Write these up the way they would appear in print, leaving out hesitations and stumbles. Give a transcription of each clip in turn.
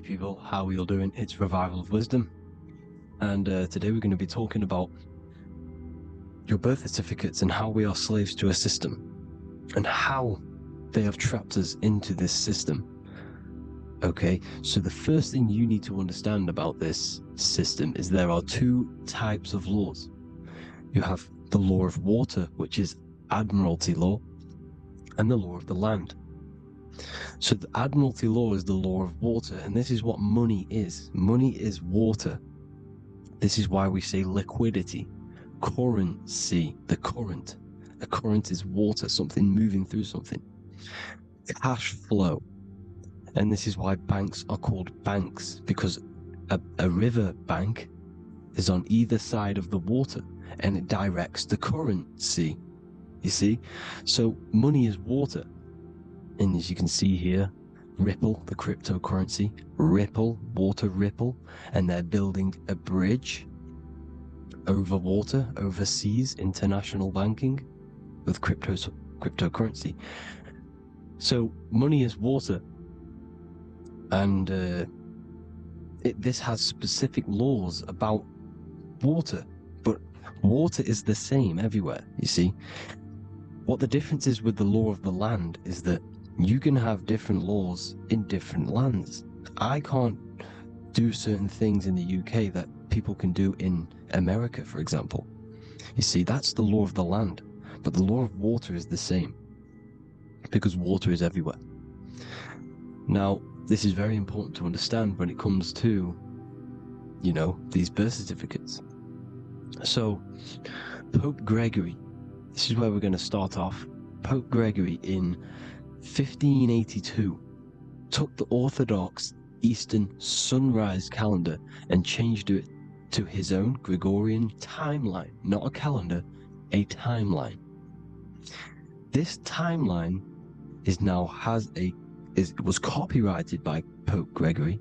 Hey people, how are you all doing? It's Revival of Wisdom, and today we're going to be talking about your birth certificates and how we are slaves to a system and how they have trapped us into this system. Okay, so the first thing you need to understand about this system is there are two types of laws. You have the law of water, which is Admiralty law, and the law of the land. So the Admiralty law is the law of water, and this is what money is. Money is water. This is why we say liquidity, currency, the current. A current is water, something moving through something. Cash flow. And this is why banks are called banks, because a river bank is on either side of the water and it directs the currency. You see? So money is water. And as you can see here, Ripple, the cryptocurrency, Ripple, water Ripple, and they're building a bridge over water, overseas, international banking with cryptocurrency. So money is water, and this has specific laws about water, but water is the same everywhere, you see. What the difference is with the law of the land is that you can have different laws in different lands. I can't do certain things in the UK that people can do in America, for example. You see, that's the law of the land, but the law of water is the same because water is everywhere. Now, this is very important to understand when it comes to, you know, these birth certificates. So, Pope Gregory, this is where we're going to start off. Pope Gregory in 1582 took the Orthodox Eastern sunrise calendar and changed it to his own Gregorian timeline, not a calendar, a timeline. This timeline was copyrighted by Pope Gregory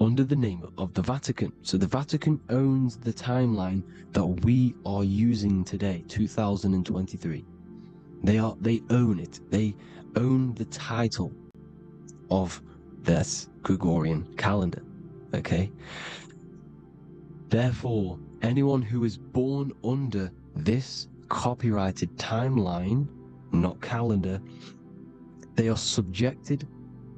under the name of the Vatican. So the Vatican owns the timeline that we are using today, 2023. They own it. They own the title of this Gregorian calendar. Okay. Therefore, anyone who is born under this copyrighted timeline, not calendar, they are subjected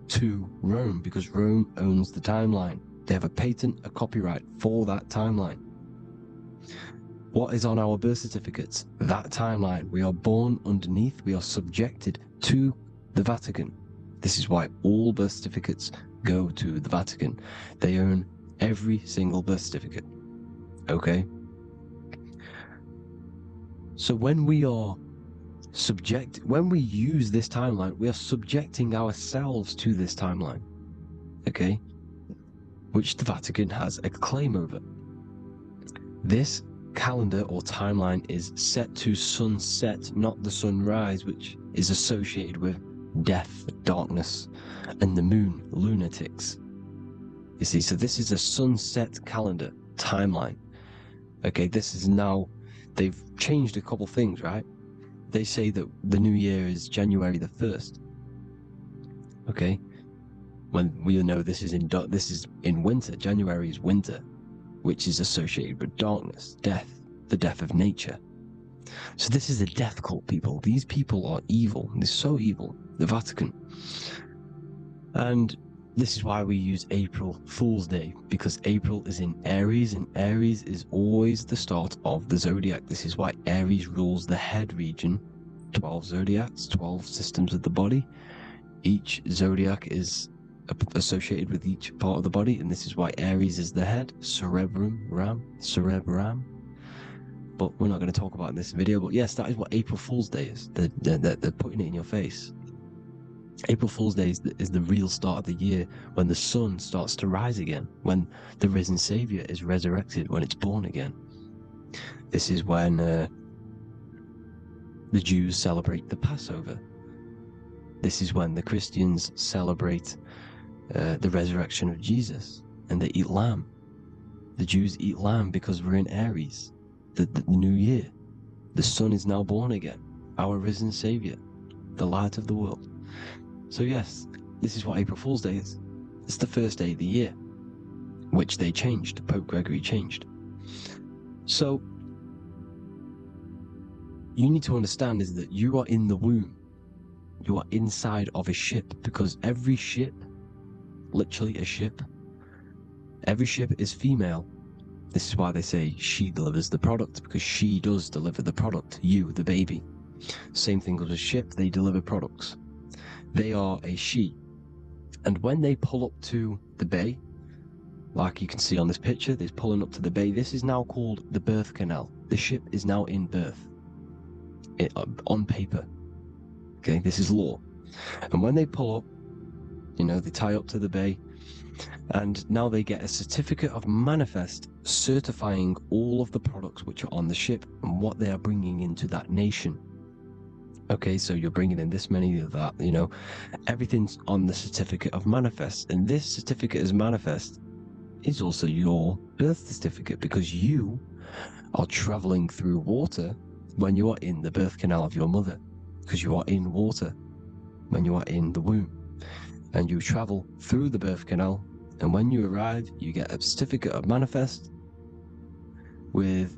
to Rome because Rome owns the timeline. They have a patent, a copyright for that timeline. What is on our birth certificates? That timeline. We are born underneath, we are subjected to the Vatican. This is why all birth certificates go to the Vatican. They own every single birth certificate. Okay? So when we use this timeline, we are subjecting ourselves to this timeline. Okay? Which the Vatican has a claim over. This calendar or timeline is set to sunset, not the sunrise, which is associated with death, darkness, and the moon, lunatics. You see, so this is a sunset calendar timeline. Okay, this is now, they've changed a couple things, right? They say that the new year is January the 1st. Okay, when we know this is in winter. January is winter, which is associated with darkness, death, the death of nature. So this is a death cult, people. These people are evil. They're so evil. The Vatican. And this is why we use April Fool's Day, because April is in Aries, and Aries is always the start of the zodiac. This is why Aries rules the head region. 12 zodiacs, 12 systems of the body. Each zodiac is associated with each part of the body, and this is why Aries is the head, cerebrum. But we're not going to talk about it in this video. But yes, that is what April Fool's Day is. They're putting it in your face. April Fool's Day is the real start of the year, when the sun starts to rise again, when the risen Savior is resurrected, when it's born again. This is when the Jews celebrate the Passover. This is when the Christians celebrate the resurrection of Jesus, and they eat lamb. The Jews eat lamb because we're in Aries, the new year. The sun is now born again, our risen Savior, the light of the world. So yes, this is what April Fool's Day is. It's the first day of the year, which they changed. Pope Gregory changed. So you need to understand is that you are in the womb. You are inside of a ship, because every ship, literally a ship, every ship is female. This is why they say she delivers the product, because she does deliver the product, you, the baby. Same thing with a ship, they deliver products. They are a she. And when they pull up to the bay, like you can see on this picture, they're pulling up to the bay. This is now called the birth canal. The ship is now in birth, on paper. Okay, this is law. And when they pull up, you know, they tie up to the bay, and now they get a certificate of manifest certifying all of the products which are on the ship and what they are bringing into that nation. Okay, so you're bringing in this many of that, you know, everything's on the certificate of manifest. And this certificate as manifest is also your birth certificate, because you are traveling through water when you are in the birth canal of your mother, because you are in water when you are in the womb, and you travel through the birth canal, and when you arrive you get a certificate of manifest with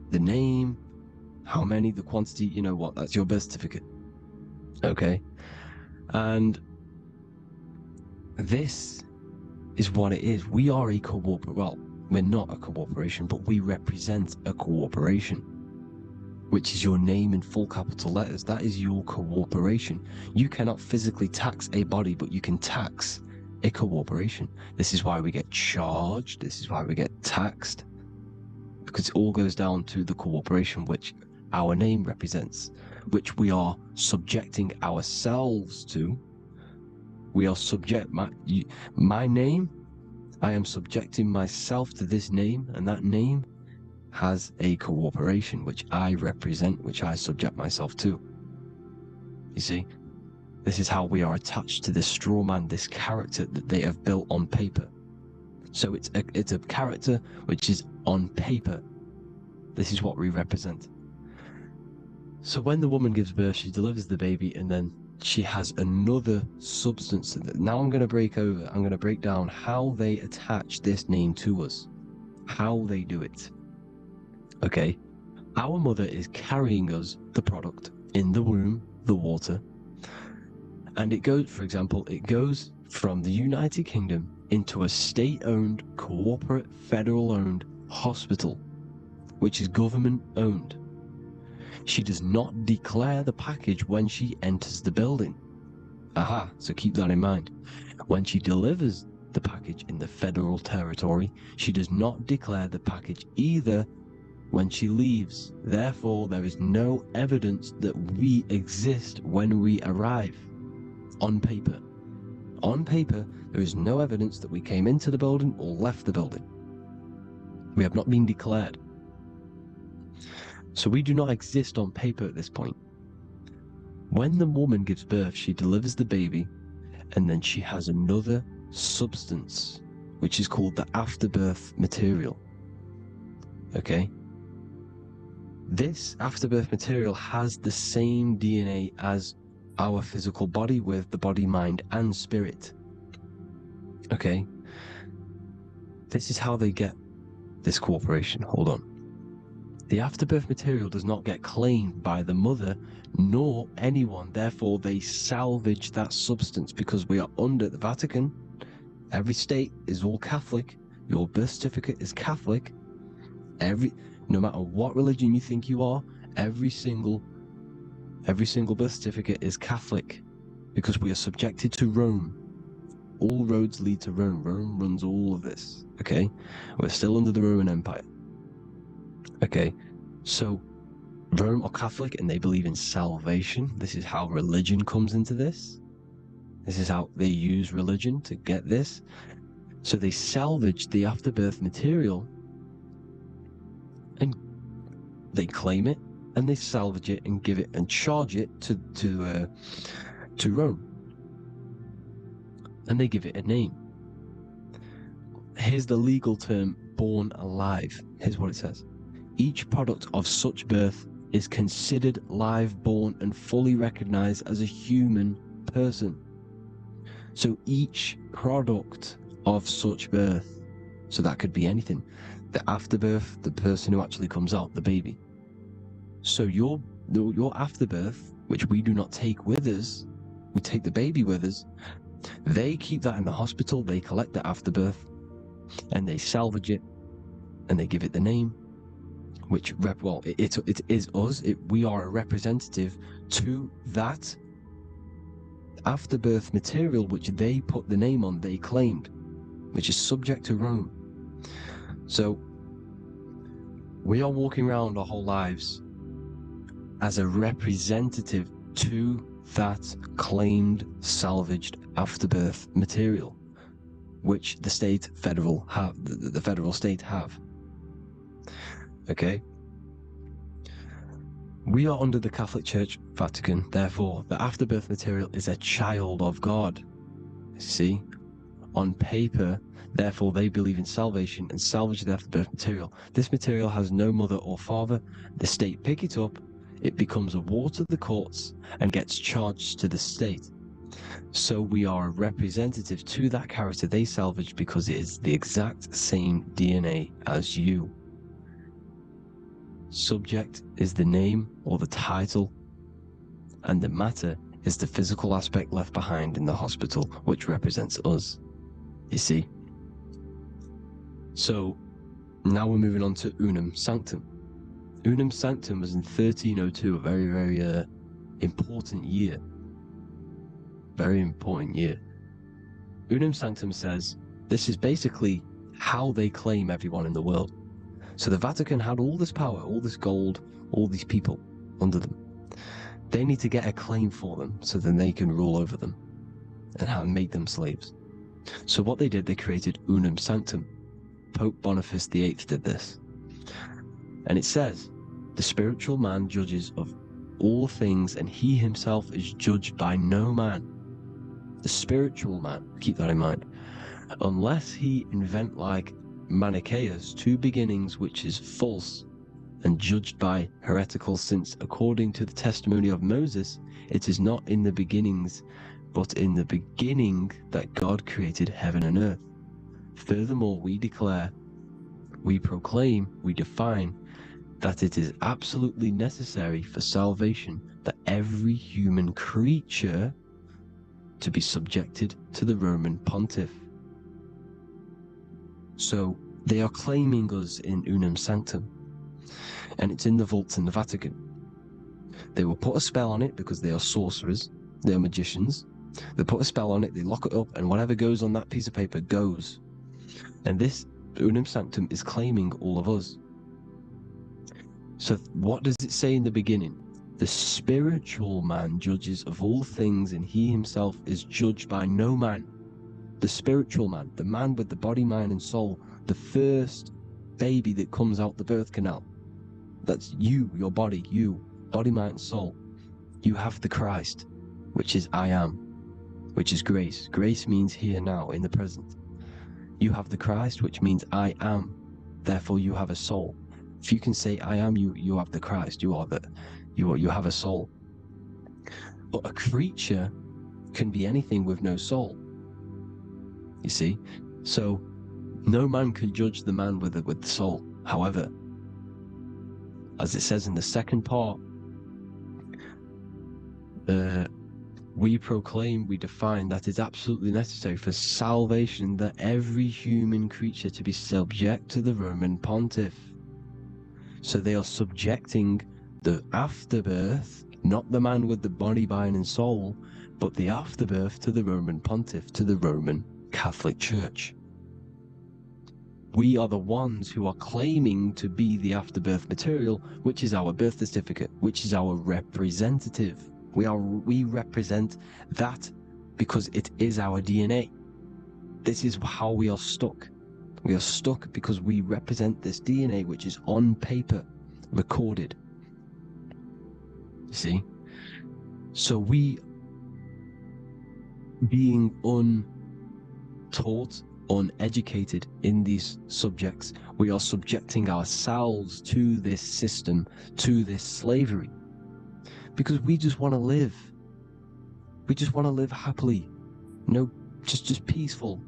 the name, how many, the quantity, you know what, that's your birth certificate. Okay, and this is what it is. We are a well, we're not a corporation, but we represent a corporation, which is your name in full capital letters. That is your corporation. You cannot physically tax a body, but you can tax a corporation. This is why we get charged. This is why we get taxed, because it all goes down to the corporation which our name represents, which we are subjecting ourselves to. We are subject, my name, I am subjecting myself to this name, and that name has a corporation which I represent, which I subject myself to. You see, this is how we are attached to this straw man, this character that they have built on paper. So it's a character which is on paper. This is what we represent. So when the woman gives birth, she delivers the baby, and then she has another substance. Now I'm going to break down how they attach this name to us, how they do it. Okay, our mother is carrying us the product in the womb, the water, and it goes, for example, it goes from the United Kingdom into a state-owned, corporate, federal-owned hospital, which is government-owned. She does not declare the package when she enters the building. Aha, so keep that in mind. When she delivers the package in the federal territory, she does not declare the package either when she leaves. Therefore, there is no evidence that we exist when we arrive. On paper. On paper, there is no evidence that we came into the building or left the building. We have not been declared. So we do not exist on paper at this point. When the woman gives birth, she delivers the baby, and then she has another substance, which is called the afterbirth material. Okay? This afterbirth material has the same DNA as our physical body, with the body, mind, and spirit. Okay? This is how they get this corporation. Hold on. The afterbirth material does not get claimed by the mother nor anyone. Therefore, they salvage that substance, because we are under the Vatican. Every state is all Catholic. Your birth certificate is Catholic. No matter what religion you think you are, every single birth certificate is Catholic, because we are subjected to Rome. All roads lead to Rome. Rome runs all of this. Okay? We're still under the Roman Empire. Okay, so Rome are Catholic and they believe in salvation. This is how religion comes into this. This is how they use religion to get this. So they salvage the afterbirth material and they claim it, and they salvage it and give it and charge it to Rome. And they give it a name. Here's the legal term, born alive. Here's what it says. Each product of such birth is considered live, born, and fully recognized as a human person. So each product of such birth, so that could be anything, the afterbirth, the person who actually comes out, the baby. So your afterbirth, which we do not take with us, we take the baby with us, they keep that in the hospital, they collect the afterbirth, and they salvage it, and they give it the name, which, it is us, we are a representative to that afterbirth material which they put the name on, they claimed, which is subject to Rome. So we are walking around our whole lives as a representative to that claimed salvaged afterbirth material, which the federal state have. Okay? We are under the Catholic Church, Vatican, therefore the afterbirth material is a child of God. See? On paper, therefore they believe in salvation and salvage the afterbirth material. This material has no mother or father. The state pick it up, it becomes a war to the courts and gets charged to the state. So we are a representative to that character they salvaged because it is the exact same DNA as you. Subject is the name or the title, and the matter is the physical aspect left behind in the hospital, which represents us. You see? So now we're moving on to Unum Sanctum. Unum Sanctum was in 1302, a very, very important year. Very important year. Unum Sanctum says this is basically how they claim everyone in the world. So the Vatican had all this power, all this gold, all these people under them. They need to get a claim for them so then they can rule over them and make them slaves. So what they did, they created Unum Sanctum. Pope Boniface VIII did this. And it says, the spiritual man judges of all things, and he himself is judged by no man. The spiritual man, keep that in mind, unless he invent like Manichaeus, two beginnings, which is false and judged by heretical, since according to the testimony of Moses, it is not in the beginnings, but in the beginning that God created heaven and earth. Furthermore, we declare, we proclaim, we define that it is absolutely necessary for salvation that every human creature to be subjected to the Roman pontiff. So they are claiming us in Unum Sanctum, and it's in the vaults in the Vatican. They will put a spell on it because they are sorcerers, they are magicians. They put a spell on it, they lock it up, and whatever goes on that piece of paper goes. And this Unum Sanctum is claiming all of us. So what does it say in the beginning? The spiritual man judges of all things, and he himself is judged by no man. The spiritual man, the man with the body, mind, and soul, the first baby that comes out the birth canal. That's you, your body, you, body, mind, and soul. You have the Christ, which is I am, which is grace. Grace means here, now, in the present. You have the Christ, which means I am. Therefore, you have a soul. If you can say I am, you have the Christ. You have a soul. But a creature can be anything with no soul. You see, so no man can judge the man with the soul. However, as it says in the second part, we proclaim, we define that it's absolutely necessary for salvation that every human creature to be subject to the Roman pontiff. So they are subjecting the afterbirth, not the man with the body, mind, and soul, but the afterbirth to the Roman pontiff, to the Roman Catholic Church. We are the ones who are claiming to be the afterbirth material, which is our birth certificate, which is our representative. We represent that because it is our DNA. This is how we are stuck. We are stuck because we represent this DNA, which is on paper, recorded. You see? So we, being untaught, uneducated in these subjects, we are subjecting ourselves to this system, to this slavery, because we just want to live. We just want to live happily. No just peaceful.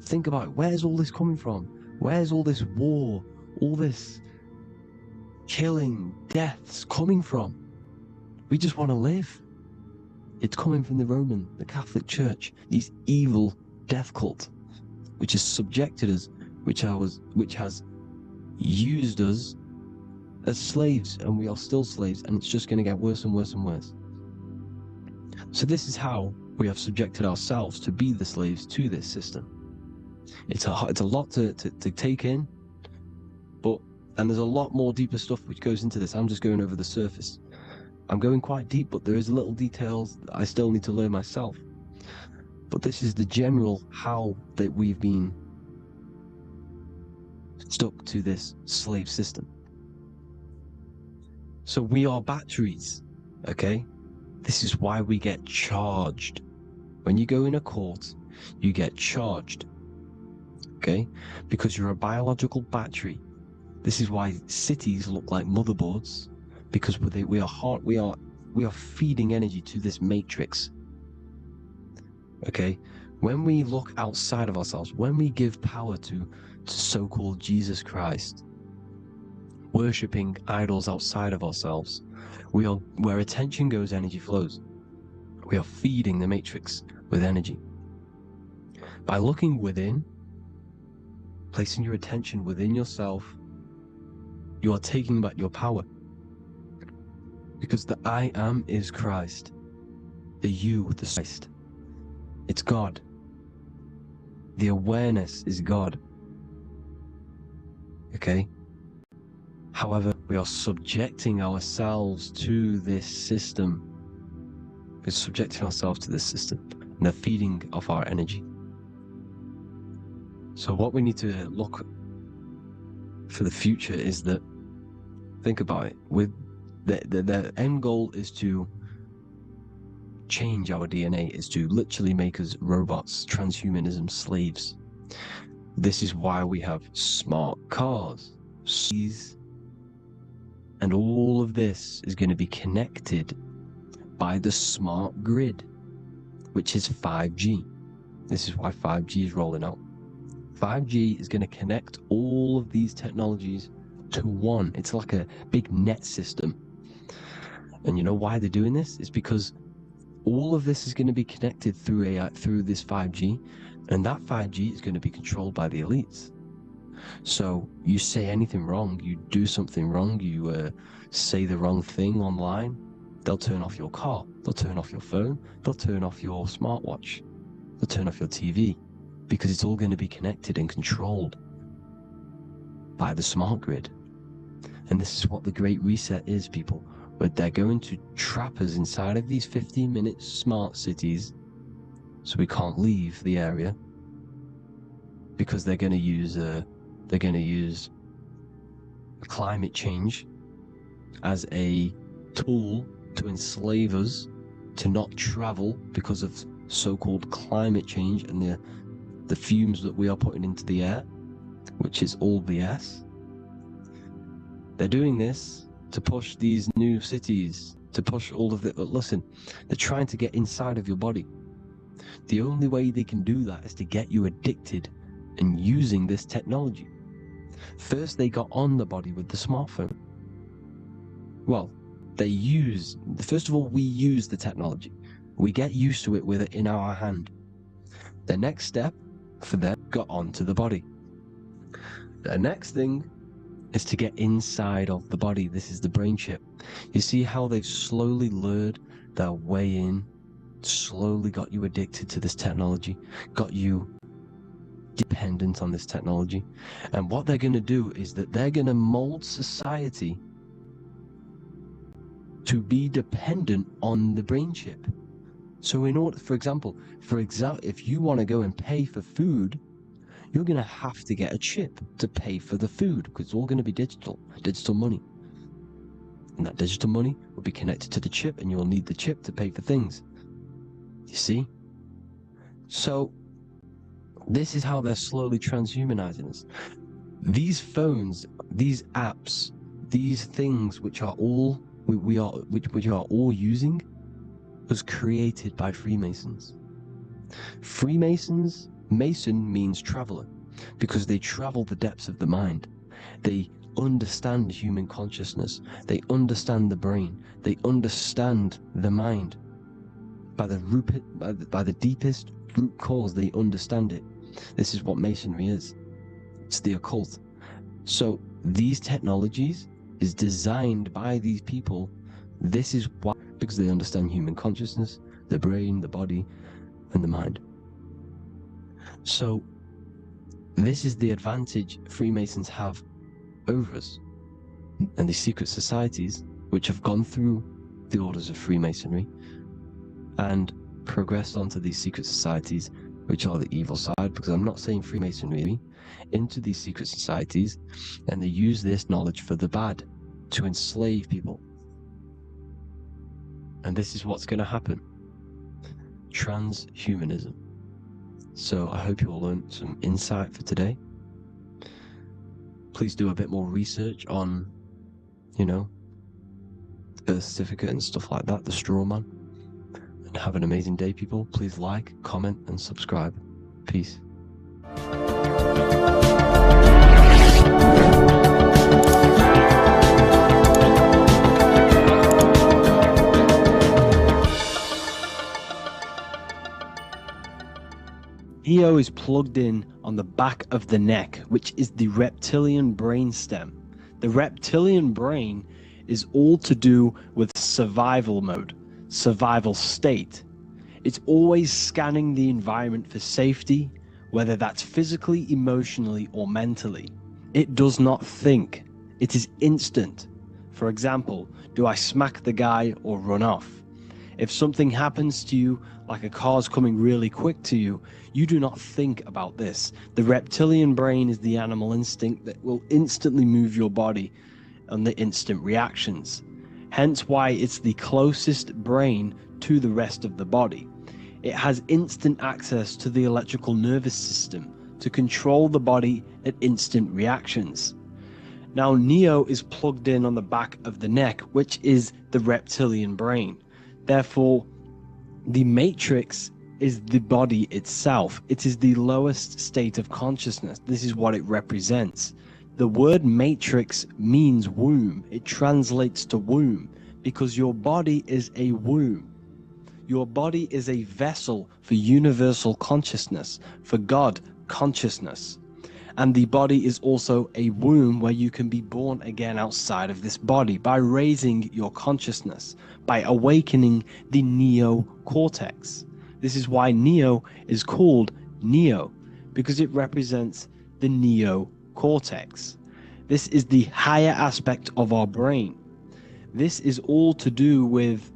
Think about it. Where's all this coming from? Where's all this war, all this killing, deaths coming from? We just want to live. It's coming from the Catholic Church, these evil death cult, which has subjected us, which has used us as slaves, and we are still slaves, and it's just going to get worse and worse and worse. So this is how we have subjected ourselves to be the slaves to this system. It's a lot to take in, and there's a lot more deeper stuff which goes into this. I'm just going over the surface. I'm going quite deep, but there is little details that I still need to learn myself. But this is the general how that we've been stuck to this slave system. So we are batteries, okay? This is why we get charged. When you go in a court, you get charged, okay? Because you're a biological battery. This is why cities look like motherboards, because we are feeding energy to this matrix. Okay, when we look outside of ourselves, when we give power to so-called Jesus Christ, worshipping idols outside of ourselves, where attention goes, energy flows. We are feeding the matrix with energy. By looking within, placing your attention within yourself, you are taking back your power. Because the I am is Christ. The you, the Christ. It's God. The awareness is God. Okay? However, we are subjecting ourselves to this system. We're subjecting ourselves to this system. And they're feeding off our energy. So what we need to look for the future is that, think about it, with the end goal is to change our DNA, is to literally make us robots, transhumanism, slaves. This is why we have smart cars, and all of this is going to be connected by the smart grid, which is 5G. This is why 5G is rolling out. 5G is going to connect all of these technologies to one. It's like a big net system. And you know why they're doing this? It's because all of this is going to be connected through AI, through this 5G, and that 5G is going to be controlled by the elites. So you say anything wrong, you do something wrong, you say the wrong thing online, they'll turn off your car, they'll turn off your phone, they'll turn off your smartwatch, they'll turn off your TV, because it's all going to be connected and controlled by the smart grid. And this is what the Great Reset is, people. But they're going to trap us inside of these 15-minute smart cities, so we can't leave the area, because they're going to use climate change as a tool to enslave us to not travel because of so-called climate change and the fumes that we are putting into the air, which is all BS. They're doing this to push these new cities, to push all of it. But listen, they're trying to get inside of your body. The only way they can do that is to get you addicted and using this technology. First, they got on the body with the smartphone. Well, first of all, we use the technology. We get used to it with it in our hand. The next step for them got onto the body. The next thing is to get inside of the body. This is the brain chip. You see how they've slowly lured their way in, slowly got you addicted to this technology, got you dependent on this technology. And what they're going to do is that they're going to mold society to be dependent on the brain chip. So in order, for example, if you want to go and pay for food, you're going to have to get a chip to pay for the food, because it's all going to be digital money. And that digital money will be connected to the chip, and you'll need the chip to pay for things. You see? So this is how they're slowly transhumanizing us. These phones, these apps, these things which are all which are all using, was created by Freemasons. Mason means traveler, because they travel the depths of the mind. They understand human consciousness. They understand the brain. They understand the mind. By the deepest root cause, they understand it. This is what Masonry is. It's the occult. So these technologies is designed by these people. This is why, because they understand human consciousness, the brain, the body, and the mind. So this is the advantage Freemasons have over us. And these secret societies, which have gone through the orders of Freemasonry and progressed onto these secret societies, which are the evil side, because I'm not saying Freemasonry, into these secret societies, and they use this knowledge for the bad, to enslave people. And this is what's going to happen. Transhumanism. So I hope you all learned some insight for today. Please do a bit more research on, the birth certificate and stuff like that, the straw man. And have an amazing day, people. Please like, comment, and subscribe. Peace. Neo is plugged in on the back of the neck, which is the reptilian brain stem. The reptilian brain is all to do with survival mode, survival state. It's always scanning the environment for safety, whether that's physically, emotionally, or mentally. It does not think. It is instant. For example, do I smack the guy or run off? If something happens to you, like a car's coming really quick to you, you do not think about this. The reptilian brain is the animal instinct that will instantly move your body on the instant reactions. Hence why it's the closest brain to the rest of the body. It has instant access to the electrical nervous system to control the body at instant reactions. Now Neo is plugged in on the back of the neck, which is the reptilian brain. Therefore, the matrix is the body itself. It is the lowest state of consciousness. This is what it represents. The word matrix means womb. It translates to womb because your body is a womb. Your body is a vessel for universal consciousness, for God consciousness. And the body is also a womb where you can be born again outside of this body by raising your consciousness, by awakening the neocortex. This is why Neo is called Neo, because it represents the neocortex. This is the higher aspect of our brain. This is all to do with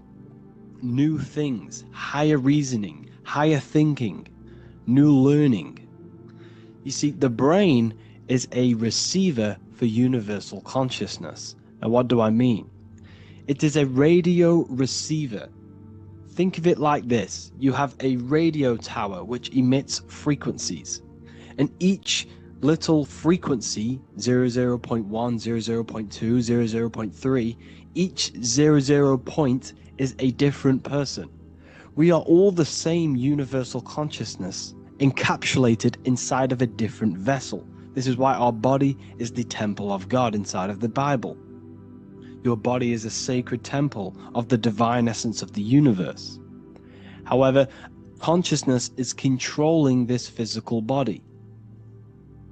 new things, higher reasoning, higher thinking, new learning. You see, the brain is a receiver for universal consciousness. And what do I mean? It is a radio receiver. Think of it like this. You have a radio tower which emits frequencies. And each little frequency, 00.1, 00.2, 00.3, each 00 point is a different person. We are all the same universal consciousness, encapsulated inside of a different vessel. This is why our body is the temple of God inside of the Bible. Your body is a sacred temple of the divine essence of the universe. However, consciousness is controlling this physical body.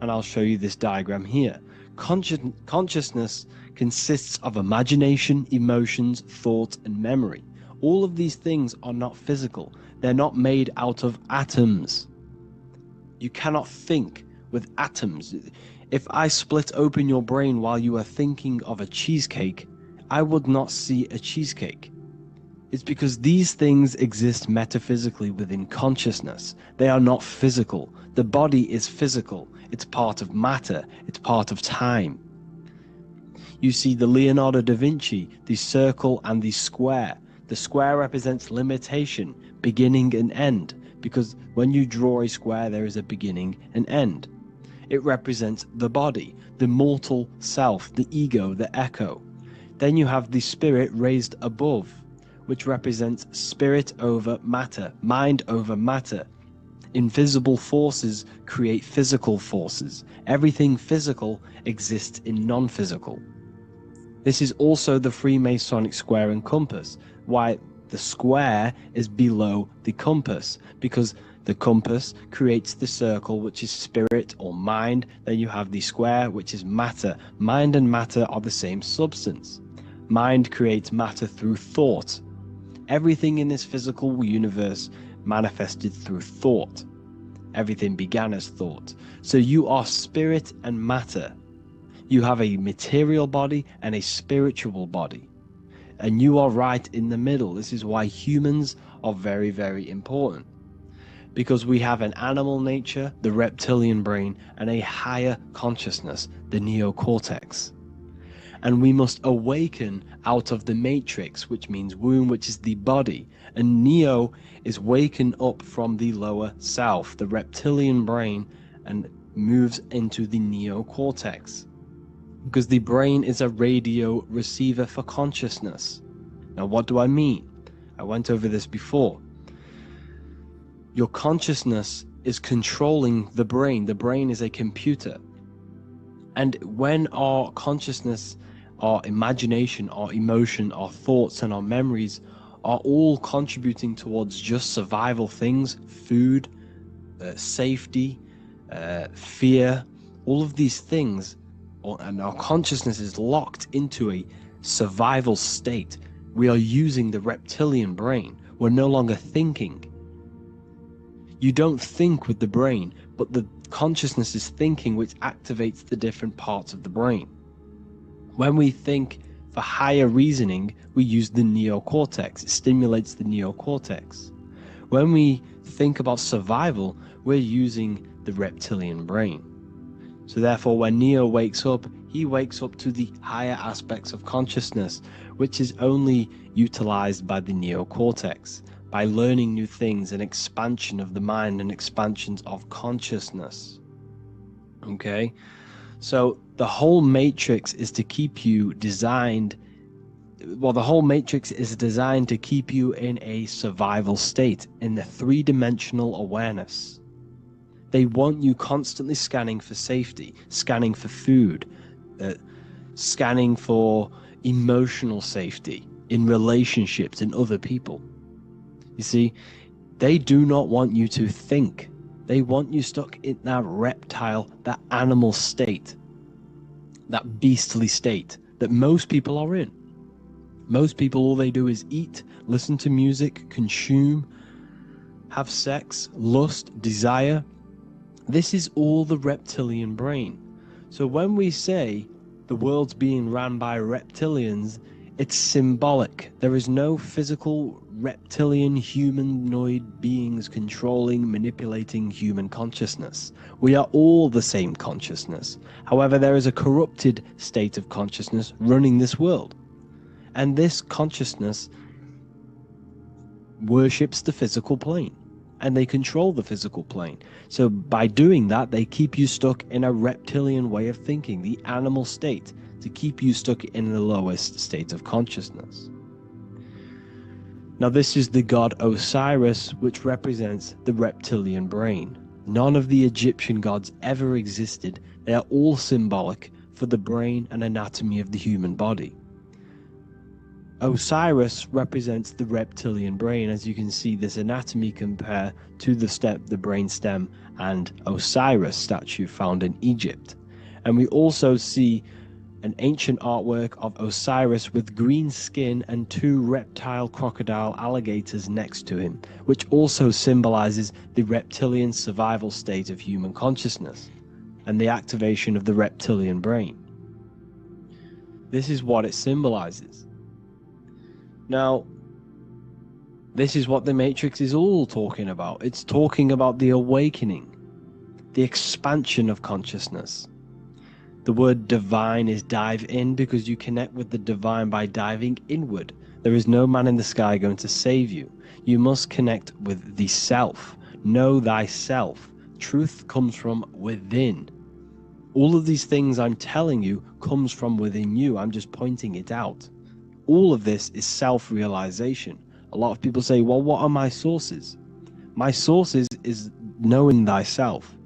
And I'll show you this diagram here. Consciousness consists of imagination, emotions, thought, and memory. All of these things are not physical. They're not made out of atoms. You cannot think with atoms. If I split open your brain while you are thinking of a cheesecake, I would not see a cheesecake. It's because these things exist metaphysically within consciousness. They are not physical. The body is physical. It's part of matter. It's part of time. You see the Leonardo da Vinci, the circle and the square. The square represents limitation, beginning and end, because when you draw a square, there is a beginning and end. It represents the body, the mortal self, the ego, the echo. Then you have the spirit raised above, which represents spirit over matter, mind over matter. Invisible forces create physical forces. Everything physical exists in non-physical. This is also the Freemasonic square and compass, why the square is below the compass, because the compass creates the circle, which is spirit or mind. Then you have the square, which is matter. Mind and matter are the same substance. Mind creates matter through thought. Everything in this physical universe manifested through thought. Everything began as thought. So you are spirit and matter. You have a material body and a spiritual body. And you are right in the middle. This is why humans are very, very important. Because we have an animal nature, the reptilian brain, and a higher consciousness, the neocortex. And we must awaken out of the matrix, which means womb, which is the body. And neo is waken up from the lower self, the reptilian brain, and moves into the neocortex. Because the brain is a radio receiver for consciousness. Now, what do I mean? I went over this before. Your consciousness is controlling the brain. The brain is a computer. And when our consciousness, our imagination, our emotion, our thoughts, and our memories are all contributing towards just survival things, food, safety, fear, all of these things, and our consciousness is locked into a survival state, we are using the reptilian brain. We're no longer thinking. You don't think with the brain, but the consciousness is thinking, which activates the different parts of the brain. When we think for higher reasoning, we use the neocortex. It stimulates the neocortex. When we think about survival, we're using the reptilian brain. So therefore, when Neo wakes up, he wakes up to the higher aspects of consciousness, which is only utilized by the neocortex, by learning new things and expansion of the mind and expansions of consciousness. Okay? So the whole matrix is to keep you designed, well, the whole matrix is designed to keep you in a survival state, in the three-dimensional awareness. They want you constantly scanning for safety, scanning for food, scanning for emotional safety in relationships and other people. You see, they do not want you to think. They want you stuck in that reptile, that animal state, that beastly state that most people are in. Most people, all they do is eat, listen to music, consume, have sex, lust, desire. This is all the reptilian brain. So when we say the world's being ran by reptilians, it's symbolic. There is no physical reptilian humanoid beings controlling, manipulating human consciousness. We are all the same consciousness. However, there is a corrupted state of consciousness running this world. And this consciousness worships the physical plane. And they control the physical plane. So by doing that, they keep you stuck in a reptilian way of thinking, the animal state, to keep you stuck in the lowest state of consciousness. Now this is the god Osiris, which represents the reptilian brain. None of the Egyptian gods ever existed. They are all symbolic for the brain and anatomy of the human body. Osiris represents the reptilian brain. As you can see, this anatomy compare to the brain stem and Osiris statue found in Egypt. And we also see an ancient artwork of Osiris with green skin and two reptile crocodile alligators next to him, which also symbolizes the reptilian survival state of human consciousness and the activation of the reptilian brain. This is what it symbolizes. Now, this is what the Matrix is all talking about. It's talking about the awakening, the expansion of consciousness. The word divine is dive in because you connect with the divine by diving inward. There is no man in the sky going to save you. You must connect with the self. Know thyself. Truth comes from within. All of these things I'm telling you comes from within you. I'm just pointing it out. All of this is self-realization. A lot of people say, well, what are my sources? My sources is knowing thyself,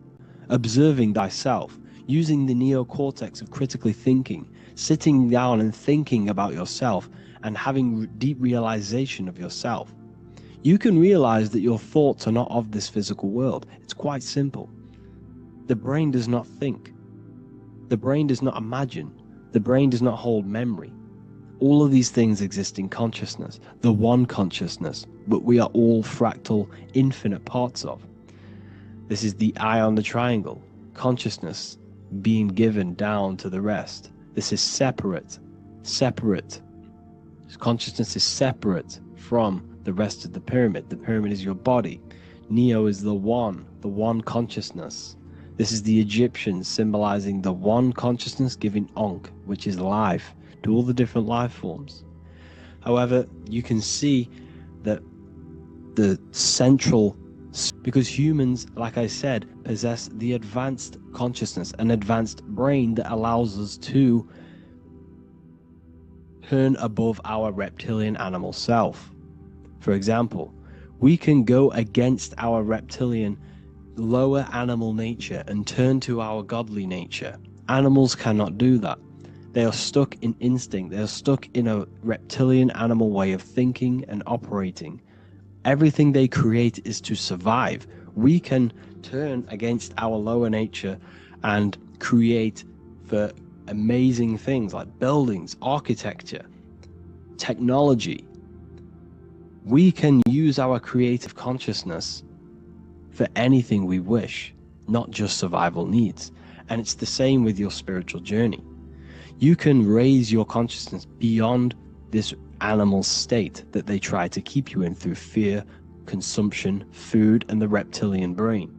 observing thyself, using the neocortex of critically thinking, sitting down and thinking about yourself and having deep realization of yourself, you can realize that your thoughts are not of this physical world. It's quite simple. The brain does not think. The brain does not imagine. The brain does not hold memory. All of these things exist in consciousness, the one consciousness, but we are all fractal, infinite parts of. This is the eye on the triangle, consciousness being given down to the rest. This is separate. Consciousness is separate from the rest of the pyramid. The pyramid is your body. Neo is the one consciousness. This is the Egyptians symbolizing the one consciousness giving Ankh, which is life, to all the different life forms. However, you can see that the central, because humans, like I said, possess the advanced consciousness, an advanced brain that allows us to turn above our reptilian animal self. For example, we can go against our reptilian lower animal nature and turn to our godly nature. Animals cannot do that. They are stuck in instinct. They are stuck in a reptilian animal way of thinking and operating. Everything they create is to survive. We can turn against our lower nature and create for amazing things like buildings, architecture, technology. We can use our creative consciousness for anything we wish, not just survival needs. And it's the same with your spiritual journey. You can raise your consciousness beyond this animal state that they try to keep you in through fear, consumption, food, and the reptilian brain.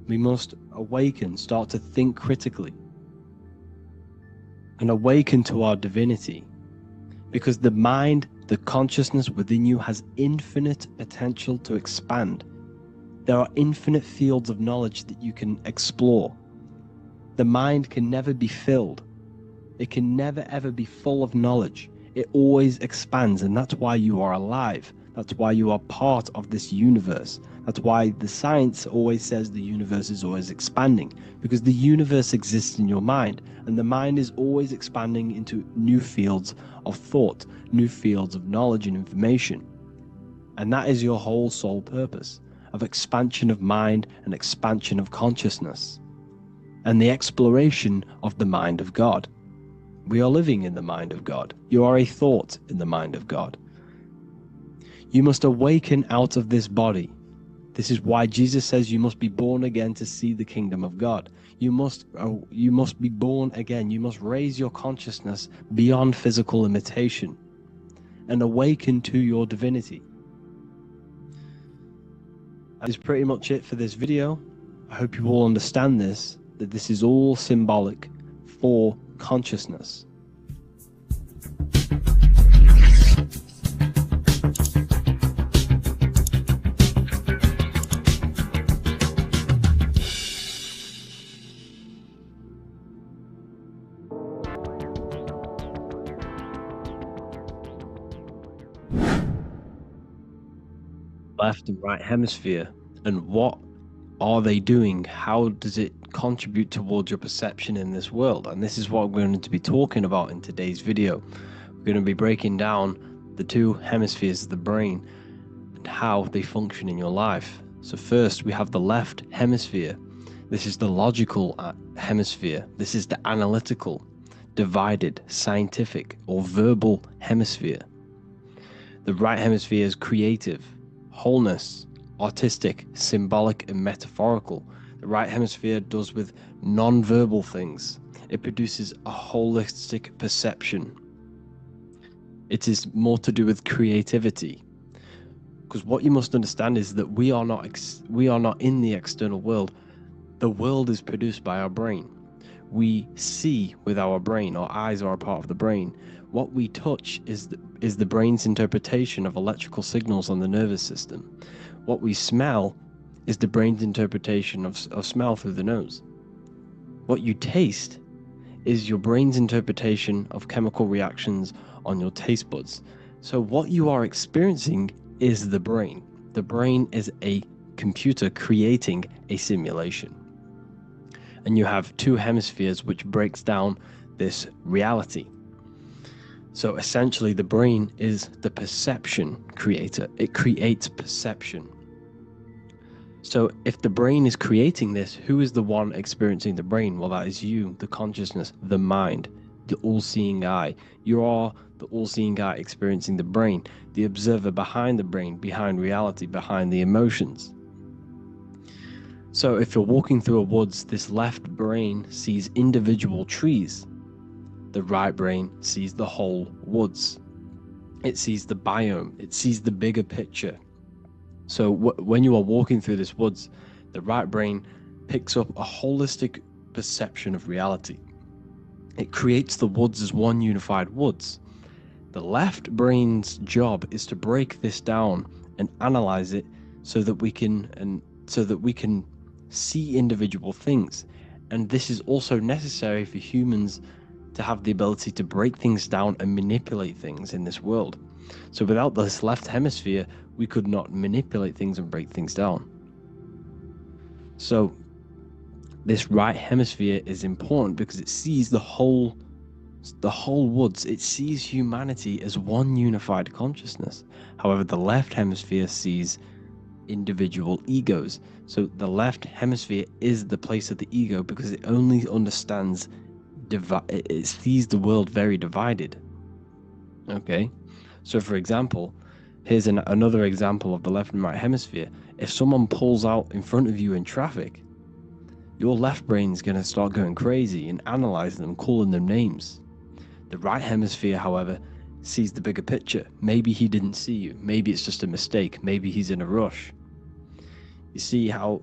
We must awaken, start to think critically, and awaken to our divinity, because the mind, the consciousness within you has infinite potential to expand. There are infinite fields of knowledge that you can explore. The mind can never be filled. It can never ever be full of knowledge. It always expands, and that's why you are alive. That's why you are part of this universe. That's why the science always says the universe is always expanding, because the universe exists in your mind, and the mind is always expanding into new fields of thought, new fields of knowledge and information. And that is your whole sole purpose, of expansion of mind and expansion of consciousness, and the exploration of the mind of God. We are living in the mind of God. You are a thought in the mind of God. You must awaken out of this body. This is why Jesus says you must be born again to see the kingdom of God. You must be born again. You must raise your consciousness beyond physical limitation and awaken to your divinity. That is pretty much it for this video. I hope you all understand this, that this is all symbolic for consciousness. Left and right hemisphere, and what are they doing? How does it contribute towards your perception in this world? And this is what we're going to be talking about in today's video. We're going to be breaking down the two hemispheres of the brain and how they function in your life. So first, we have the left hemisphere. This is the logical hemisphere. This is the analytical, divided, scientific, or verbal hemisphere. The right hemisphere is creative, wholeness, artistic, symbolic, and metaphorical. The right hemisphere does with non-verbal things. It produces a holistic perception. It is more to do with creativity. Because what you must understand is that we are not in the external world. The world is produced by our brain. We see with our brain. Our eyes are a part of the brain. What we touch is the brain's interpretation of electrical signals on the nervous system. What we smell is the brain's interpretation of smell through the nose. What you taste is your brain's interpretation of chemical reactions on your taste buds. So what you are experiencing is the brain. The brain is a computer creating a simulation. And you have two hemispheres which breaks down this reality. So essentially the brain is the perception creator. It creates perception. So if the brain is creating this, who is the one experiencing the brain? Well, that is you, the consciousness, the mind, the all-seeing eye. You are the all-seeing eye experiencing the brain, the observer behind the brain, behind reality, behind the emotions. So if you're walking through a woods, this left brain sees individual trees. The right brain sees the whole woods. It sees the biome. It sees the bigger picture. So when you are walking through this woods, the right brain picks up a holistic perception of reality. It creates the woods as one unified woods. The left brain's job is to break this down and analyze it so that we can see individual things. And this is also necessary for humans to have the ability to break things down and manipulate things in this world. So without this left hemisphere, we could not manipulate things and break things down. So this right hemisphere is important because it sees the whole woods. It sees humanity as one unified consciousness. However, the left hemisphere sees individual egos. So the left hemisphere is the place of the ego because it only understands it sees the world very divided. Okay, so for example, here's another example of the left and right hemisphere. If someone pulls out in front of you in traffic, your left brain's going to start going crazy and analyzing them, calling them names. The right hemisphere, however, sees the bigger picture. Maybe he didn't see you. Maybe it's just a mistake. Maybe he's in a rush. You see how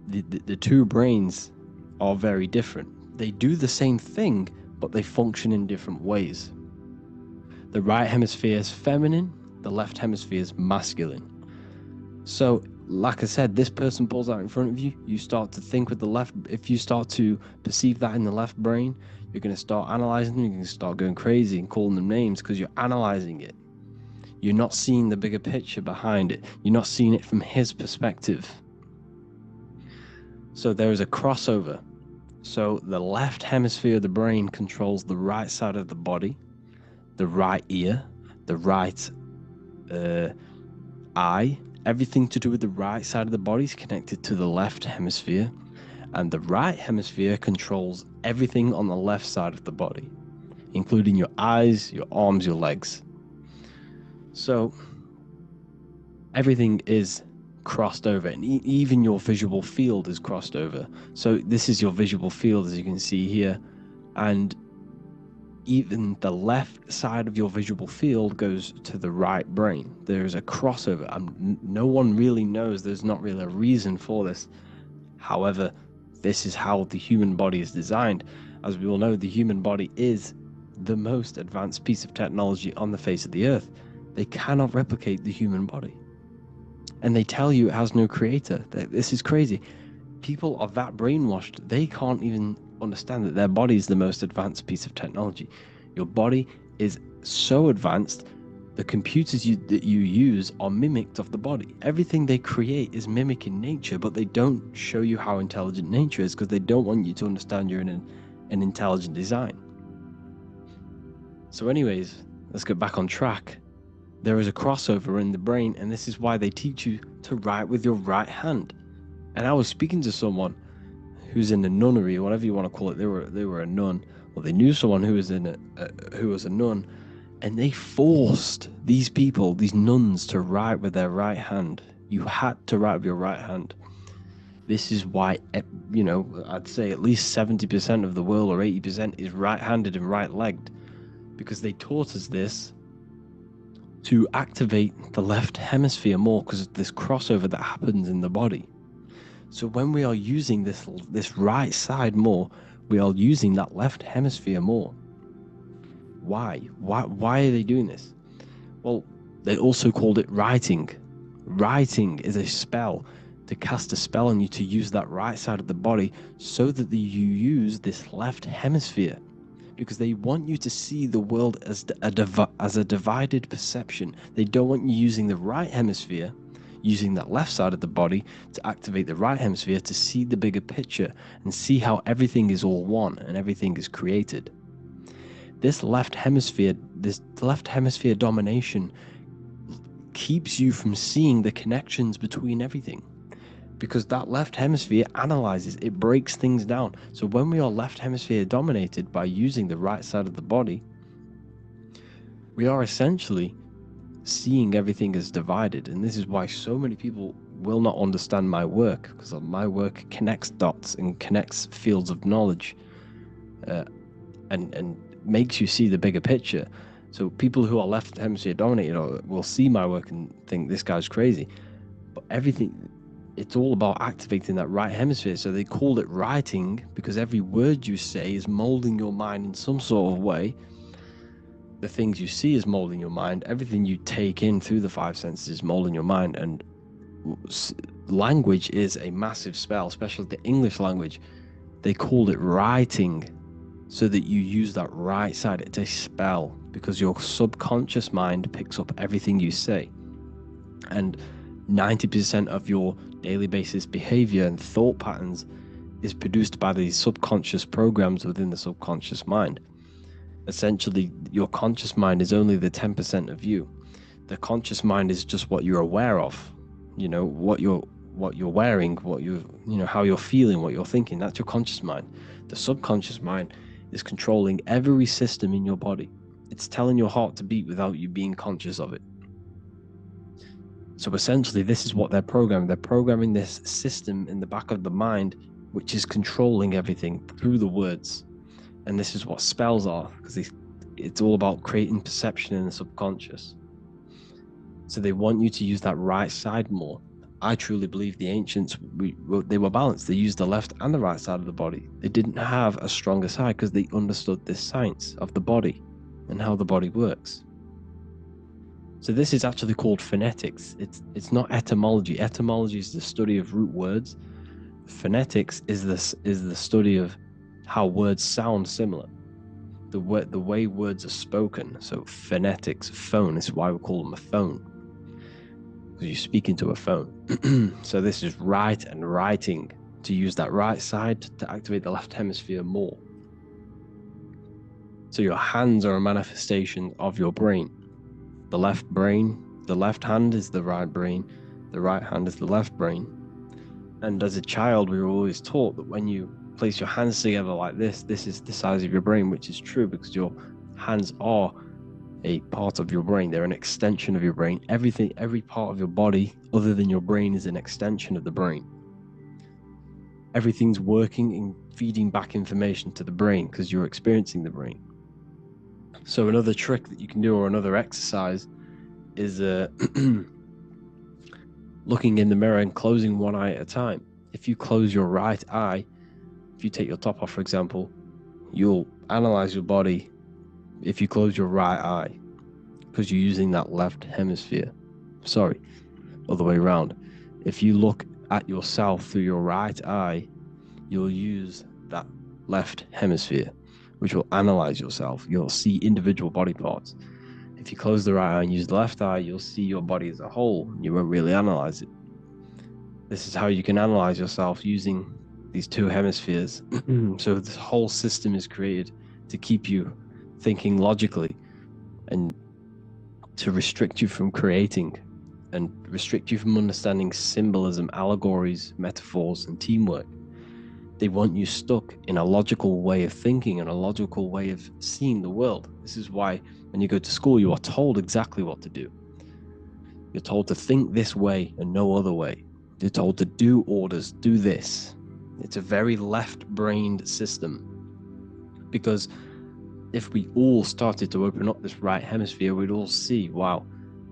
the two brains are very different. They do the same thing, but they function in different ways. The right hemisphere is feminine, the left hemisphere is masculine. So, like I said, this person pulls out in front of you, you start to think with the left. If you start to perceive that in the left brain, you're going to start analyzing them, you're going to start going crazy and calling them names because you're analyzing it. You're not seeing the bigger picture behind it. You're not seeing it from his perspective. So there is a crossover. So the left hemisphere of the brain controls the right side of the body, the right ear, the right eye. Everything to do with the right side of the body is connected to the left hemisphere, and the right hemisphere controls everything on the left side of the body, including your eyes, your arms, your legs. So everything is crossed over, and even your visual field is crossed over. So this is your visual field, as you can see here, and even the left side of your visual field goes to the right brain. There is a crossover. No one really knows. There's not really a reason for this. However, this is how the human body is designed. As we all know, the human body is the most advanced piece of technology on the face of the earth. They cannot replicate the human body. And they tell you it has no creator. This is crazy. People are that brainwashed, they can't even understand that their body is the most advanced piece of technology. Your body is so advanced, the computers that you use are mimicked of the body. Everything they create is mimicking nature, but they don't show you how intelligent nature is because they don't want you to understand you're in an intelligent design. So anyways, let's get back on track. There is a crossover in the brain, and this is why they teach you to write with your right hand. And I was speaking to someone who's in a nunnery, or whatever you want to call it. They were a nun, or they knew someone who was a nun, and they forced these people, these nuns, to write with their right hand. You had to write with your right hand. This is why, I'd say at least 70% of the world, or 80%, is right-handed and right-legged, because they taught us this to activate the left hemisphere more because of this crossover that happens in the body. So when we are using this right side more, we are using that left hemisphere more. Why? Why are they doing this? Well, they also called it writing. Writing is a spell, to cast a spell on you to use that right side of the body so that you use this left hemisphere, because they want you to see the world as a divided perception. They don't want you using the right hemisphere. using that left side of the body to activate the right hemisphere to see the bigger picture and see how everything is all one and everything is created. This left hemisphere domination keeps you from seeing the connections between everything, because that left hemisphere analyzes, it breaks things down. So when we are left hemisphere dominated by using the right side of the body, we are essentially seeing everything as divided. And this is why so many people will not understand my work, because my work connects dots and connects fields of knowledge, and makes you see the bigger picture. So people who are left hemisphere dominated will see my work and think this guy's crazy, but it's all about activating that right hemisphere. So they called it writing, because every word you say is molding your mind in some sort of way. The things you see is molding your mind. Everything you take in through the five senses is molding your mind. And language is a massive spell, especially the English language. They called it writing so that you use that right side. It's a spell, because your subconscious mind picks up everything you say. And 90% of your daily basis behavior and thought patterns is produced by these subconscious programs within the subconscious mind. Essentially, your conscious mind is only the 10% of you. The conscious mind is just what you're aware of, what you're wearing, how you're feeling, what you're thinking. That's your conscious mind. The subconscious mind is controlling every system in your body. It's telling your heart to beat without you being conscious of it. So essentially, this is what they're programming. They're programming this system in the back of the mind, which is controlling everything through the words. And this is what spells are, because it's all about creating perception in the subconscious. So they want you to use that right side more. I truly believe the ancients, they were balanced. They used the left and the right side of the body. They didn't have a stronger side because they understood this science of the body and how the body works. So this is actually called phonetics. It's not etymology. Etymology is the study of root words. Phonetics is the study of how words sound similar. The way words are spoken. So phonetics, phone, this is why we call them a phone, because you speak into a phone. So this is write and writing, to use that right side to activate the left hemisphere more. So your hands are a manifestation of your brain. The left hand is the right brain, the right hand is the left brain. And as a child, we were always taught that when you place your hands together like this is the size of your brain, which is true, because your hands are a part of your brain. They're an extension of your brain. Every part of your body other than your brain is an extension of the brain. Everything's working and feeding back information to the brain because you're experiencing the brain. So another trick that you can do, or another exercise, is looking in the mirror and closing one eye at a time. If you close your right eye, if you take your top off, for example, you'll analyze your body if you close your right eye, because you're using that left hemisphere. Sorry, other way around. If you look at yourself through your right eye, you'll use that left hemisphere, which will analyze yourself. You'll see individual body parts. If you close the right eye and use the left eye, you'll see your body as a whole. You won't really analyze it. This is how you can analyze yourself, using these two hemispheres. So this whole system is created to keep you thinking logically and to restrict you from creating and restrict you from understanding symbolism, allegories, metaphors, and teamwork. They want you stuck in a logical way of thinking and a logical way of seeing the world. This is why when you go to school, you are told exactly what to do. You're told to think this way and no other way. You're told to do orders, do this. It's a very left-brained system, because if we all started to open up this right hemisphere, we'd all see, wow,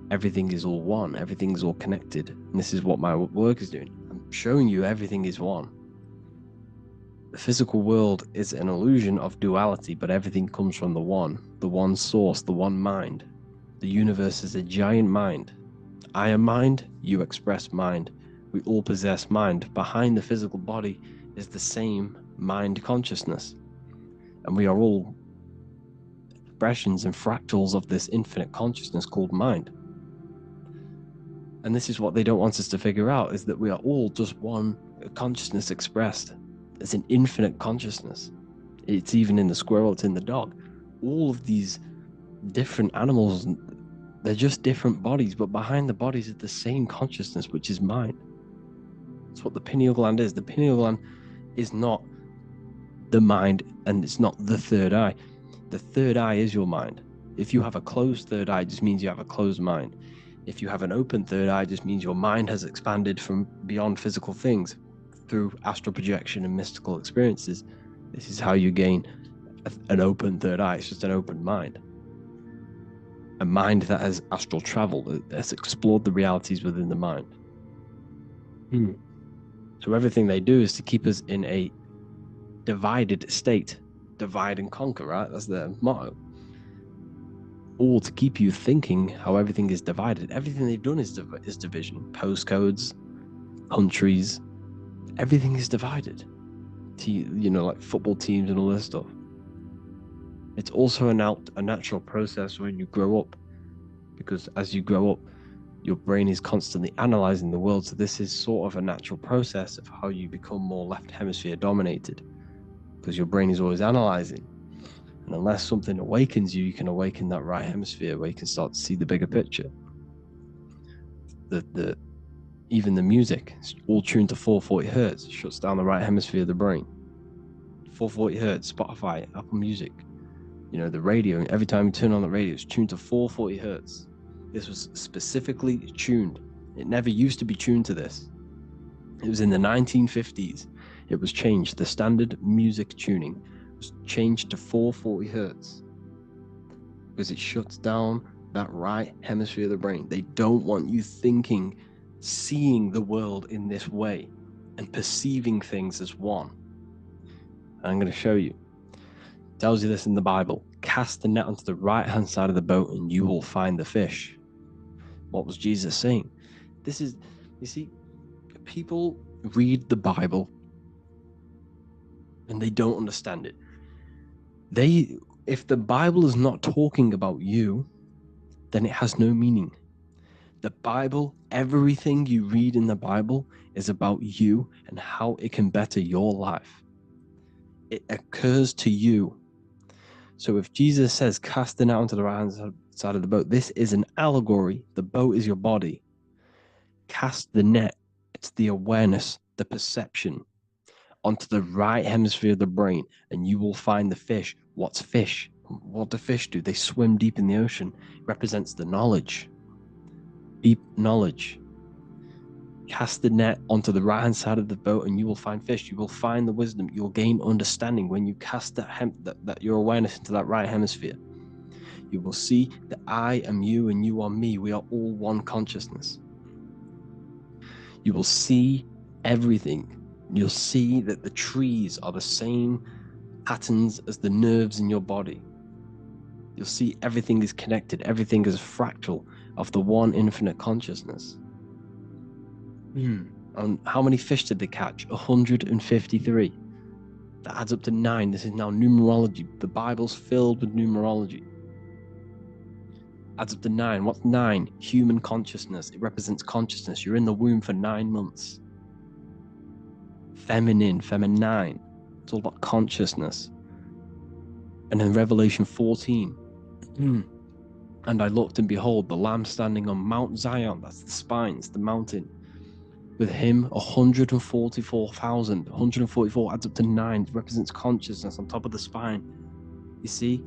everything is all one, everything's all connected. And this is what my work is doing. I'm showing you everything is one. The physical world is an illusion of duality, but everything comes from the one source, the one mind. The universe is a giant mind. I am mind, you express mind. We all possess mind. Behind the physical body is the same mind consciousness. And we are all expressions and fractals of this infinite consciousness called mind. And this is what they don't want us to figure out, is that we are all just one consciousness expressed. It's an infinite consciousness. It's even in the squirrel, it's in the dog. All of these different animals, they're just different bodies, but behind the bodies is the same consciousness, which is mind. That's what the pineal gland is. The pineal gland is not the mind, and it's not the third eye. The third eye is your mind. If you have a closed third eye, it just means you have a closed mind. If you have an open third eye, it just means your mind has expanded from beyond physical things through astral projection and mystical experiences. This is how you gain an open third eye. It's just an open mind. A mind that has astral travel, that has explored the realities within the mind. So everything they do is to keep us in a divided state. Divide and conquer, right? That's their motto. All to keep you thinking how everything is divided. Everything they've done is division. Postcodes, countries, everything is divided. Like football teams and all this stuff. It's also a natural process when you grow up, because as you grow up, your brain is constantly analyzing the world. So this is sort of a natural process of how you become more left hemisphere dominated, because your brain is always analyzing. And unless something awakens you, you can awaken that right hemisphere where you can start to see the bigger picture. Even the music, it's all tuned to 440 hertz, shuts down the right hemisphere of the brain. 440 hertz, Spotify, Apple Music, the radio, every time you turn on the radio, it's tuned to 440 hertz. This was specifically tuned. It never used to be tuned to this. It was in the 1950s. It was changed. The standard music tuning was changed to 440 hertz because it shuts down that right hemisphere of the brain. They don't want you thinking, seeing the world in this way and perceiving things as one. I'm going to show you. It tells you this in the Bible. Cast the net onto the right-hand side of the boat and you will find the fish. What was Jesus saying? This is, you see, people read the Bible and they don't understand it. If the Bible is not talking about you, then it has no meaning. The Bible, everything you read in the Bible is about you and how it can better your life. It occurs to you. So if Jesus says, cast the net onto the right-hand side of the boat, this is an allegory. The boat is your body. Cast the net. It's the awareness, the perception, onto the right hemisphere of the brain, and you will find the fish. What's fish? What do fish do? They swim deep in the ocean. It represents the knowledge. Deep knowledge. Cast the net onto the right-hand side of the boat and you will find fish. You will find the wisdom. You'll gain understanding when you cast that your awareness into that right hemisphere. You will see that I am you and you are me. We are all one consciousness. You will see everything. You'll see that the trees are the same patterns as the nerves in your body. You'll see everything is connected. Everything is a fractal of the one infinite consciousness. And how many fish did they catch? 153. That adds up to 9. This is now numerology. The Bible's filled with numerology. Adds up to 9. What's 9? Human consciousness. It represents consciousness. You're in the womb for 9 months. Feminine. It's all about consciousness. And then Revelation 14. And I looked, and behold, the Lamb standing on Mount Zion. That's the spines, the mountain. With him, 144,000. 144 adds up to 9. It represents consciousness on top of the spine. You see?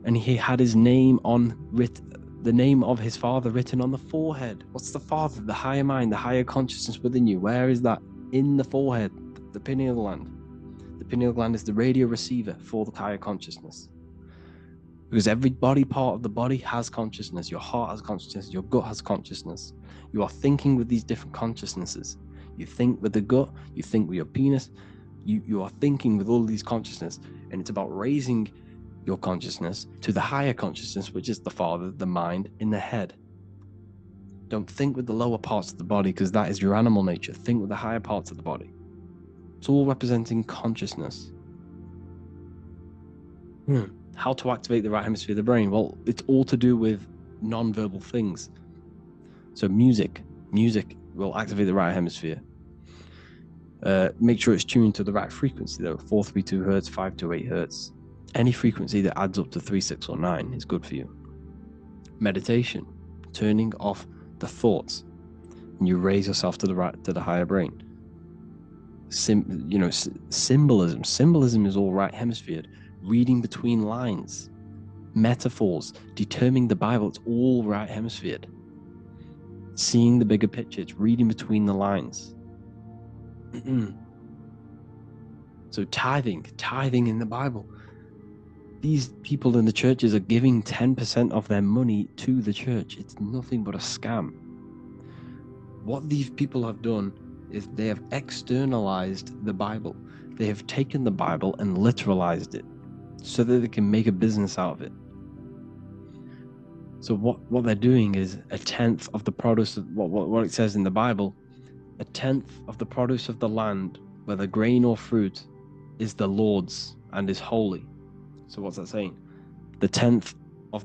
And he had his name the name of his Father written on the forehead. What's the Father? The higher mind, the higher consciousness within you. Where is that? In the forehead, the pineal gland. The pineal gland is the radio receiver for the higher consciousness. Because every body part of the body has consciousness. Your heart has consciousness. Your gut has consciousness. You are thinking with these different consciousnesses. You think with the gut. You think with your penis. You are thinking with all these consciousness. And it's about raising your consciousness to the higher consciousness, which is the Father, the mind, in the head. Don't think with the lower parts of the body, because that is your animal nature. Think with the higher parts of the body. It's all representing consciousness. How to activate the right hemisphere of the brain? Well, it's all to do with non-verbal things. So music. Music will activate the right hemisphere. Make sure it's tuned to the right frequency though, 432 hertz, 528 hertz. Any frequency that adds up to 3, 6, or 9 is good for you. Meditation, turning off the thoughts, and you raise yourself to the higher brain. Symbolism. Symbolism is all right hemisphere. Reading between lines, metaphors, determining the Bible, it's all right hemisphered. Seeing the bigger picture, it's reading between the lines. So tithing in the Bible. These people in the churches are giving 10% of their money to the church. It's nothing but a scam. What these people have done is they have externalized the Bible. They have taken the Bible and literalized it so that they can make a business out of it. So what they're doing is a tenth of the produce of what it says in the Bible, a tenth of the produce of the land, whether grain or fruit, is the Lord's and is holy. So what's that saying? The tenth of,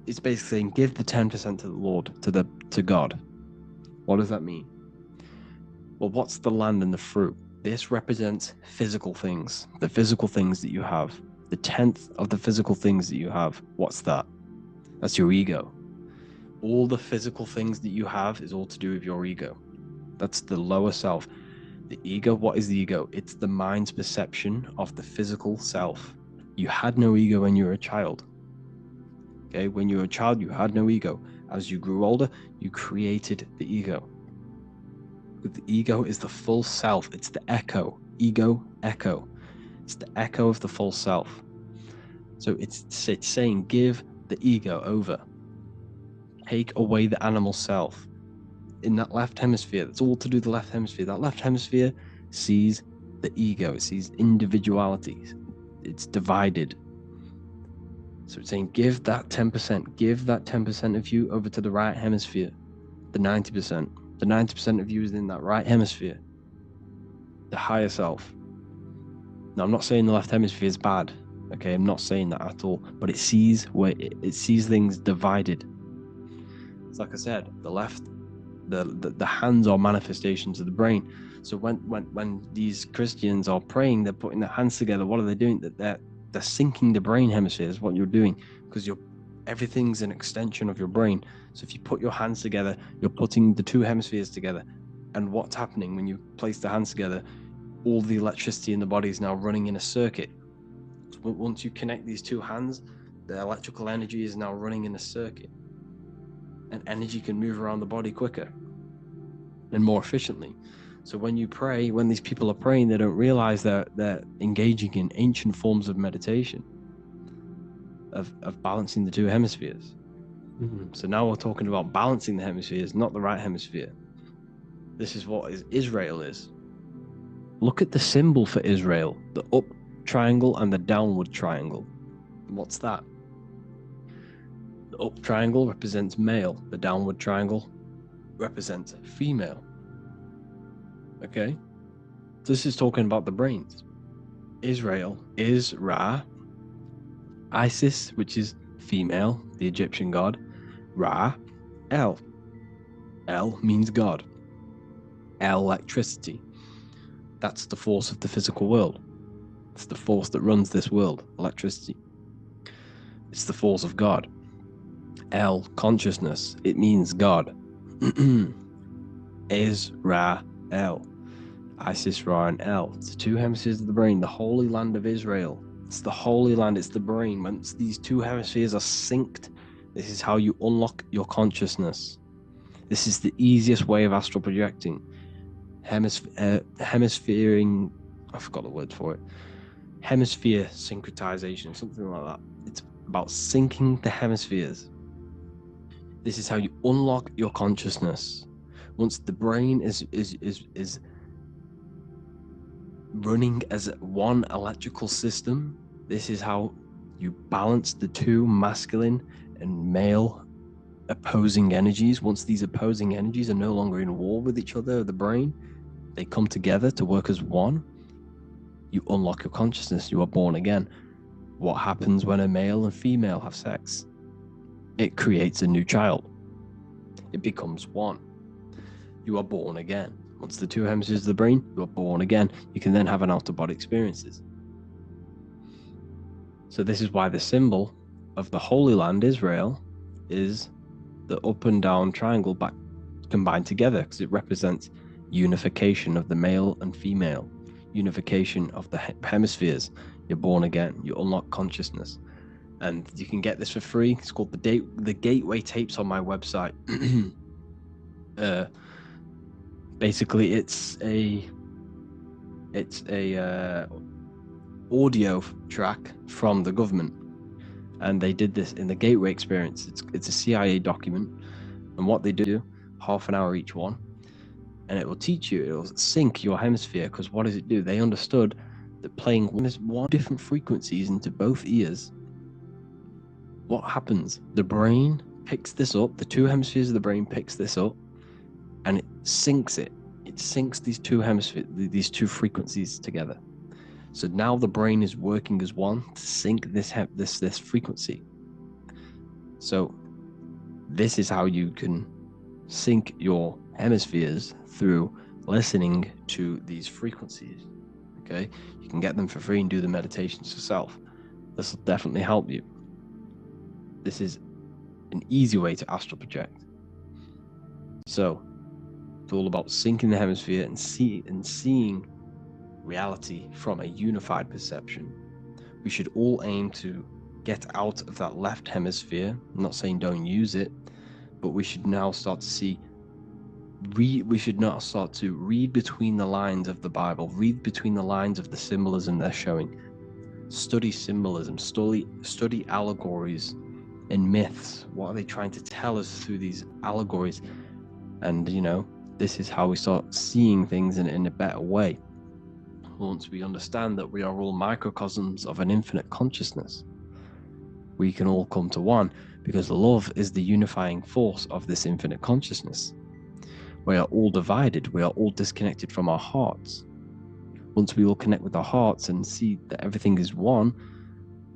it's basically saying give the 10% to the Lord, to God. What does that mean? Well, what's the land and the fruit? This represents physical things, the physical things that you have. The tenth of the physical things that you have, what's that? That's your ego. All the physical things that you have is all to do with your ego. That's the lower self. The ego, what is the ego? It's the mind's perception of the physical self. You had no ego when you were a child. Okay, when you were a child, you had no ego. As you grew older, you created the ego. The ego is the full self. It's the echo. Ego, echo. It's the echo of the full self. So it's saying give the ego over. Take away the animal self. In that left hemisphere, that's all to do with the left hemisphere. That left hemisphere sees the ego. It sees individuality. It's divided. So it's saying give that 10%. Give that 10% of you over to the right hemisphere. The 90%. The 90% of you is in that right hemisphere. The higher self. Now, I'm not saying the left hemisphere is bad. Okay, I'm not saying that at all. But it sees it sees things divided. It's like I said, the left, the hands are manifestations of the brain. So when these Christians are praying, they're putting their hands together. What are they doing? They're syncing the brain hemispheres. What you're doing, because everything's an extension of your brain. So if you put your hands together, you're putting the two hemispheres together. And what's happening when you place the hands together? All the electricity in the body is now running in a circuit. So once you connect these two hands, the electrical energy is now running in a circuit. And energy can move around the body quicker and more efficiently. So when you pray, when these people are praying, they don't realize that they're engaging in ancient forms of meditation, of balancing the two hemispheres. So now we're talking about balancing the hemispheres, not the right hemisphere. This is what Israel is. Look at the symbol for Israel, the up triangle and the downward triangle. What's that? The up triangle represents male. The downward triangle represents female. Okay? This is talking about the brains. Israel is Ra. Isis, which is female, the Egyptian god. Ra, El. El means God. El, electricity. That's the force of the physical world. It's the force that runs this world, electricity. It's the force of God. El, consciousness. It means God. Is, Ra, El. Isis, Ra, and El. It's the two hemispheres of the brain, the holy land of Israel. It's the holy land, it's the brain. Once these two hemispheres are synced, this is how you unlock your consciousness. This is the easiest way of astral projecting. Hemisphering, I forgot the word for it. Hemisphere synchronization, something like that. It's about syncing the hemispheres. This is how you unlock your consciousness. Once the brain is running as one electrical system, this is how you balance the two masculine and male opposing energies. Once these opposing energies are no longer in war with each other, the brain, they come together to work as one. You unlock your consciousness. You are born again. What happens when a male and female have sex? It creates a new child. It becomes one. you are born again. Once the two hemispheres of the brain, you are born again. You can then have an out-of-body experiences. So this is why the symbol of the Holy Land, Israel, is the up and down triangle back combined together, because it represents unification of the male and female, unification of the hemispheres. You're born again. You unlock consciousness. And you can get this for free. It's called the Gateway Tapes on my website. Basically, it's a audio track from the government, and they did this in the Gateway Experience. It's a CIA document, and what they do, half an hour each one, and it will teach you. It will sync your hemisphere, because what does it do? They understood that playing one different frequencies into both ears, what happens? The brain picks this up. The two hemispheres of the brain picks this up, and it syncs it. It syncs these two hemispheres, these two frequencies together. So now the brain is working as one to sync this frequency. So this is how you can sync your hemispheres, through listening to these frequencies. Okay, you can get them for free and do the meditations yourself. This will definitely help you. This is an easy way to astral project. So it's all about syncing the hemisphere and seeing reality from a unified perception. We should all aim to get out of that left hemisphere. I'm not saying don't use it, but we should now start to read between the lines of the Bible, read between the lines of the symbolism they're showing. Study symbolism, study allegories and myths. What are they trying to tell us through these allegories? And this is how we start seeing things in a better way. Once we understand that we are all microcosms of an infinite consciousness, we can all come to one, because love is the unifying force of this infinite consciousness. We are all divided. We are all disconnected from our hearts. Once we all connect with our hearts and see that everything is one,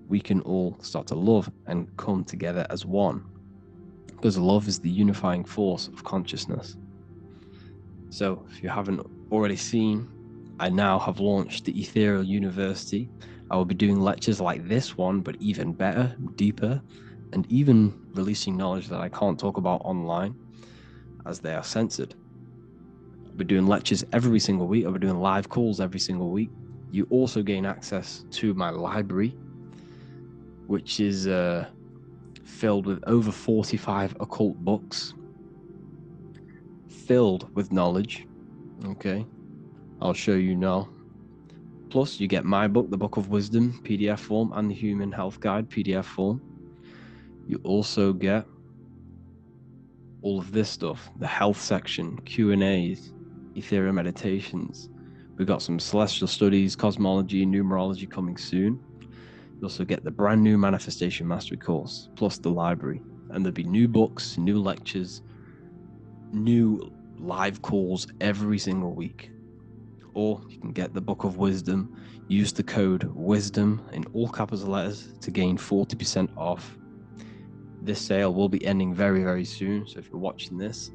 we can all start to love and come together as one, because love is the unifying force of consciousness. So if you haven't already seen, I now have launched the Ethereal University. I will be doing lectures like this one, but even better, deeper, and even releasing knowledge that I can't talk about online, as they are censored. I'll be doing lectures every single week. I'll be doing live calls every single week. You also gain access to my library, which is filled with over 45 occult books, filled with knowledge. Okay, I'll show you now. Plus, you get my book, The Book of Wisdom, PDF form, and the Human Health Guide, PDF form. You also get all of this stuff, the health section, Q&As, ethereal meditations. We've got some celestial studies, cosmology, numerology coming soon. You also get the brand new Manifestation Mastery course, plus the library. And there'll be new books, new lectures, new live calls every single week. Or you can get the Book of Wisdom, use the code WISDOM in all capital letters to gain 40% off. This sale will be ending very, very soon, so if you're watching this,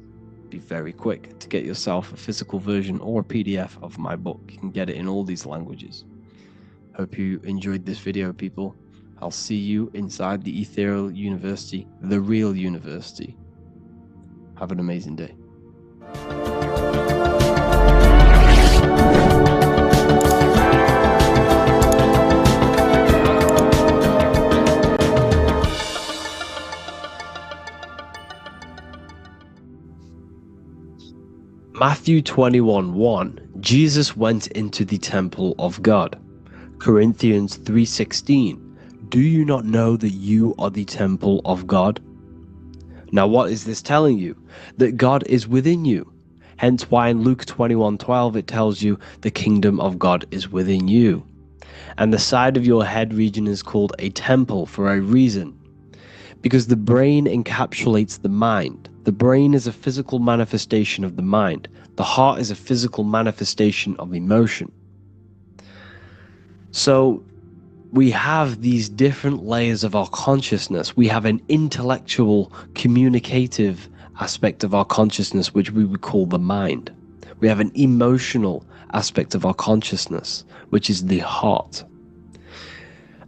be very quick to get yourself a physical version or a PDF of my book. You can get it in all these languages. Hope you enjoyed this video, people. I'll see you inside the Ethereal University, the real university. Have an amazing day. Matthew 21:1, Jesus went into the temple of God. Corinthians 3:16, do you not know that you are the temple of God? Now what is this telling you? That God is within you. Hence why in Luke 21:12 it tells you the kingdom of God is within you. And the side of your head region is called a temple for a reason. Because the brain encapsulates the mind. The brain is a physical manifestation of the mind. The heart is a physical manifestation of emotion. So we have these different layers of our consciousness. We have an intellectual, communicative aspect of our consciousness, which we would call the mind. We have an emotional aspect of our consciousness, which is the heart.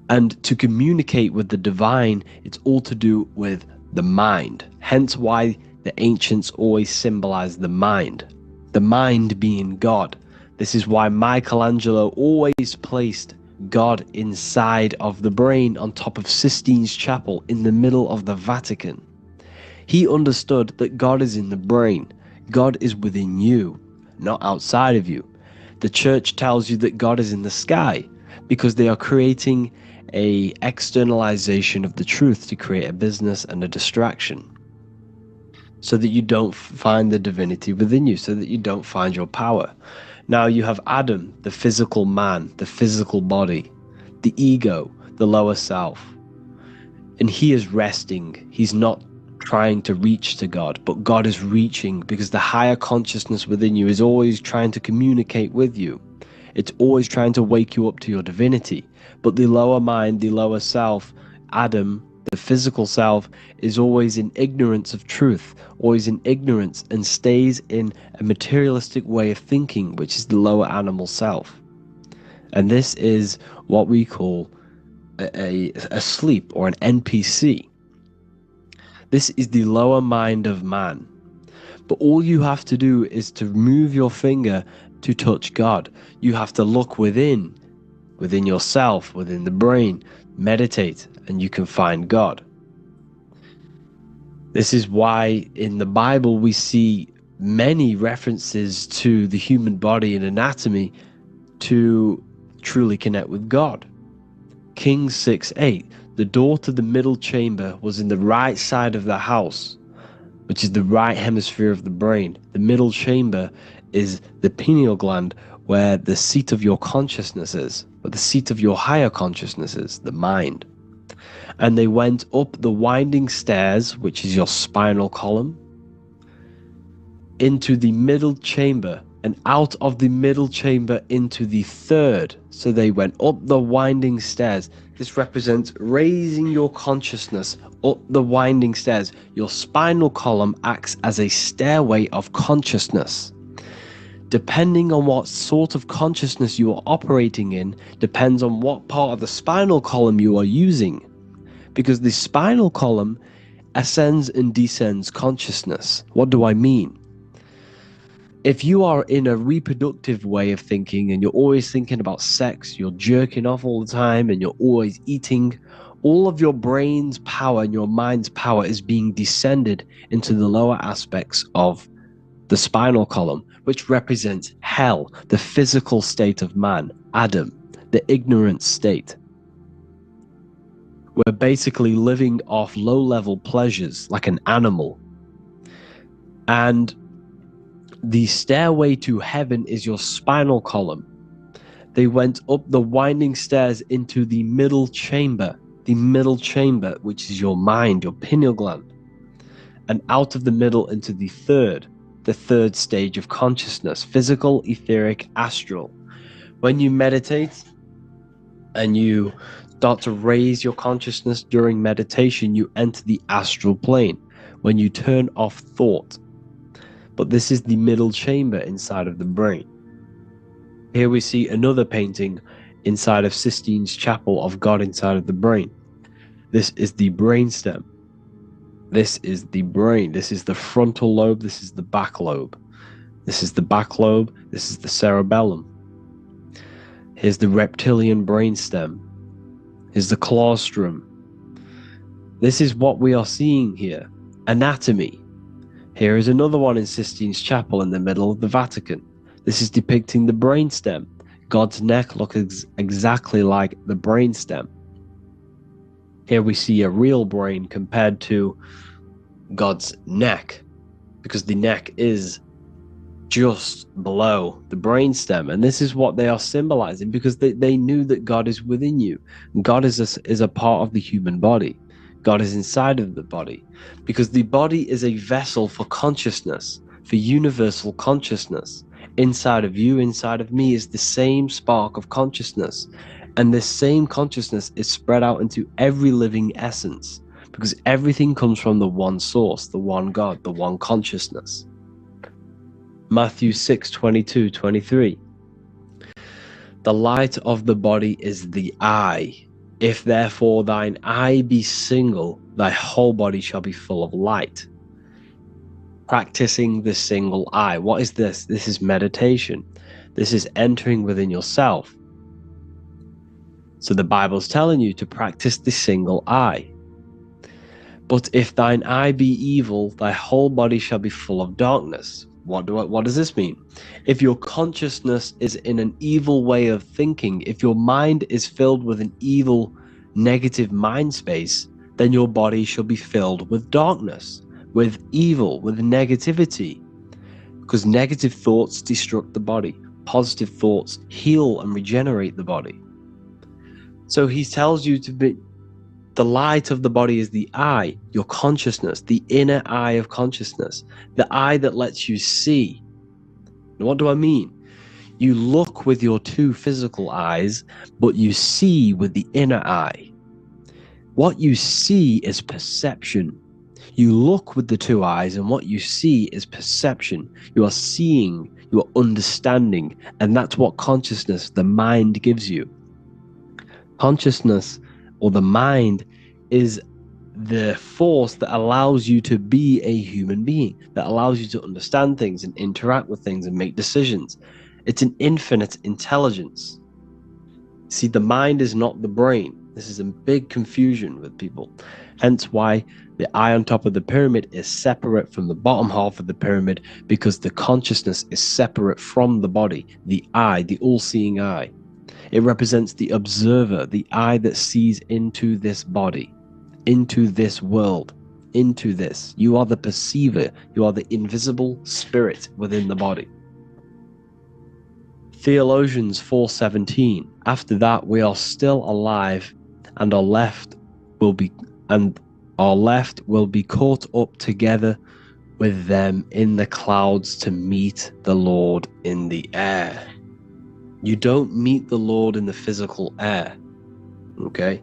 And to communicate with the divine, it's all to do with the mind. Hence why the ancients always symbolize the mind being God. This is why Michelangelo always placed God inside of the brain on top of Sistine Chapel in the middle of the Vatican. He understood that God is in the brain. God is within you, not outside of you. The church tells you that God is in the sky because they are creating a externalization of the truth to create a business and a distraction, so that you don't find the divinity within you, so that you don't find your power. Now you have Adam, the physical man, the physical body, the ego, the lower self. And he is resting. He's not trying to reach to God, but God is reaching, because the higher consciousness within you is always trying to communicate with you. It's always trying to wake you up to your divinity. But the lower mind, the lower self, Adam, the physical self, is always in ignorance of truth, always in ignorance, and stays in a materialistic way of thinking, which is the lower animal self. And this is what we call a sleep, or an NPC. This is the lower mind of man. But all you have to do is to move your finger to touch God. You have to look within yourself, within the brain, meditate, and you can find God. This is why in the Bible we see many references to the human body and anatomy to truly connect with God. Kings 6:8, the door to the middle chamber was in the right side of the house, which is the right hemisphere of the brain. The middle chamber is the pineal gland, where the seat of your consciousness is, or the seat of your higher consciousness is, the mind. And they went up the winding stairs, which is your spinal column, into the middle chamber, and out of the middle chamber into the third. So they went up the winding stairs. This represents raising your consciousness up the winding stairs. Your spinal column acts as a stairway of consciousness. Depending on what sort of consciousness you are operating in, depends on what part of the spinal column you are using. Because the spinal column ascends and descends consciousness. What do I mean? If you are in a reproductive way of thinking, and you're always thinking about sex, you're jerking off all the time, and you're always eating, all of your brain's power and your mind's power is being descended into the lower aspects of the spinal column, which represents hell, the physical state of man, Adam, the ignorant state. We're basically living off low-level pleasures like an animal. And the stairway to heaven is your spinal column. They went up the winding stairs into the middle chamber, which is your mind, your pineal gland, and out of the middle into the third stage of consciousness, physical, etheric, astral. When you meditate and you start to raise your consciousness during meditation, you enter the astral plane when you turn off thought. But this is the middle chamber inside of the brain. Here we see another painting inside of Sistine's Chapel of God inside of the brain. This is the brainstem. This is the brain. This is the frontal lobe. This is the back lobe. This is the back lobe. This is the cerebellum. Here's the reptilian brainstem. Here's the claustrum. This is what we are seeing here. Anatomy. Here is another one in Sistine's Chapel in the middle of the Vatican. This is depicting the brainstem. God's neck looks exactly like the brainstem. Here we see a real brain compared to God's neck, because the neck is just below the brainstem. And this is what they are symbolizing, because they knew that God is within you. God is a part of the human body. God is inside of the body, because the body is a vessel for consciousness, for universal consciousness. Inside of you, inside of me, is the same spark of consciousness. And this same consciousness is spread out into every living essence, because everything comes from the one source, the one God, the one consciousness. Matthew 6:22-23. The light of the body is the eye. If therefore thine eye be single, thy whole body shall be full of light. Practicing the single eye. What is this? This is meditation. This is entering within yourself. So the Bible's telling you to practice the single eye. But if thine eye be evil, thy whole body shall be full of darkness. What does this mean? If your consciousness is in an evil way of thinking, if your mind is filled with an evil, negative mind space, then your body shall be filled with darkness, with evil, with negativity. Because negative thoughts destruct the body. Positive thoughts heal and regenerate the body. So he tells you to be, the light of the body is the eye, your consciousness, the inner eye of consciousness, the eye that lets you see. And what do I mean? You look with your two physical eyes, but you see with the inner eye. What you see is perception. You look with the two eyes, and what you see is perception. You are seeing, you are understanding, and that's what consciousness, the mind, gives you. Consciousness, or the mind, is the force that allows you to be a human being, that allows you to understand things and interact with things and make decisions. It's an infinite intelligence. See, the mind is not the brain. This is a big confusion with people. Hence why the eye on top of the pyramid is separate from the bottom half of the pyramid, because the consciousness is separate from the body, the eye, the all-seeing eye. It represents the observer, the eye that sees into this body, into this world, into this. You are the perceiver. You are the invisible spirit within the body. Theologians 4:17. After that, we are still alive, and our left will be caught up together with them in the clouds to meet the Lord in the air. You don't meet the Lord in the physical air. Okay?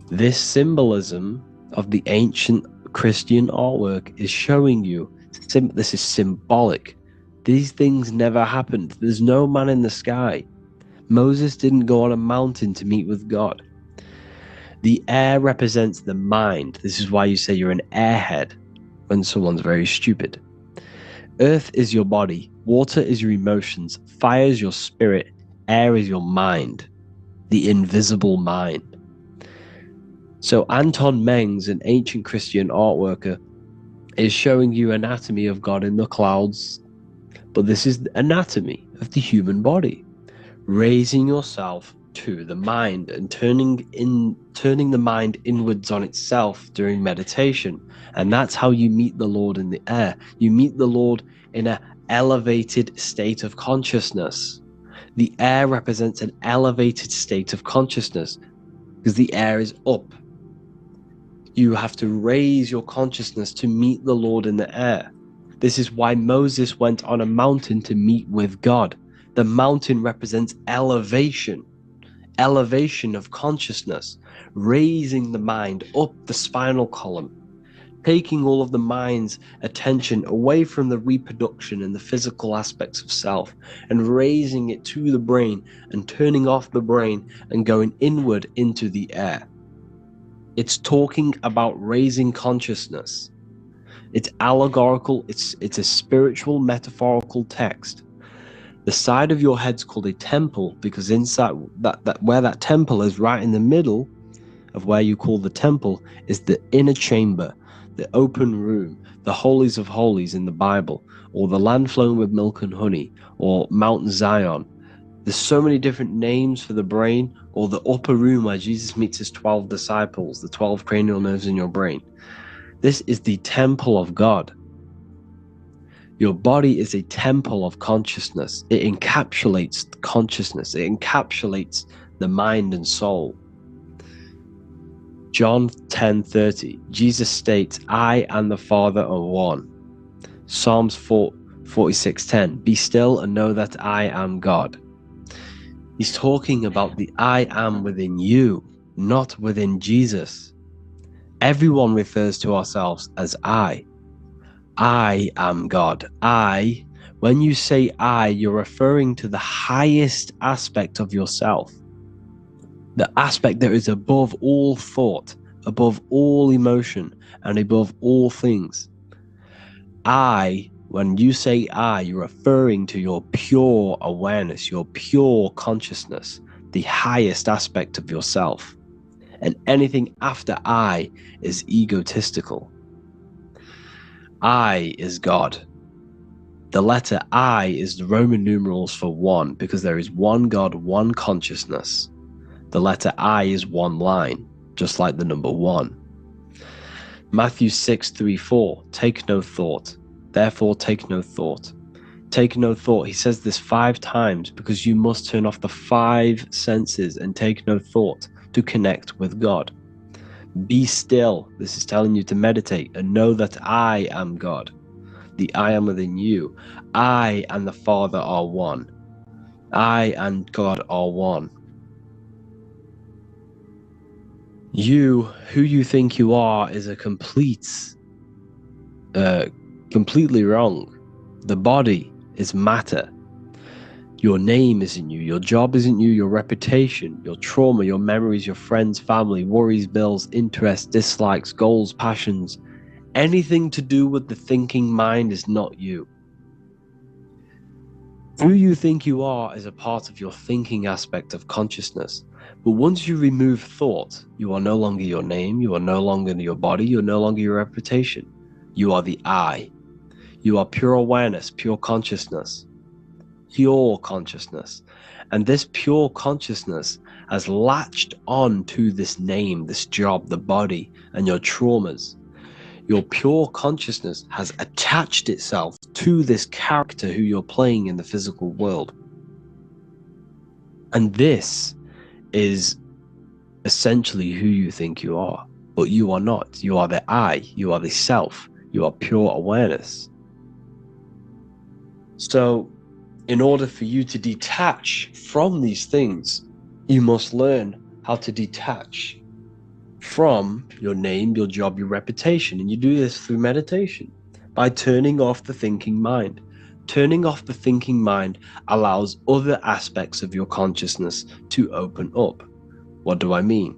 This symbolism of the ancient Christian artwork is showing you this is symbolic. These things never happened. There's no man in the sky. Moses didn't go on a mountain to meet with God. The air represents the mind. This is why you say you're an airhead when someone's very stupid. Earth is your body. Water is your emotions. Fire is your spirit. Air is your mind, the invisible mind. So Anton Mengs, an ancient Christian art worker, is showing you anatomy of God in the clouds, but this is the anatomy of the human body. Raising yourself to the mind and turning the mind inwards on itself during meditation. And that's how you meet the Lord in the air. You meet the Lord in an elevated state of consciousness. The air represents an elevated state of consciousness because the air is up. You have to raise your consciousness to meet the Lord in the air. This is why Moses went on a mountain to meet with God. The mountain represents elevation of consciousness, raising the mind up the spinal column, taking all of the mind's attention away from the reproduction and the physical aspects of self and raising it to the brain and turning off the brain and going inward into the air. It's talking about raising consciousness. It's allegorical. It's a spiritual metaphorical text. The side of your head's called a temple because inside that where that temple is, right in the middle of where you call the temple, is the inner chamber, the open room, the holies of holies in the Bible, or the land flowing with milk and honey, or Mount Zion. There's so many different names for the brain, or the upper room where Jesus meets his 12 disciples, the 12 cranial nerves in your brain. This is the temple of God. Your body is a temple of consciousness. It encapsulates consciousness. It encapsulates the mind and soul. John 10:30, Jesus states, I and the Father are one. Psalms 46:10, be still and know that I am God. He's talking about the I am within you, not within Jesus. Everyone refers to ourselves as I. I am God. When you say I, you're referring to the highest aspect of yourself, the aspect that is above all thought, above all emotion, and above all things. When you say I, you're referring to your pure awareness, your pure consciousness, the highest aspect of yourself. And anything after I is egotistical. I is God. The letter I is the Roman numerals for one, because there is one God, one consciousness. The letter I is one line, just like the number 1. Matthew 6:3-4, take no thought, therefore take no thought. Take no thought. He says this 5 times because you must turn off the 5 senses and take no thought to connect with God. Be still. This is telling you to meditate and know that I am God. The I am within you. I and the Father are one. I and God are one. You, who you think you are, is a completely wrong. The body is matter. Your name isn't you. Your job isn't you. Your reputation, your trauma, your memories, your friends, family, worries, bills, interests, dislikes, goals, passions. Anything to do with the thinking mind is not you. Who you think you are is a part of your thinking aspect of consciousness. But once you remove thought, you are no longer your name. You are no longer your body. You're no longer your reputation. You are the I. You are pure awareness, pure consciousness. Pure consciousness. And this pure consciousness has latched on to this name, this job, the body, and your traumas. Your pure consciousness has attached itself to this character who you're playing in the physical world. And this is essentially who you think you are. But you are not. You are the I. You are the self. You are pure awareness. So, in order for you to detach from these things, you must learn how to detach from your name, your job, your reputation. And you do this through meditation, by turning off the thinking mind. Turning off the thinking mind allows other aspects of your consciousness to open up. What do I mean?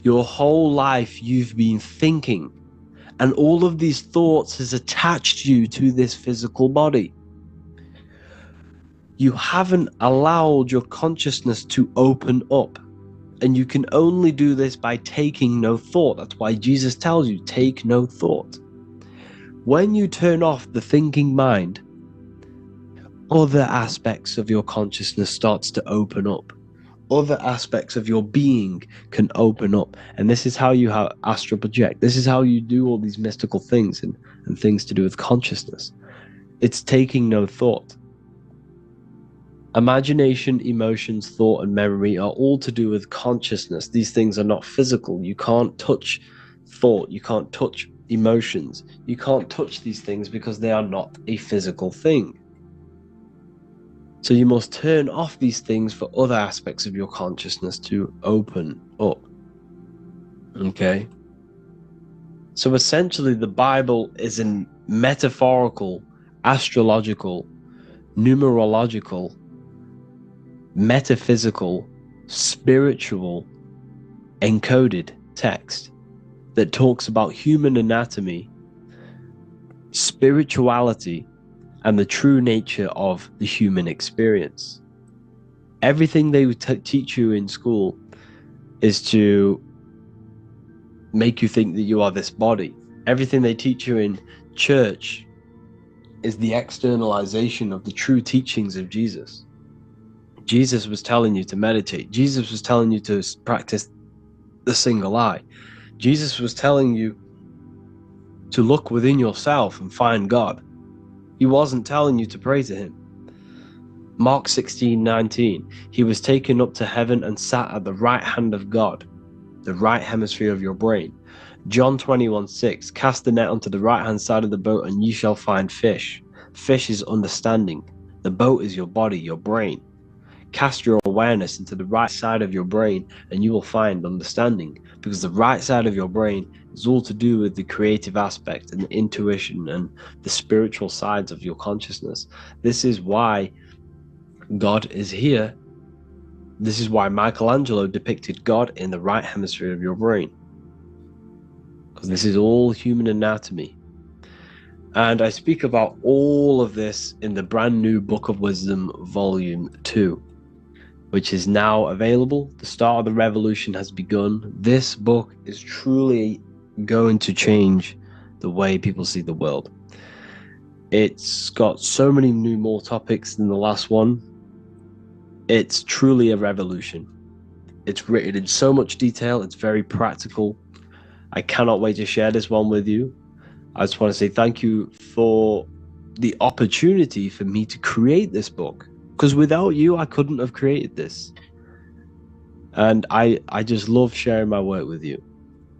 Your whole life you've been thinking, and all of these thoughts has attached you to this physical body. You haven't allowed your consciousness to open up. And you can only do this by taking no thought. That's why Jesus tells you, take no thought. When you turn off the thinking mind, other aspects of your consciousness starts to open up. Other aspects of your being can open up. And this is how you astral project. This is how you do all these mystical things and things to do with consciousness. It's taking no thought. Imagination, emotions, thought, and memory are all to do with consciousness. These things are not physical. You can't touch thought. You can't touch emotions. You can't touch these things because they are not a physical thing. So you must turn off these things for other aspects of your consciousness to open up. Okay? So essentially, the Bible is a metaphorical, astrological, numerological, metaphysical, spiritual, encoded text that talks about human anatomy, spirituality, and the true nature of the human experience. Everything they would teach you in school is to make you think that you are this body. Everything they teach you in church is the externalization of the true teachings of Jesus. Jesus was telling you to meditate. Jesus was telling you to practice the single eye. Jesus was telling you to look within yourself and find God. He wasn't telling you to pray to him. Mark 16:19, he was taken up to heaven and sat at the right hand of God, the right hemisphere of your brain. John 21:6, cast the net onto the right hand side of the boat and ye shall find fish. Fish is understanding. The boat is your body, your brain. cast your awareness into the right side of your brain and you will find understanding, because the right side of your brain is all to do with the creative aspect and the intuition and the spiritual sides of your consciousness. This is why God is here. This is why Michelangelo depicted God in the right hemisphere of your brain, because this is all human anatomy. And I speak about all of this in the brand new Book of Wisdom, Volume 2, which is now available. The start of the revolution has begun. This book is truly going to change the way people see the world. It's got so many more topics than the last one. It's truly a revolution. It's written in so much detail. It's very practical. I cannot wait to share this one with you. I just want to say thank you for the opportunity for me to create this book, because without you, I couldn't have created this. And I just love sharing my work with you.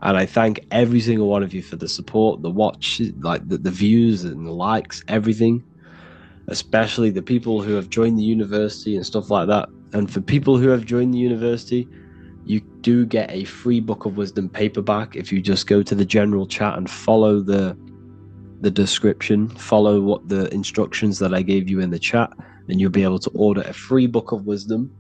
And I thank every single one of you for the support, the watch, like the views and the likes, everything, especially the people who have joined the university and stuff like that. And for people who have joined the university, you do get a free Book of Wisdom paperback if you just go to the general chat and follow the description, follow what the instructions that I gave you in the chat, and you'll be able to order a free Book of Wisdom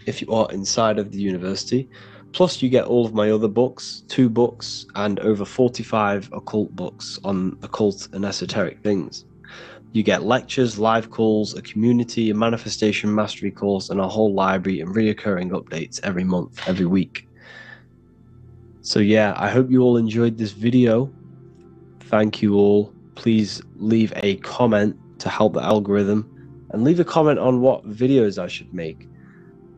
if you are inside of the university. Plus you get all of my other books, 2 books, and over 45 occult books on occult and esoteric things. You get lectures, live calls, a community, a manifestation mastery course, and a whole library and reoccurring updates every month, every week. So yeah, I hope you all enjoyed this video. Thank you all. Please leave a comment to help the algorithm, and leave a comment on what videos I should make.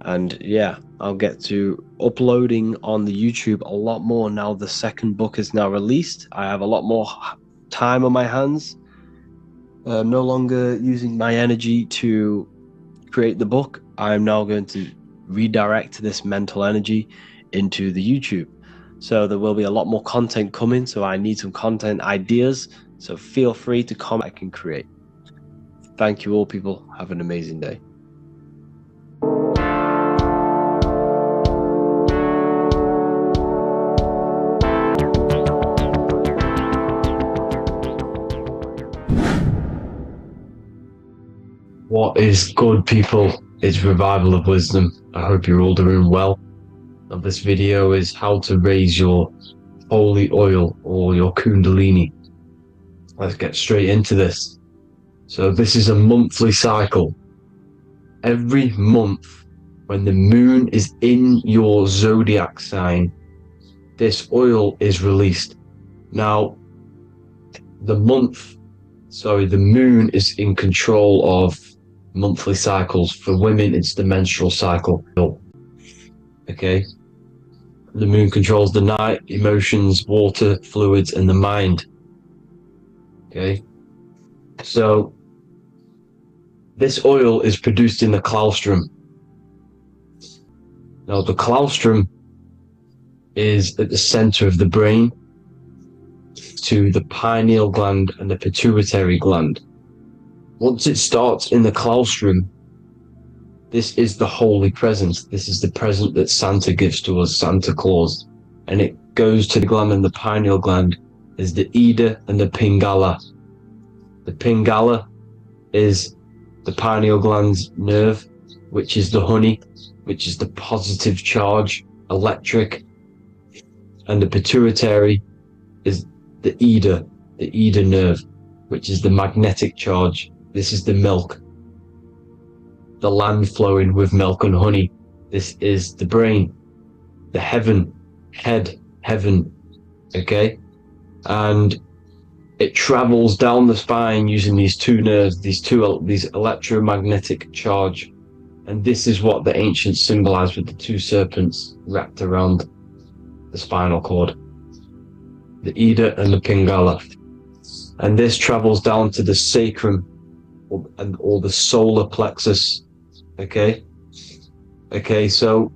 And yeah, I'll get to uploading on the YouTube a lot more now the second book is now released. I have a lot more time on my hands. No longer using my energy to create the book. I am now going to redirect this mental energy into the YouTube. So there will be a lot more content coming. So I need some content ideas. So feel free to comment, I can create. Thank you all, people. Have an amazing day. What is good, people? It's Revival of Wisdom. I hope you're all doing well. Now, this video is how to raise your holy oil or your kundalini. Let's get straight into this. So this is a monthly cycle. Every month, when the moon is in your zodiac sign, this oil is released. Now, the moon is in control of monthly cycles. For women, it's the menstrual cycle. Okay, the moon controls the night, emotions, water, fluids, and the mind. Okay, so this oil is produced in the claustrum. Now, the claustrum is at the center of the brain, to the pineal gland and the pituitary gland. Once it starts in the claustrum, this is the holy present. This is the present that Santa gives to us, Santa Claus. And it goes to the gland, and the pineal gland is the Ida and the Pingala. The Pingala is the pineal gland's nerve, which is the honey, which is the positive charge, electric. And the pituitary is the Ida nerve, which is the magnetic charge. This is the milk, the land flowing with milk and honey. This is the brain, the heaven, okay? And it travels down the spine using these 2 nerves, these electromagnetic charge. And this is what the ancients symbolized with the 2 serpents wrapped around the spinal cord, the Ida and the Pingala. And this travels down to the sacrum, or the solar plexus. Okay, so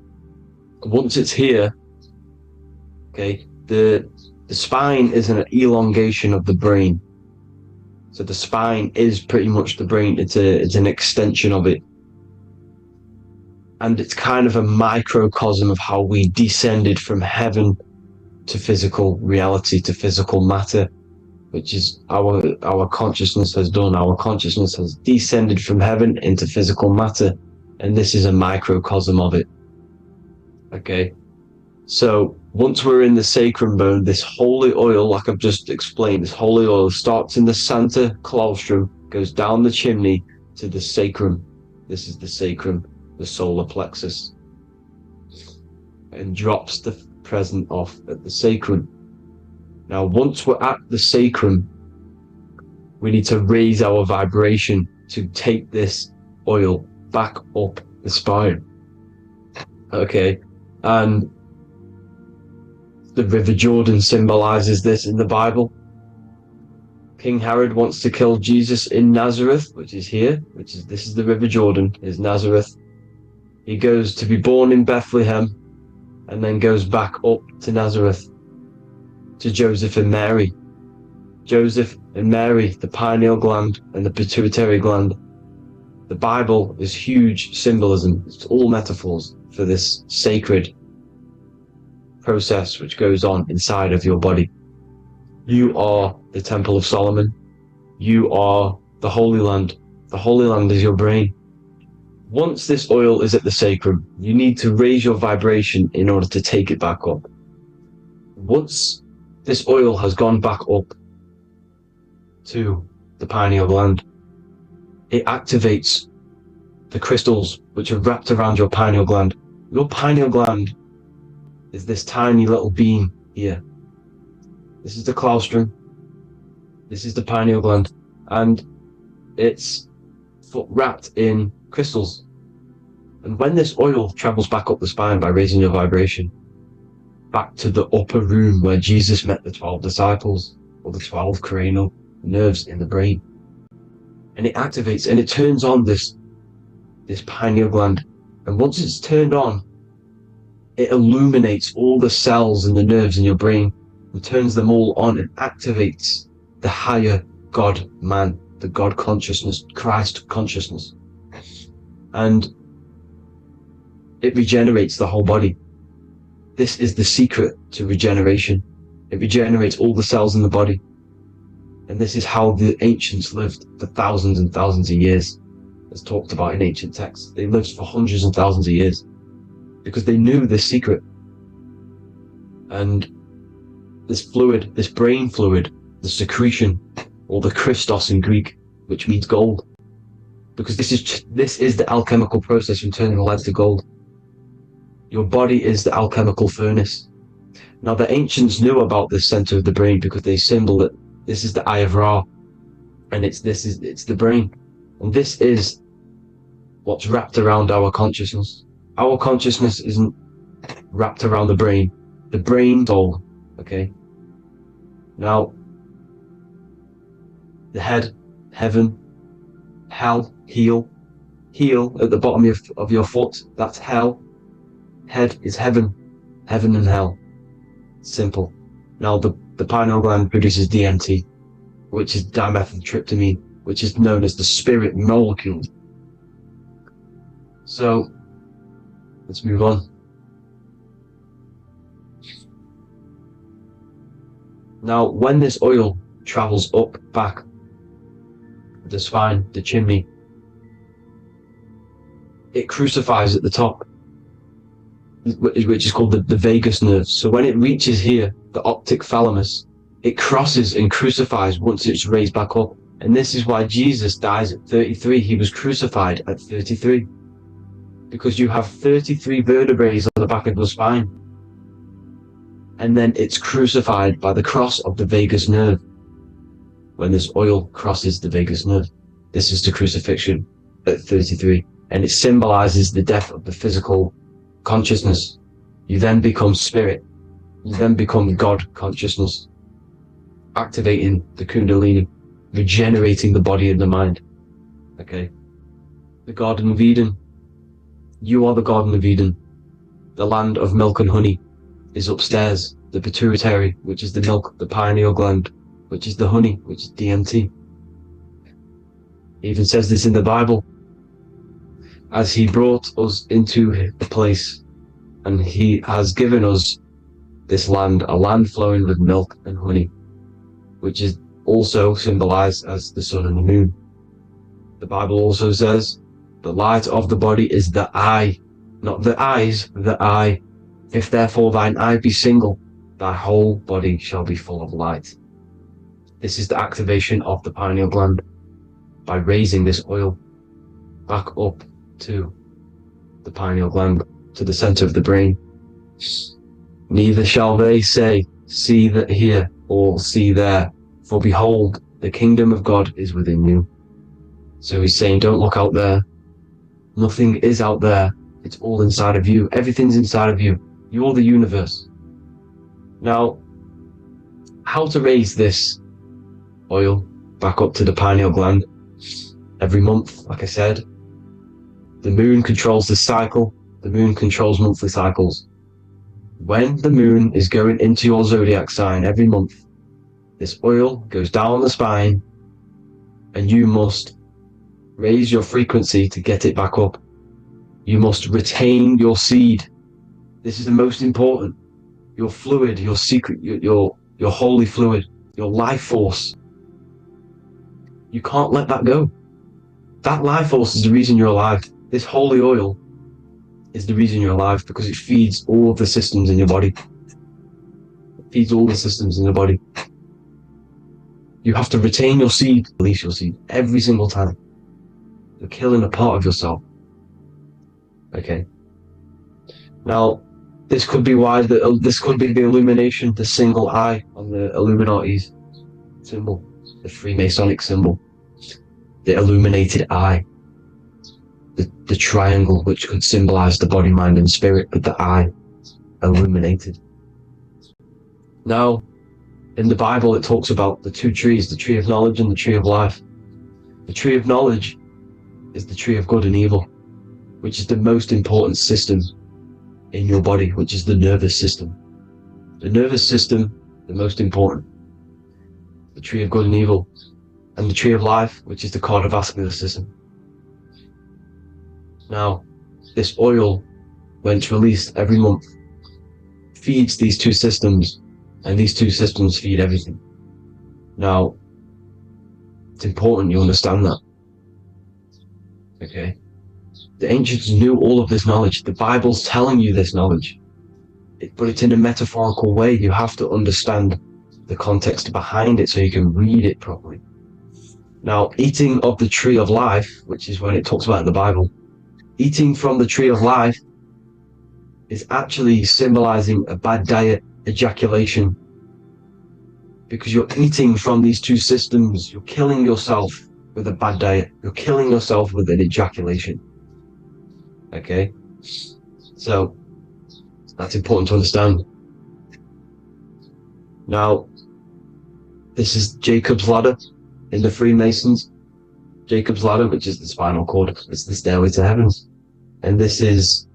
once it's here, okay, the spine is an elongation of the brain. So the spine is pretty much the brain. It's an extension of it. And it's kind of a microcosm of how we descended from heaven to physical reality, to physical matter, which is our consciousness has done. Our consciousness has descended from heaven into physical matter, and this is a microcosm of it. Okay, so once we're in the sacrum bone, this holy oil, like I've just explained, this holy oil starts in the Santa claustrum, goes down the chimney to the sacrum. This is the sacrum, the solar plexus, and drops the present off at the sacrum. Now, once we're at the sacrum, we need to raise our vibration to take this oil back up the spine. Okay, and the River Jordan symbolizes this in the Bible. King Herod wants to kill Jesus in Nazareth, which is here, this is the River Jordan, is Nazareth. He goes to be born in Bethlehem, and then goes back up to Nazareth, to Joseph and Mary. Joseph and Mary, the pineal gland and the pituitary gland. The Bible is huge symbolism. It's all metaphors for this sacred process which goes on inside of your body. You are the Temple of Solomon. You are the Holy Land. The Holy Land is your brain. Once this oil is at the sacrum, you need to raise your vibration in order to take it back up. Once this oil has gone back up to the pineal gland, it activates the crystals which are wrapped around your pineal gland. Your pineal gland is this tiny little beam here. This is the claustrum. This is the pineal gland, and it's wrapped in crystals. And when this oil travels back up the spine by raising your vibration back to the upper room where Jesus met the 12 disciples, or the 12 cranial nerves in the brain, and it activates and it turns on this pineal gland, and once it's turned on, it illuminates all the cells and the nerves in your brain and turns them all on and activates the higher God man, the God consciousness, Christ consciousness, and it regenerates the whole body. This is the secret to regeneration. It regenerates all the cells in the body. And this is how the ancients lived for thousands and thousands of years, as talked about in ancient texts. They lived for hundreds and thousands of years because they knew this secret. And this fluid, this brain fluid, the secretion, or the Christos in Greek, which means gold, because this is the alchemical process from turning lead to gold. Your body is the alchemical furnace. Now, the ancients knew about this center of the brain because they symboled it. This is the Eye of Ra, and it's the brain, and this is what's wrapped around our consciousness. Our consciousness isn't wrapped around the brain. The brain's all, okay? Now, the head, heaven, hell, heel at the bottom of your foot, that's hell. Head is heaven and hell. Simple. Now, the pineal gland produces DMT, which is dimethyltryptamine, which is known as the spirit molecule. So, let's move on. Now, when this oil travels up, back, the spine, the chimney, it crucifies at the top, which is called the vagus nerve. So when it reaches here, the optic thalamus, it crosses and crucifies once it's raised back up. And this is why Jesus dies at 33. He was crucified at 33. Because you have 33 vertebrae on the back of the spine. And then it's crucified by the cross of the vagus nerve. When this oil crosses the vagus nerve, this is the crucifixion at 33. And it symbolizes the death of the physical consciousness. You then become spirit. You then become God consciousness, activating the Kundalini, regenerating the body and the mind. Okay. The Garden of Eden. You are the Garden of Eden. The land of milk and honey is upstairs. The pituitary, which is the milk, the pineal gland, which is the honey, which is DMT. It even says this in the Bible. as he brought us into the place, and he has given us this land, a land flowing with milk and honey, which is also symbolized as the sun and the moon. The Bible also says the light of the body is the eye, not the eyes, the eye. If therefore thine eye be single, thy whole body shall be full of light. This is the activation of the pineal gland by raising this oil back up to the pineal gland, to the center of the brain. Neither shall they say, see that here, or see there, for behold, the kingdom of God is within you. So he's saying, don't look out there. Nothing is out there. It's all inside of you. Everything's inside of you. You're the universe. Now, how to raise this oil back up to the pineal gland? Every month, like I said, the moon controls the cycle. The moon controls monthly cycles. When the moon is going into your zodiac sign every month, this oil goes down the spine, and you must raise your frequency to get it back up. You must retain your seed. This is the most important. Your fluid, your secret, your holy fluid, your life force. You can't let that go. That life force is the reason you're alive. This holy oil is the reason you're alive, because it feeds all of the systems in your body. It feeds all the systems in your body. You have to retain your seed, release your seed every single time. You're killing a part of yourself. Okay. Now, this could be why this could be the illumination, the single eye on the Illuminati's symbol, the Freemasonic symbol, the illuminated eye, the triangle, which could symbolize the body, mind, and spirit, but the eye illuminated. Now, in the Bible, it talks about the two trees, the tree of knowledge and the tree of life. The tree of knowledge is the tree of good and evil, which is the most important system in your body, which is the nervous system. The nervous system, the most important. The tree of good and evil, and the tree of life, which is the cardiovascular system. Now, this oil, when it's released every month, feeds these two systems, and these two systems feed everything. Now, it's important you understand that. Okay? The ancients knew all of this knowledge. The Bible's telling you this knowledge. But it's in a metaphorical way. You have to understand the context behind it so you can read it properly. Now, eating of the tree of life, which is when it talks about in the Bible, eating from the tree of life is actually symbolizing a bad diet, ejaculation. Because you're eating from these two systems, you're killing yourself with a bad diet. You're killing yourself with an ejaculation. Okay? So, that's important to understand. Now, this is Jacob's ladder in the Freemasons. Jacob's ladder, which is the spinal cord, it's the stairway to heaven. And this is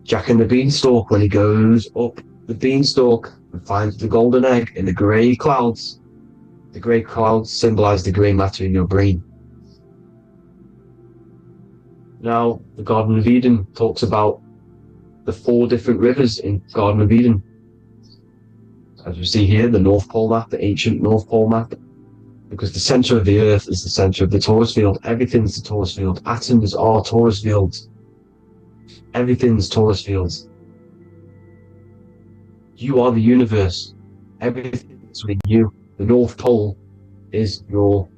Jack and the Beanstalk when he goes up the beanstalk and finds the golden egg in the grey clouds. The grey clouds symbolize the grey matter in your brain. Now, the Garden of Eden talks about the 4 different rivers in Garden of Eden. As we see here, the North Pole map, the ancient North Pole map. Because the center of the earth is the center of the torus field. Everything's the torus field. Atoms are torus fields. Everything's torus fields. You are the universe. Everything is within you. The North Pole is your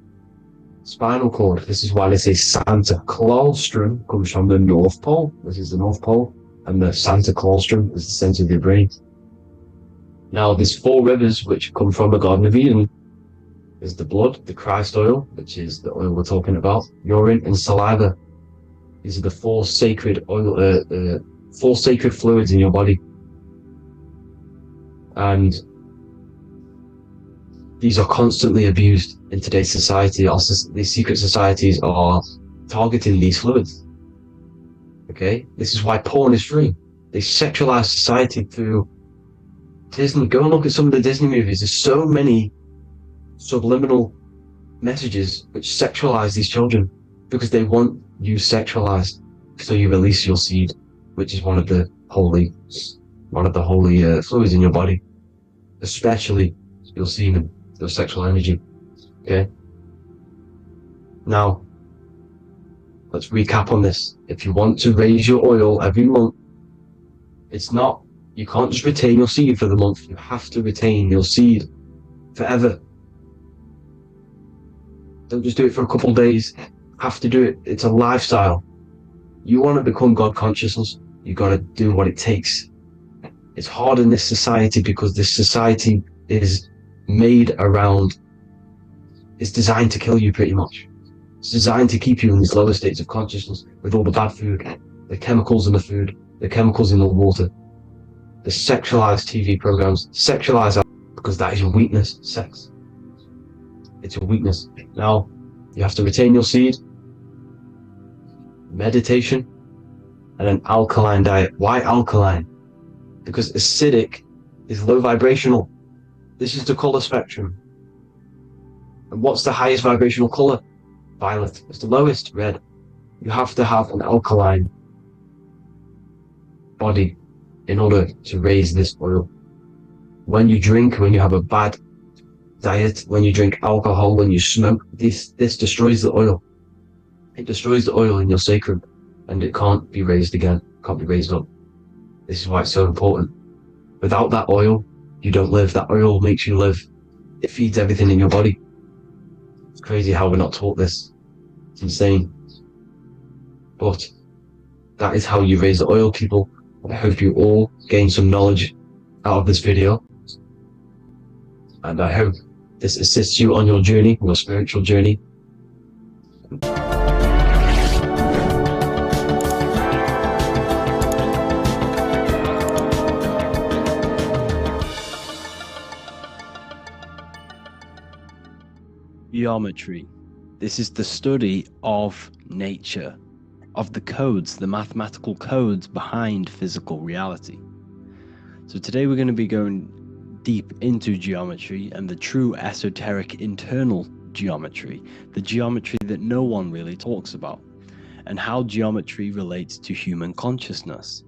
spinal cord. This is why they say Santa Claustrum comes from the North Pole. This is the North Pole. And the Santa Claustrum is the center of your brain. Now, there's 4 rivers which come from the Garden of Eden. Is the blood, the Christ oil, which is the oil we're talking about, urine and saliva. These are the 4 sacred oil, 4 sacred fluids in your body. And these are constantly abused in today's society. These secret societies are targeting these fluids. Okay? This is why porn is free. They sexualize society through Disney. Go and look at some of the Disney movies. There's so many subliminal messages which sexualize these children because they want you sexualized. So you release your seed, which is one of the holy fluids in your body, especially your semen, your sexual energy. Okay. Now, let's recap on this. If you want to raise your oil every month, you can't just retain your seed for the month. You have to retain your seed forever. Don't just do it for a couple of days. You have to do it. It's a lifestyle. You want to become God consciousness, you got to do what it takes. It's hard in this society because this society is made around, it's designed to kill you pretty much. It's designed to keep you in these lower states of consciousness with all the bad food, the chemicals in the food, the chemicals in the water, the sexualized TV programs, sexualized because that is your weakness, sex. It's your weakness. Now, you have to retain your seed, meditation, and an alkaline diet. Why alkaline? Because acidic is low vibrational. This is the color spectrum. And what's the highest vibrational color? Violet. It's the lowest, red. You have to have an alkaline body in order to raise this oil. When you drink, when you have a bad diet, when you drink alcohol, when you smoke, this destroys the oil. It destroys the oil in your sacrum, and it can't be raised again, can't be raised up. This is why it's so important. Without that oil, you don't live. That oil makes you live. It feeds everything in your body. It's crazy how we're not taught this. It's insane. But that is how you raise the oil, people. I hope you all gain some knowledge out of this video. And I hope this assists you on your journey, your spiritual journey. Geometry. This is the study of nature, of the codes, the mathematical codes behind physical reality. So today we're going to be going deep into geometry and the true esoteric internal geometry, the geometry that no one really talks about, and how geometry relates to human consciousness.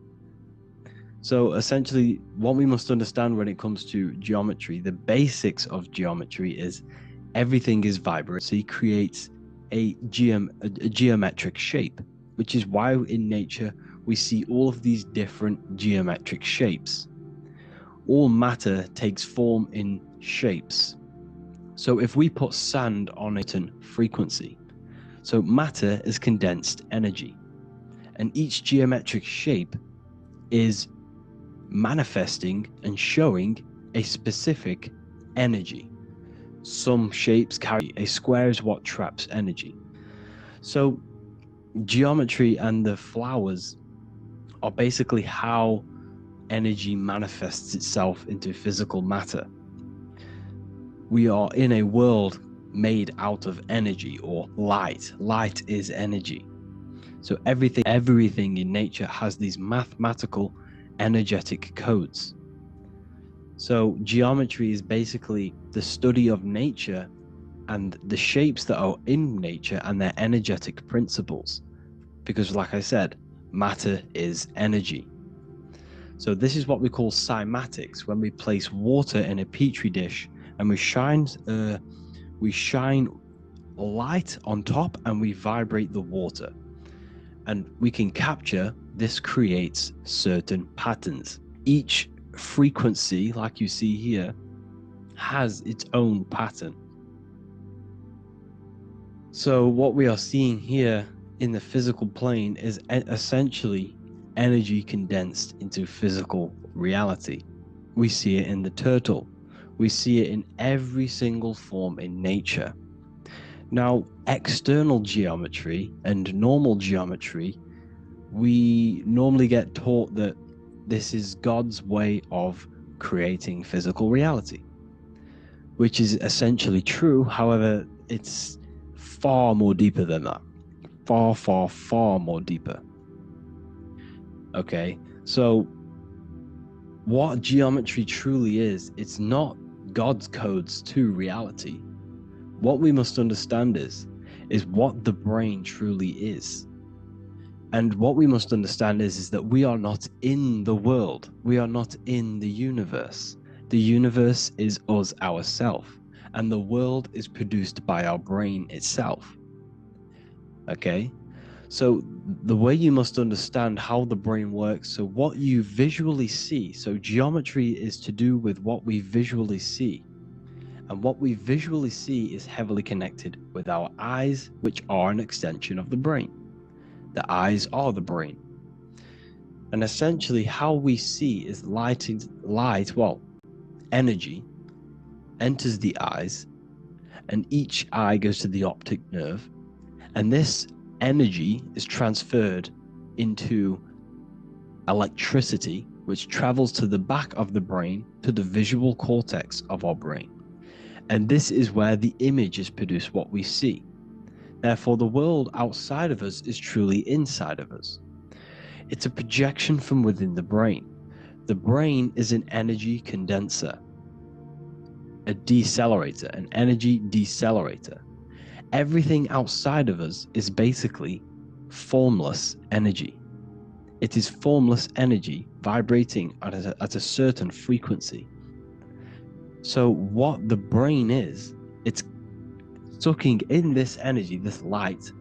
So essentially, what we must understand when it comes to geometry, the basics of geometry is everything is vibrancy, creates a geometric shape, which is why in nature we see all of these different geometric shapes. All matter takes form in shapes. So if we put sand on a certain frequency, so matter is condensed energy, and each geometric shape is manifesting and showing a specific energy. Some shapes carry a square is what traps energy. So geometry and the flowers are basically how energy manifests itself into physical matter. We are in a world made out of energy or light. Light is energy. So everything in nature has these mathematical energetic codes. So geometry is basically the study of nature and the shapes that are in nature and their energetic principles. Because like I said, matter is energy. So this is what we call cymatics, when we place water in a petri dish and we shine light on top and we vibrate the water. And we can capture, this creates certain patterns. Each frequency, like you see here, has its own pattern. So what we are seeing here in the physical plane is essentially energy condensed into physical reality. We see it in the turtle. We see it in every single form in nature. Now, external geometry and normal geometry, we normally get taught that this is God's way of creating physical reality, which is essentially true. However, it's far more deeper than that. Far, far, far more deeper. Okay, so what geometry truly is, it's not God's codes to reality. What we must understand is what the brain truly is. And what we must understand is that we are not in the world. We are not in the universe. The universe is us ourselves, and the world is produced by our brain itself. Okay? So the way you must understand how the brain works, so what you visually see, so geometry is to do with what we visually see. And what we visually see is heavily connected with our eyes, which are an extension of the brain. The eyes are the brain. And essentially how we see is energy enters the eyes, and each eye goes to the optic nerve, and this energy is transferred into electricity, which travels to the back of the brain, to the visual cortex of our brain. And this is where the image is produced, what we see. Therefore, the world outside of us is truly inside of us. It's a projection from within the brain. The brain is an energy condenser, a decelerator, an energy decelerator. Everything outside of us is basically formless energy. It is formless energy vibrating at a certain frequency. So what the brain is, it's sucking in this energy, this light,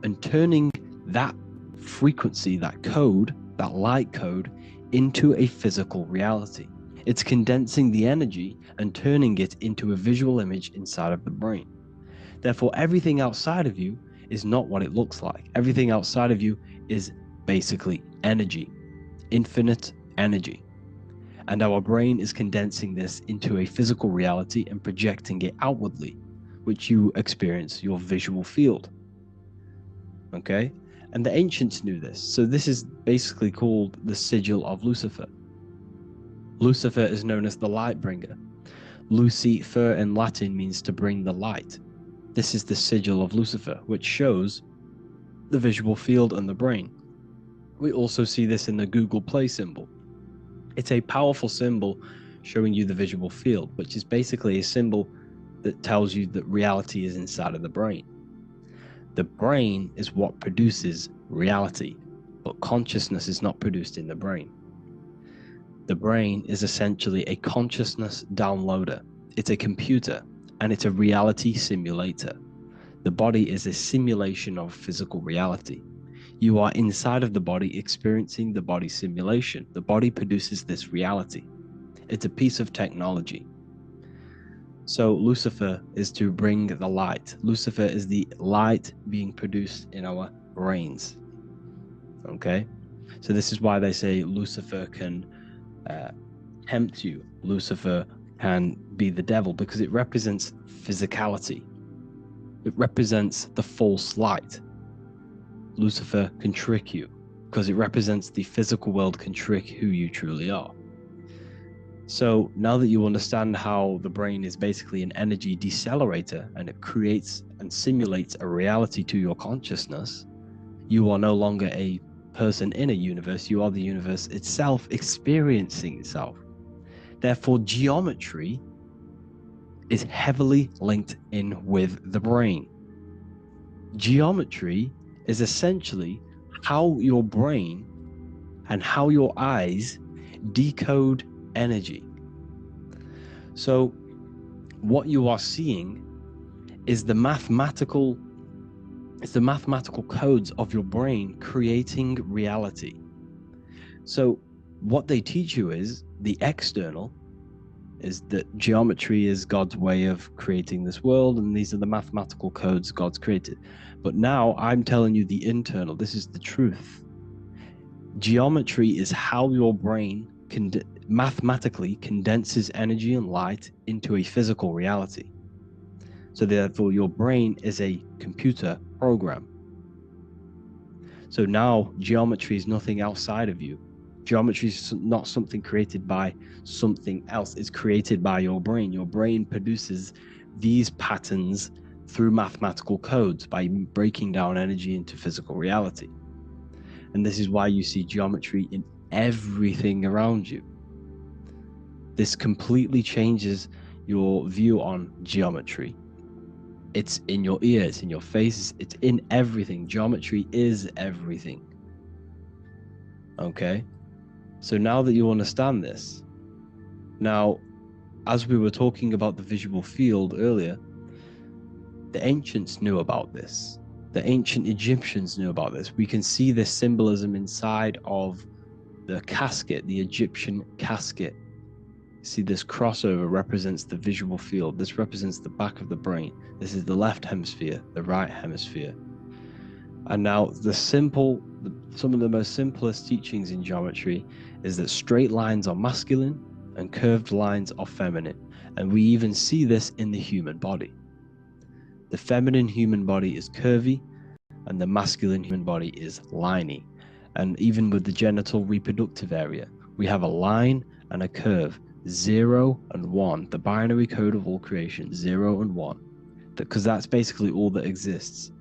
and turning that frequency, that code, that light code, into a physical reality. It's condensing the energy and turning it into a visual image inside of the brain. Therefore, everything outside of you is not what it looks like. Everything outside of you is basically energy, infinite energy. And our brain is condensing this into a physical reality and projecting it outwardly, which you experience your visual field. Okay? And the ancients knew this. So this is basically called the sigil of Lucifer. Lucifer is known as the light bringer. Lucifer in Latin means to bring the light. This is the sigil of Lucifer, which shows the visual field and the brain. We also see this in the Google Play symbol. It's a powerful symbol showing you the visual field, which is basically a symbol that tells you that reality is inside of the brain. The brain is what produces reality, but consciousness is not produced in the brain. The brain is essentially a consciousness downloader. It's a computer, and it's a reality simulator. The body is a simulation of physical reality. You are inside of the body experiencing the body simulation. The body produces this reality. It's a piece of technology. So Lucifer is to bring the light. Lucifer is the light being produced in our brains. Okay? So this is why they say Lucifer can tempt you. Lucifer can be the devil, because it represents physicality. It represents the false light. Lucifer can trick you because it represents the physical world can trick who you truly are. So now that you understand how the brain is basically an energy decelerator and it creates and simulates a reality to your consciousness, you are no longer a person in a universe. You are the universe itself experiencing itself. Therefore, geometry is heavily linked in with the brain. Geometry is essentially how your brain and how your eyes decode energy. So what you are seeing is the mathematical codes of your brain creating reality. So what they teach you is the external is that geometry is God's way of creating this world, and these are the mathematical codes God's created. But now I'm telling you the internal. This is the truth. Geometry is how your brain mathematically condenses energy and light into a physical reality. So therefore, your brain is a computer program. So now geometry is nothing outside of you. Geometry is not something created by something else. It's created by your brain. Your brain produces these patterns through mathematical codes by breaking down energy into physical reality. And this is why you see geometry in everything around you. This completely changes your view on geometry. It's in your ear, it's in your face, it's in everything. Geometry is everything. Okay, so now that you understand this, now, as we were talking about the visual field earlier, the ancients knew about this. The ancient Egyptians knew about this. We can see this symbolism inside of the casket, the Egyptian casket. See, this crossover represents the visual field. This represents the back of the brain. This is the left hemisphere, the right hemisphere. And now some of the most simplest teachings in geometry is that straight lines are masculine and curved lines are feminine. And we even see this in the human body. The feminine human body is curvy and the masculine human body is liney. And even with the genital reproductive area, we have a line and a curve, 0 and 1, the binary code of all creation, 0 and 1, because that's basically all that exists.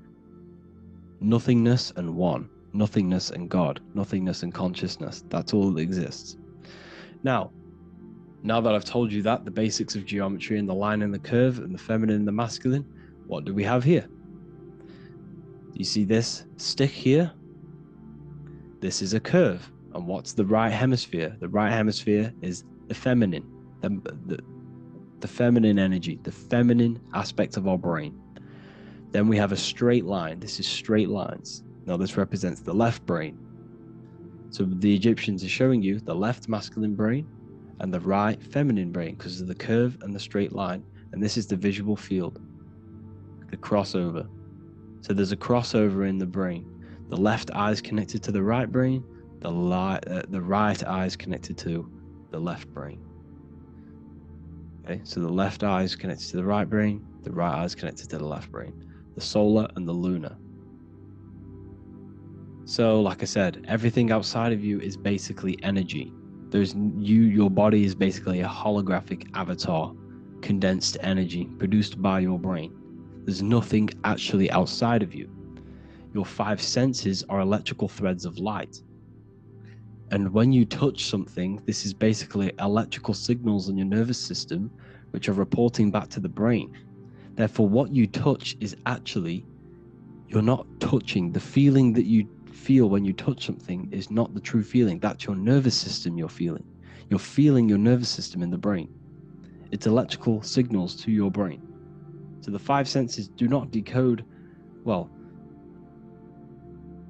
Nothingness and one, nothingness and God, nothingness and consciousness. That's all that exists. Now that I've told you that, the basics of geometry and the line and the curve and the feminine and the masculine, what do we have here? You see this stick here? This is a curve. And what's the right hemisphere? The right hemisphere is the feminine, the feminine energy, the feminine aspect of our brain. Then we have a straight line. This is straight lines. Now this represents the left brain. So the Egyptians are showing you the left masculine brain and the right feminine brain because of the curve and the straight line. And this is the visual field, the crossover. So there's a crossover in the brain. The left eye is connected to the right brain. The right eye is connected to the left brain. Okay, so the left eye is connected to the right brain. The right eye is connected to the left brain. The solar and the lunar. So, like I said, everything outside of you is basically energy. Your body is basically a holographic avatar, condensed energy produced by your brain. There's nothing actually outside of you. Your 5 senses are electrical threads of light. And when you touch something, this is basically electrical signals in your nervous system, which are reporting back to the brain. Therefore, what you touch is actually, you're not touching. The feeling that you feel when you touch something is not the true feeling. That's your nervous system you're feeling. You're feeling your nervous system in the brain. It's electrical signals to your brain. So the 5 senses do not decode, well,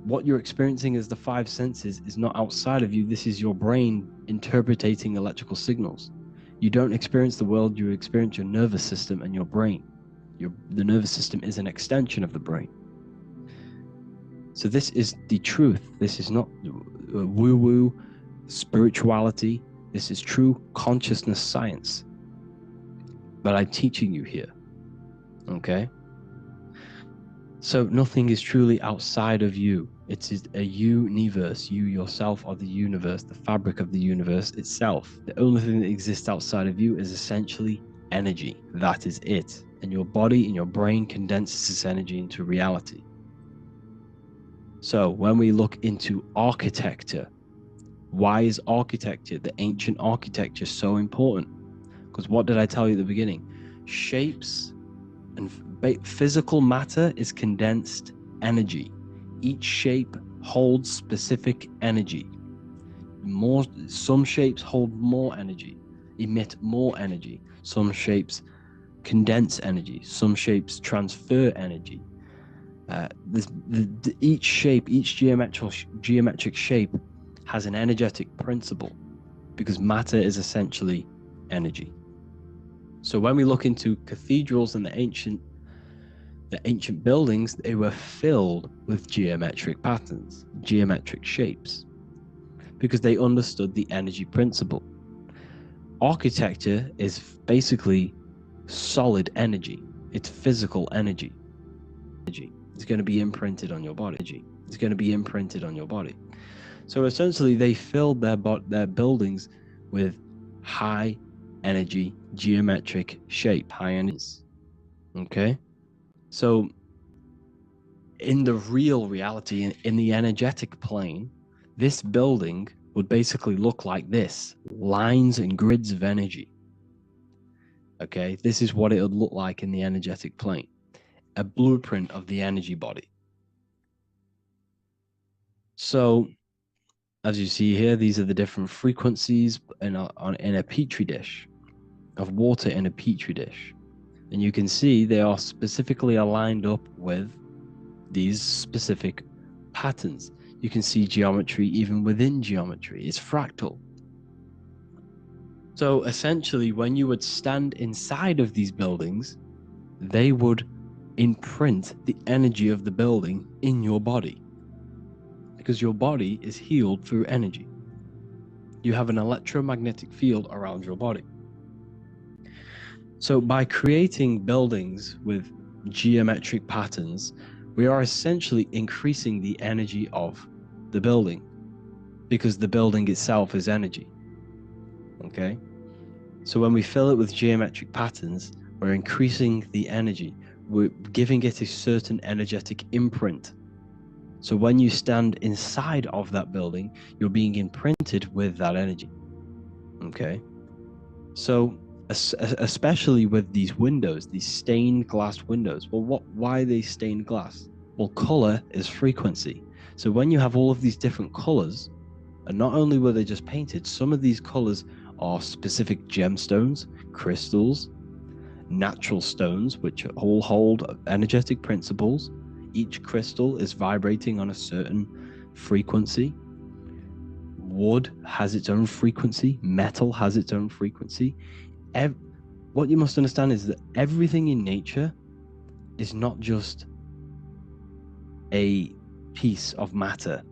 what you're experiencing as the 5 senses is not outside of you. This is your brain interpreting electrical signals. You don't experience the world, you experience your nervous system and your brain. The nervous system is an extension of the brain. So this is the truth. This is not woo-woo spirituality. This is true consciousness science that I'm teaching you here. Okay? So nothing is truly outside of you. It is a universe. You yourself are the universe, the fabric of the universe itself. The only thing that exists outside of you is essentially energy. That is it. And your body and your brain condenses this energy into reality. So when we look into architecture, why is architecture, the ancient architecture, so important? Because what did I tell you at the beginning? Shapes and physical matter is condensed energy. Each shape holds specific energy. Some shapes hold more energy, emit more energy. Some shapes condense energy. Some shapes transfer energy. Each shape, each geometric shape has an energetic principle because matter is essentially energy. So when we look into cathedrals and the ancient buildings, they were filled with geometric patterns, geometric shapes, because they understood the energy principle. Architecture is basically solid energy. It's physical energy. It's going to be imprinted on your body. It's going to be imprinted on your body. So essentially, they filled their buildings with high energy geometric shape, high energies. Okay? So in the real reality, in the energetic plane, this building would basically look like this: lines and grids of energy. Okay? This is what it would look like in the energetic plane. A blueprint of the energy body. So As you see here, these are the different frequencies in a petri dish, of water in a petri dish. And you can see they are specifically aligned up with these specific patterns. You can see geometry even within geometry. It's fractal. So essentially, when you would stand inside of these buildings, they would imprint the energy of the building in your body, because your body is healed through energy. You have an electromagnetic field around your body. So by creating buildings with geometric patterns, we are essentially increasing the energy of the building, because the building itself is energy. Okay? So when we fill it with geometric patterns, we're increasing the energy. We're giving it a certain energetic imprint. So when you stand inside of that building, you're being imprinted with that energy. Okay? So especially with these windows, these stained glass windows. Well, why are they stained glass? Well, color is frequency. So when you have all of these different colors, and not only were they just painted, some of these colors are specific gemstones, crystals, natural stones, which all hold energetic principles. Each crystal is vibrating on a certain frequency. Wood has its own frequency. Metal has its own frequency. What you must understand is that everything in nature is not just a piece of matter.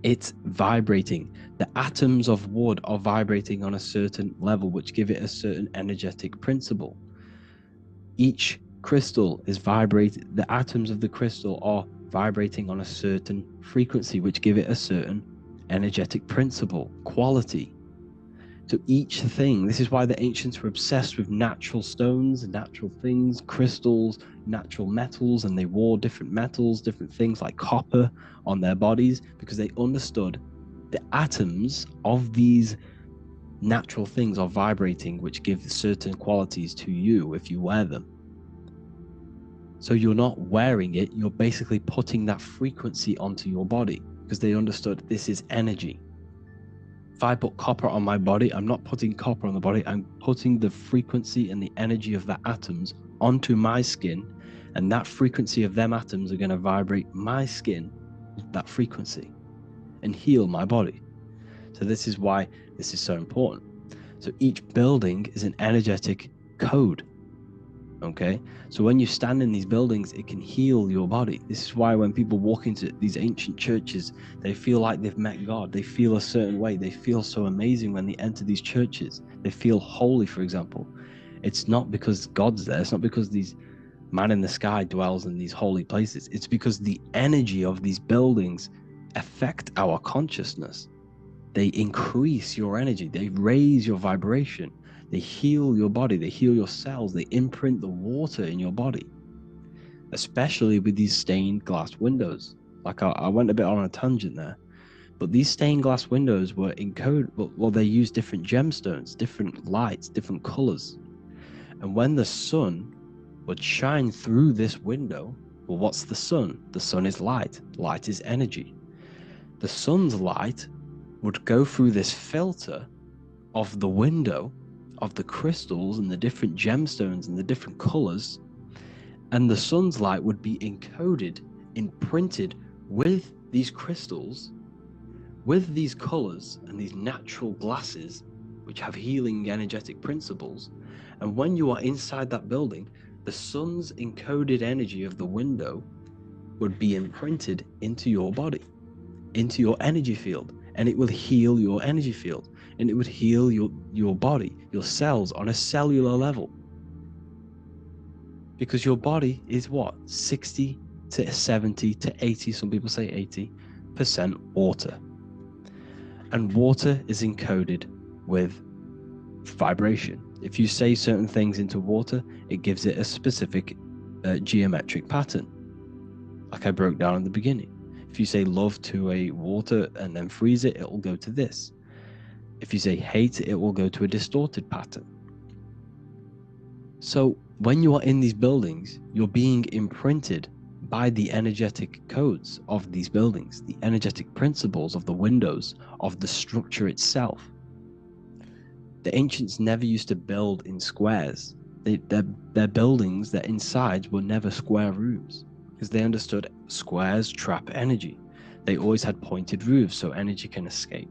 It's vibrating. The atoms of wood are vibrating on a certain level, which give it a certain energetic principle. Each crystal is vibrating. The atoms of the crystal are vibrating on a certain frequency, which give it a certain energetic principle, quality. So each thing, this is why the ancients were obsessed with natural stones, natural things, crystals, natural metals, and they wore different metals, different things like copper on their bodies, because they understood the atoms of these natural things are vibrating, which give certain qualities to you if you wear them. So you're not wearing it, you're basically putting that frequency onto your body, because they understood this is energy. If I put copper on my body, I'm not putting copper on the body, I'm putting the frequency and the energy of the atoms onto my skin, and that frequency of them atoms are going to vibrate my skin, that frequency, and heal my body. So this is why this is so important. So each building is an energetic code. Okay, so when you stand in these buildings, it can heal your body. This is why when people walk into these ancient churches, they feel like they've met God. They feel a certain way. They feel so amazing when they enter these churches. They feel holy, for example. It's not because God's there. It's not because these man in the sky dwells in these holy places. It's because the energy of these buildings affect our consciousness. They increase your energy. They raise your vibration. They heal your body, they heal your cells, they imprint the water in your body, especially with these stained glass windows. Like I went a bit on a tangent there, but these stained glass windows were encoded, well, they use different gemstones, different lights, different colors. And when the sun would shine through this window, well, what's the sun? The sun is light. Light is energy. The sun's light would go through this filter of the window, of the crystals and the different gemstones and the different colors, and the sun's light would be encoded, imprinted with these crystals, with these colors and these natural glasses which have healing energetic principles. And when you are inside that building, the sun's encoded energy of the window would be imprinted into your body, into your energy field, and it will heal your energy field, and it would heal your body, your cells on a cellular level. Because your body is what? 60 to 70 to 80, some people say 80% water. And water is encoded with vibration. If you say certain things into water, it gives it a specific geometric pattern, like I broke down in the beginning. If you say love to a water and then freeze it, it will go to this. If you say hate, it will go to a distorted pattern. So when you are in these buildings, you're being imprinted by the energetic codes of these buildings, the energetic principles of the windows, of the structure itself. The ancients never used to build in squares. Their buildings, their insides were never square rooms, because they understood squares trap energy. They always had pointed roofs so energy can escape.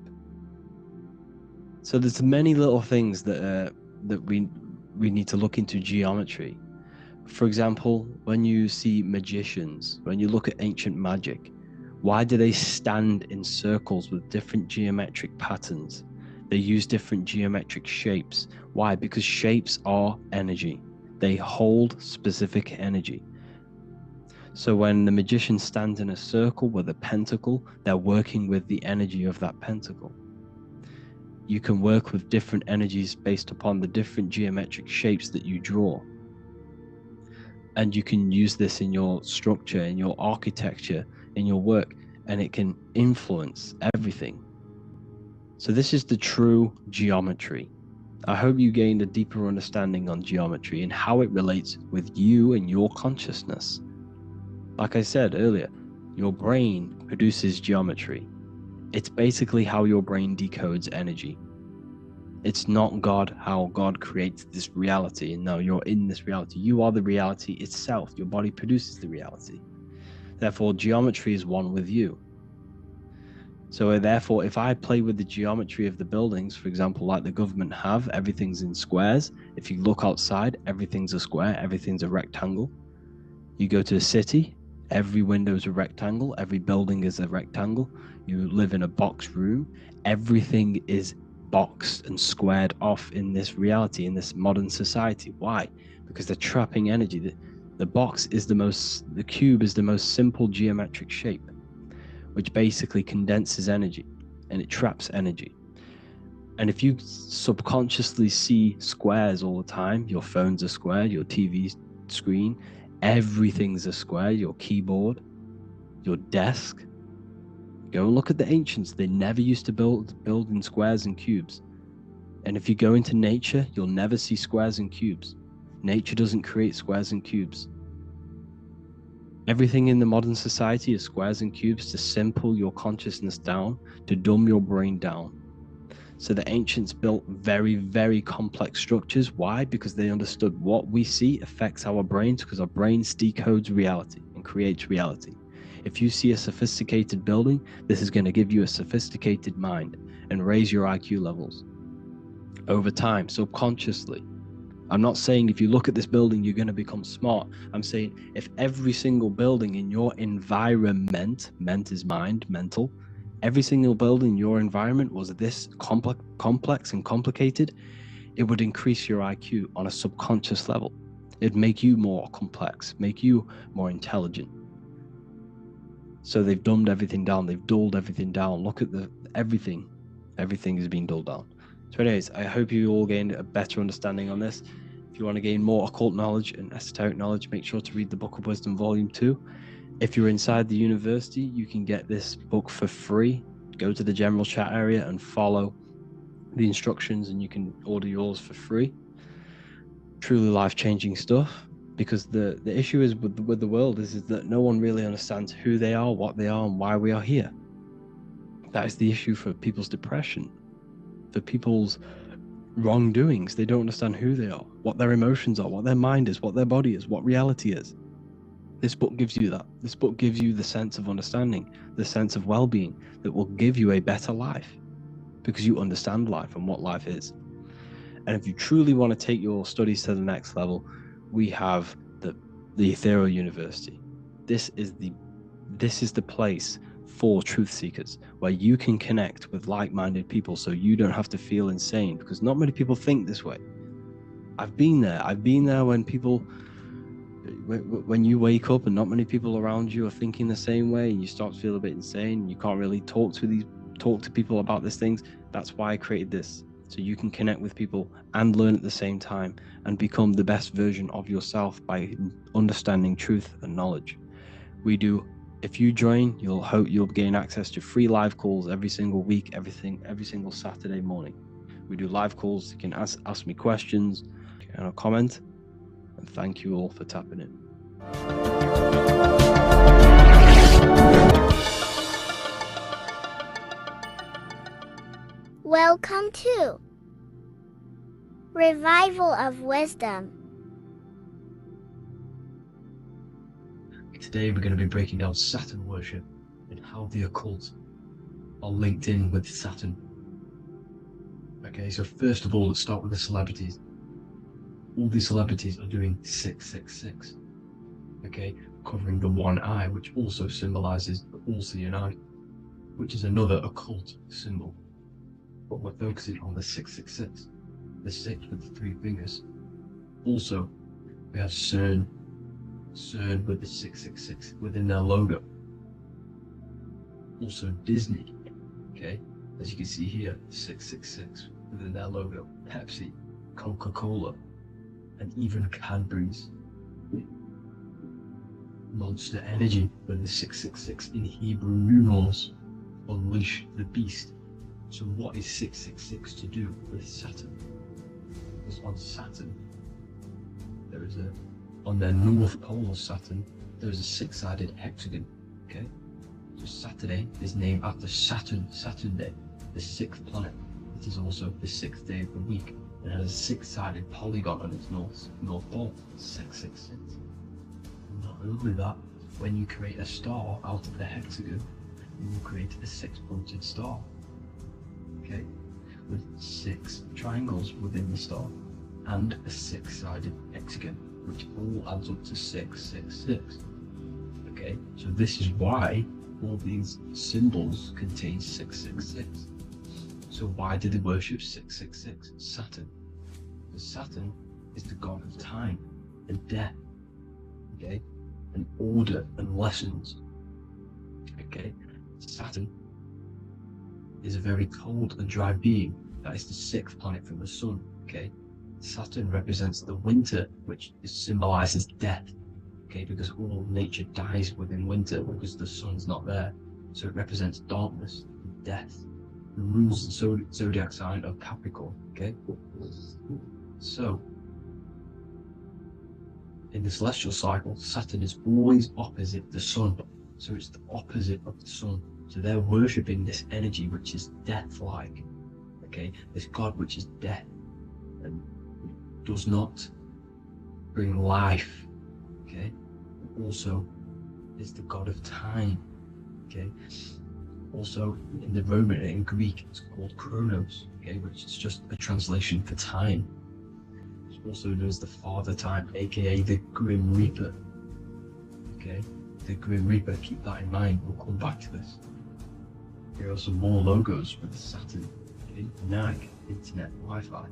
So there's many little things that we need to look into geometry. For example, when you see magicians, when you look at ancient magic, why do they stand in circles with different geometric patterns? They use different geometric shapes. Why? Because shapes are energy. They hold specific energy. So when the magician stands in a circle with a pentacle, they're working with the energy of that pentacle. You can work with different energies based upon the different geometric shapes that you draw. And you can use this in your structure, in your architecture, in your work, and it can influence everything. So this is the true geometry. I hope you gained a deeper understanding on geometry and how it relates with you and your consciousness. Like I said earlier, your brain produces geometry. It's basically how your brain decodes energy. It's not God, how God creates this reality. And no, you're in this reality. You are the reality itself. Your body produces the reality. Therefore, geometry is one with you. So therefore, if I play with the geometry of the buildings, for example, like the government have, everything's in squares. If you look outside, everything's a square, everything's a rectangle. You go to a city, every window is a rectangle, every building is a rectangle. You live in a box room, everything is boxed and squared off in this reality, in this modern society. Why? Because they're trapping energy. The box is the cube is the most simple geometric shape, which basically condenses energy and it traps energy. And if you subconsciously see squares all the time, your phone's a square, your TV screen, everything's a square, your keyboard, your desk. Go and look at the ancients. They never used to build in squares and cubes. And if you go into nature, you'll never see squares and cubes. Nature doesn't create squares and cubes. Everything in the modern society is squares and cubes to simple your consciousness down, to dumb your brain down. So the ancients built very, very complex structures. Why? Because they understood what we see affects our brains, because our brains decodes reality and creates reality. If you see a sophisticated building, this is going to give you a sophisticated mind and raise your IQ levels over time, subconsciously. I'm not saying if you look at this building, you're going to become smart. I'm saying if every single building in your environment, ment is mind, mental, every single building in your environment was this complex and complicated, it would increase your IQ on a subconscious level. It'd make you more complex, make you more intelligent. So they've dumbed everything down. They've dulled everything down. Look at everything. Everything is being dulled down. So anyways, I hope you all gained a better understanding on this. If you want to gain more occult knowledge and esoteric knowledge, make sure to read the Book of Wisdom Volume 2. If you're inside the university, you can get this book for free. Go to the general chat area and follow the instructions and you can order yours for free. Truly life-changing stuff, because the issue is with the world is that no one really understands who they are, what they are, and why we are here. That is the issue for people's depression, for people's wrongdoings. They don't understand who they are, what their emotions are, what their mind is, what their body is, what reality is. This book gives you that. This book gives you the sense of understanding, the sense of well-being that will give you a better life, because you understand life and what life is. And if you truly want to take your studies to the next level, we have the Ethereal University. This is the place for truth seekers, where you can connect with like-minded people so you don't have to feel insane, because not many people think this way. I've been there when you wake up and not many people around you are thinking the same way, and you start to feel a bit insane and you can't really talk to people about these things. That's why I created this, so you can connect with people and learn at the same time and become the best version of yourself by understanding truth and knowledge. If you join, you'll gain access to free live calls every single week, every single Saturday morning. We do live calls. You can ask me questions and comment. And thank you all for tapping in. Welcome to Revival of Wisdom. Today we're going to be breaking down Saturn worship and how the occult are linked in with Saturn. Okay, so first of all, let's start with the celebrities. All these celebrities are doing 666. Okay, covering the one eye, which also symbolizes the all-seeing eye, which is another occult symbol. But we're focusing on the 666, the 6 with the 3 fingers. Also, we have CERN with the 666 within their logo. Also Disney, okay, as you can see here, 666 within their logo. Pepsi, Coca-Cola, and even Cadbury's. Monster Energy with the 666 in Hebrew numerals. Unleash the beast. So what is 666 to do with Saturn? Because on Saturn, there is on their north pole of Saturn, there is a 6-sided hexagon. Okay, so Saturday is named after Saturn Day, the 6th planet. It is also the 6th day of the week and has a 6-sided polygon on its north pole. 666. Not only that, when you create a star out of the hexagon, you will create a 6-pointed star. Okay, with 6 triangles within the star and a 6-sided hexagon, which all adds up to 666. Okay, so this is why all these symbols contain 666. So why do they worship 666? Saturn. Because Saturn is the god of time and death. Okay, and order and lessons. Okay, Saturn is a very cold and dry being. That is the 6th planet from the sun. Okay, Saturn represents the winter, which symbolizes death. Okay, because all nature dies within winter because the sun's not there. So it represents darkness and death. It rules the zodiac sign of Capricorn. Okay, so in the celestial cycle, Saturn is always opposite the sun. So it's the opposite of the sun. So they're worshipping this energy which is death-like. Okay, this god which is death and does not bring life. Okay, also is the god of time. Okay, also in the Roman and in Greek it's called Chronos. Okay, which is just a translation for time. It's also known as the Father Time, aka the Grim Reaper. Okay, the Grim Reaper, keep that in mind, we'll come back to this. Here are some more logos with Saturn. Okay, NAG, Internet, Wi-Fi.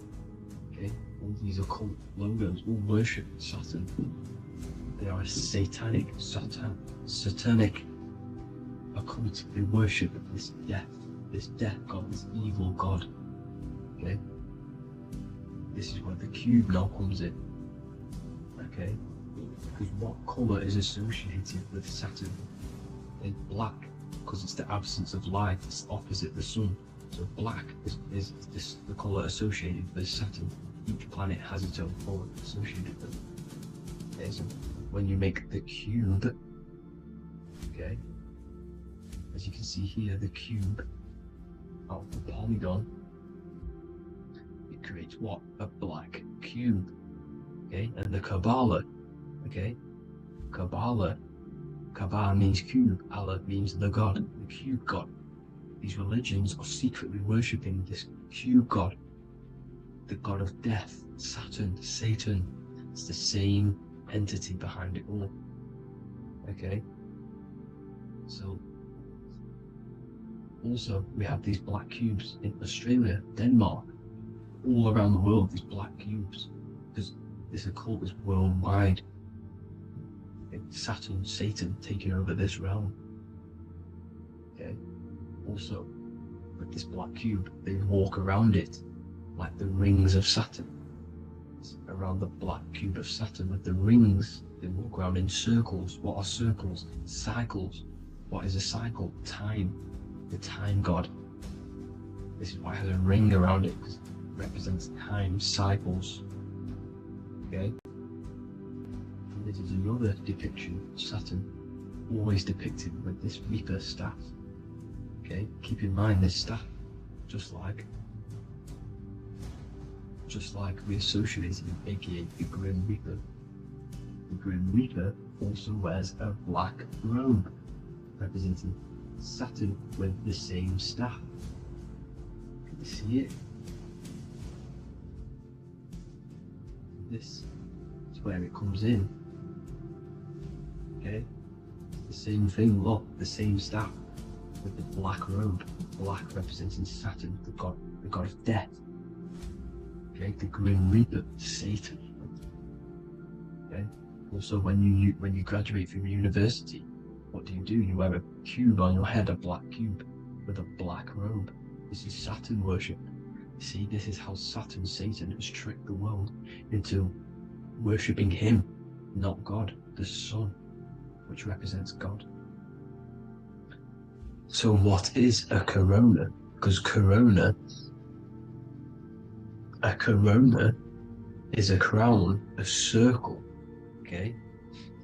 Okay, all these occult logos all worship Saturn. They are a satanic occult. They worship this death god, this evil god. Okay, this is where the cube now comes in. Okay, because what colour is associated with Saturn? It's black, because it's the absence of light. It's opposite the sun. So black is the colour associated with Saturn. Each planet has its own colour associated with it. Okay, so when you make the cube, okay, as you can see here, the cube out of the polygon, it creates what? A black cube. Okay, and the Kabbalah, okay, Kabbalah means cube, Allah means the god, the cube god. These religions are secretly worshipping this cube god, the god of death, Saturn, Satan. It's the same entity behind it all. Okay, so also we have these black cubes in Australia, Denmark, all around the world, these black cubes, because this occult is worldwide. Saturn, Satan taking over this realm. Okay, also with this black cube, they walk around it like the rings of Saturn. It's around the black cube of Saturn with the rings, they walk around in circles. What are circles? Cycles. What is a cycle? Time. The time god. This is why it has a ring around it, because it represents time, cycles. Okay, and this is another depiction of Saturn, always depicted with this Reaper staff. Okay, keep in mind this staff, just like just like we associate him, aka the Grim Reaper. The Grim Reaper also wears a black robe, representing Saturn with the same staff. Can you see it? This is where it comes in. Okay? The same thing, look, the same staff with the black robe. Black representing Saturn, the god of death. Okay, the Grim Reaper, Satan. Okay. Also, when you graduate from university, what do? You wear a cube on your head, a black cube with a black robe. This is Saturn worship. See, this is how Saturn, Satan, has tricked the world into worshipping him, not God, the sun, which represents God. So what is a corona? Because a corona is a crown, a circle, okay?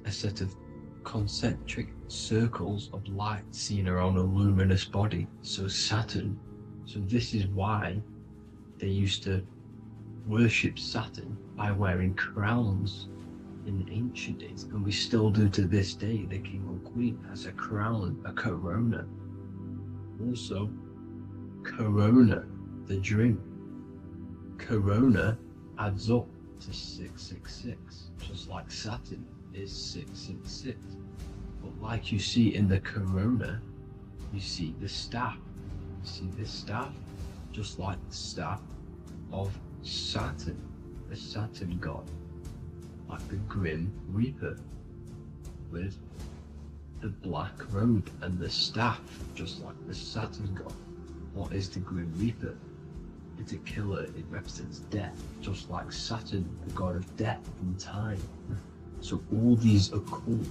A set of concentric circles of light seen around a luminous body. So Saturn, so this is why they used to worship Saturn by wearing crowns in ancient days, and we still do to this day. The king or queen has a crown, a corona. Also, corona, the drink. Corona adds up to 666, just like Saturn is 666. But like you see in the corona, you see the staff. You see this staff, just like the staff of Saturn, the Saturn god, like the Grim Reaper, with the black robe and the staff, just like the Saturn god. What is the Grim Reaper? It's a killer. It represents death, just like Saturn, the god of death and time. So all these occults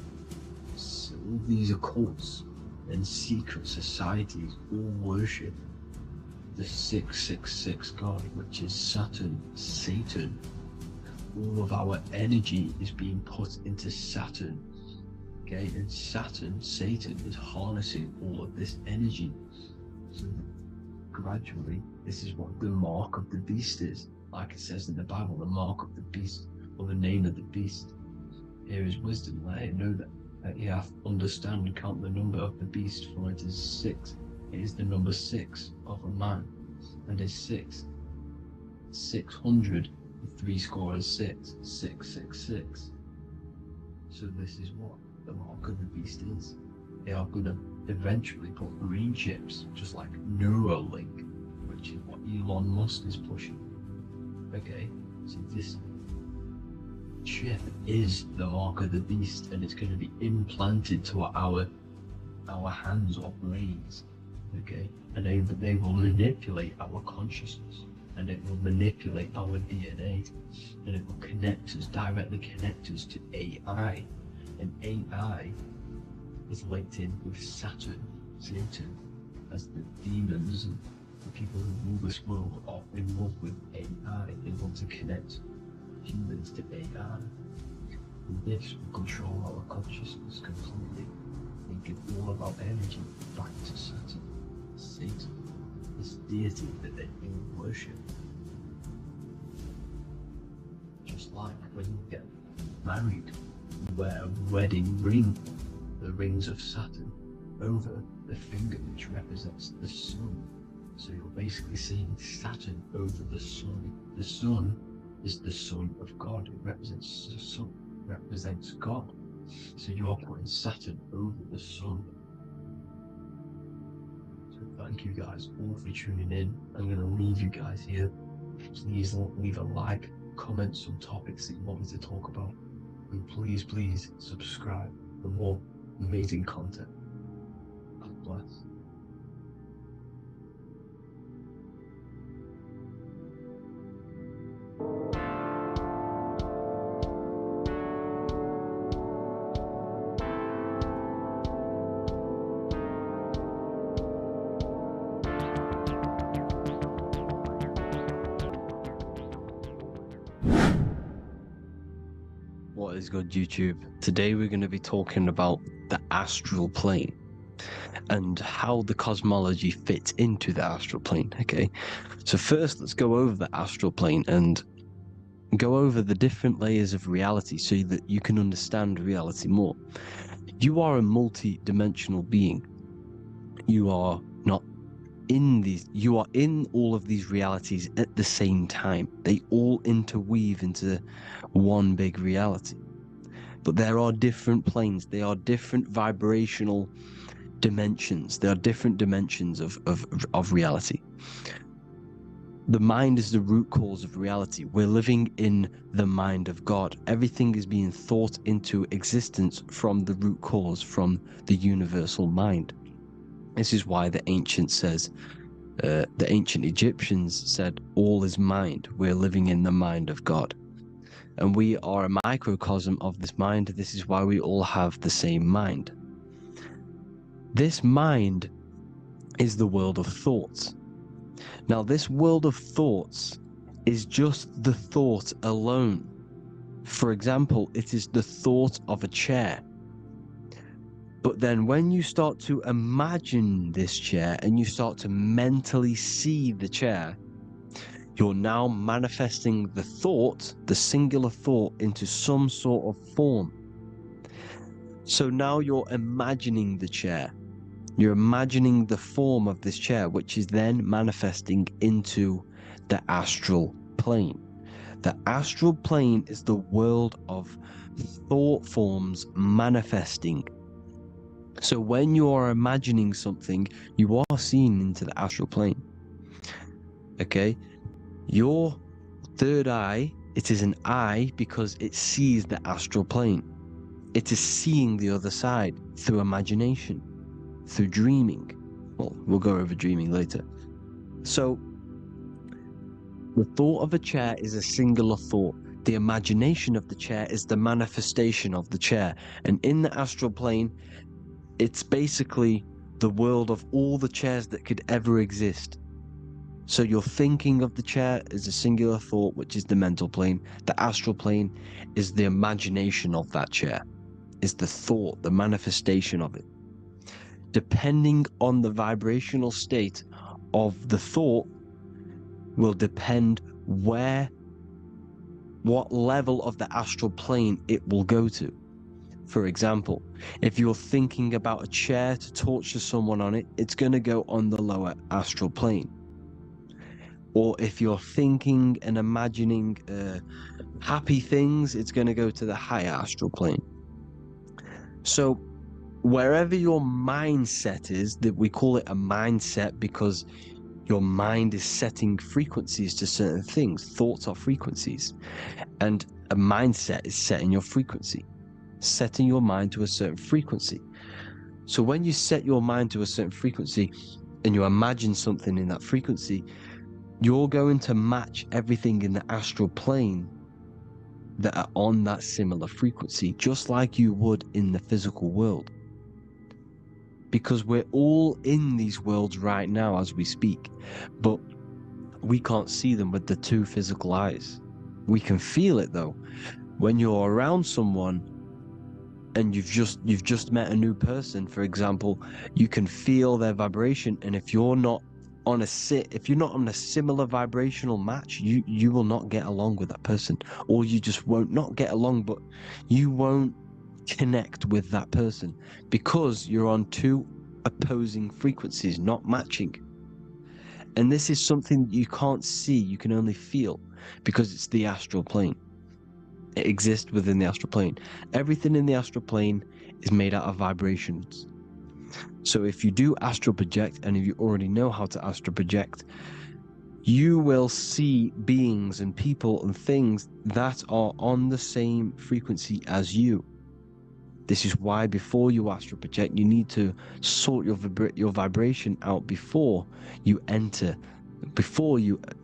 and secret societies all worship the 666 god, which is Saturn, Satan. All of our energy is being put into Saturn. Okay, and Saturn, Satan, is harnessing all of this energy. So gradually, this is what the mark of the beast is. Like it says in the Bible, the mark of the beast, or the name of the beast. Here is wisdom. Let it know that you have to understand and count the number of the beast, for it is 6. It is the number 6 of a man, and is 600, 666, 666. So this is what the mark of the beast is. They are going to eventually put green chips, just like Neuralink, which is what Elon Musk is pushing. Okay, so this chip is the mark of the beast, and it's going to be implanted to our hands or brains. Okay, and they will manipulate our consciousness, and it will manipulate our DNA, and it will directly connect us to AI, and AI is linked in with Saturn, Satan, as the demons and the people who rule this world are in love with AI. They want to connect humans to AI. And this will control our consciousness completely and give all of our energy back to Saturn, Satan, this deity that they all worship. Just like when you get married, you wear a wedding ring, the rings of Saturn, over the finger, which represents the sun. So you're basically seeing Saturn over the sun. The sun is the son of God. It represents the sun, represents God. So you are putting Saturn over the sun. So thank you guys all for tuning in. I'm going to leave you guys here. Please leave a like, comment some topics that you want me to talk about, and please subscribe for more amazing content. God bless. What is good, YouTube? Today we're going to be talking about the astral plane and how the cosmology fits into the astral plane. Okay, so first let's go over the astral plane and go over the different layers of reality so that you can understand reality more. You are a multi-dimensional being. You are not in these, you are in all of these realities at the same time. They all interweave into one big reality. But there are different planes, they are different vibrational dimensions, there are different dimensions of reality. The mind is the root cause of reality. We're living in the mind of God. Everything is being thought into existence from the root cause, from the universal mind. This is why the ancient Egyptians said, all is mind. We're living in the mind of God. And we are a microcosm of this mind. This is why we all have the same mind. This mind is the world of thoughts. Now, this world of thoughts is just the thought alone. For example, it is the thought of a chair. But then when you start to imagine this chair and you start to mentally see the chair, you're now manifesting the thought, the singular thought, into some sort of form. So now you're imagining the chair. You're imagining the form of this chair, which is then manifesting into the astral plane. The astral plane is the world of thought forms manifesting. So when you are imagining something, you are seeing into the astral plane. Okay? Your third eye, it is an eye because it sees the astral plane. It is seeing the other side through imagination, through dreaming. Well, we'll go over dreaming later. So, the thought of a chair is a singular thought. The imagination of the chair is the manifestation of the chair. And in the astral plane, it's basically the world of all the chairs that could ever exist. So you're thinking of the chair as a singular thought, which is the mental plane. The astral plane is the imagination of that chair, is the thought, the manifestation of it. Depending on the vibrational state of the thought will depend what level of the astral plane it will go to. For example, if you're thinking about a chair to torture someone on it, it's going to go on the lower astral plane. Or if you're thinking and imagining happy things, it's going to go to the higher astral plane. So wherever your mindset is, that we call it a mindset because your mind is setting frequencies to certain things. Thoughts are frequencies. And a mindset is setting your frequency, setting your mind to a certain frequency. So when you set your mind to a certain frequency and you imagine something in that frequency, you're going to match everything in the astral plane that are on that similar frequency, just like you would in the physical world. Because we're all in these worlds right now as we speak, but we can't see them with the two physical eyes. We can feel it though. When you're around someone and you've just met a new person, for example, you can feel their vibration, and if you're not on a similar vibrational match, you will not get along with that person, or you just won't not get along, but you won't connect with that person because you're on two opposing frequencies, not matching. And this is something you can't see, you can only feel, because it's the astral plane. It exists within the astral plane. Everything in the astral plane is made out of vibrations. So if you do astral project, and if you already know how to astral project, you will see beings and people and things that are on the same frequency as you. This is why before you astral project, you need to sort your vibration out before you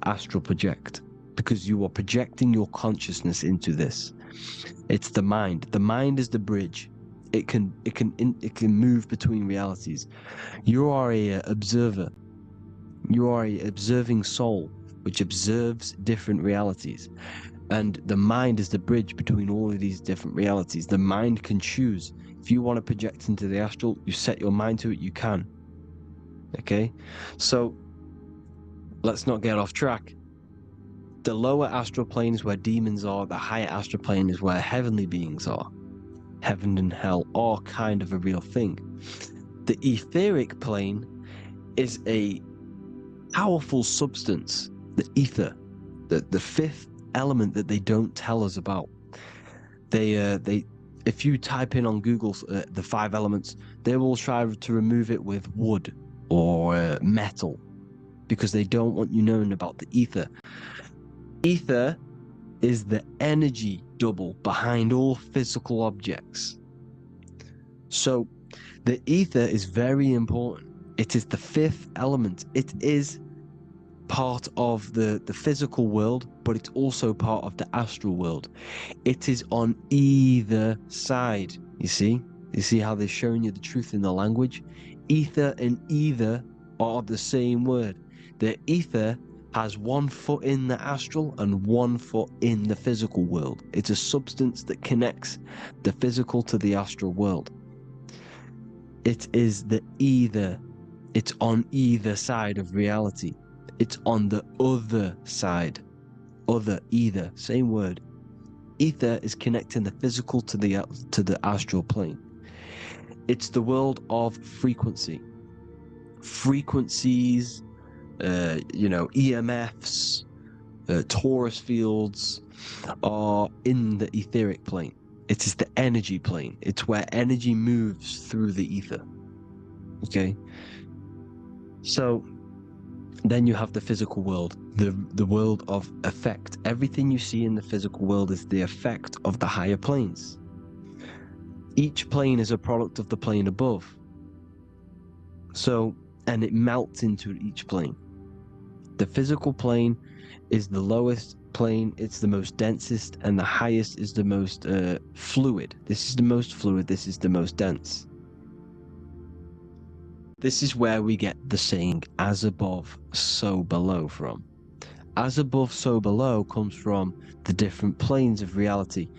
astral project, because you are projecting your consciousness into this. It's the mind. The mind is the bridge. It can move between realities. You are a observer. You are a observing soul which observes different realities. And the mind is the bridge between all of these different realities. The mind can choose. If you want to project into the astral, you set your mind to it, you can. Okay? So let's not get off track. The lower astral plane is where demons are. The higher astral plane is where heavenly beings are. Heaven and hell are kind of a real thing. The etheric plane is a powerful substance, the ether, the fifth element that they don't tell us about. If you type in on Google the 5 elements, they will try to remove it with wood or metal because they don't want you knowing about the ether. Ether is the energy double behind all physical objects. So the ether is very important. It is the 5th element. It is part of the physical world, but it's also part of the astral world. It is on either side. You see how they're showing you the truth in the language? Ether and either are the same word. The ether has 1 foot in the astral and 1 foot in the physical world. It's a substance that connects the physical to the astral world. It is the either. It's on either side of reality. It's on the other side. Other, either, same word. Ether is connecting the physical to the astral plane. It's the world of frequency. Frequencies, EMFs, torus fields are in the etheric plane. It is the energy plane. It's where energy moves through the ether. Okay? So then you have the physical world, the world of effect. Everything you see in the physical world is the effect of the higher planes. Each plane is a product of the plane above. So, and it melts into each plane. The physical plane is the lowest plane, it's the most densest, and the highest is the most fluid. This is the most fluid, this is the most dense. This is where we get the saying, as above, so below from. As above, so below comes from the different planes of reality.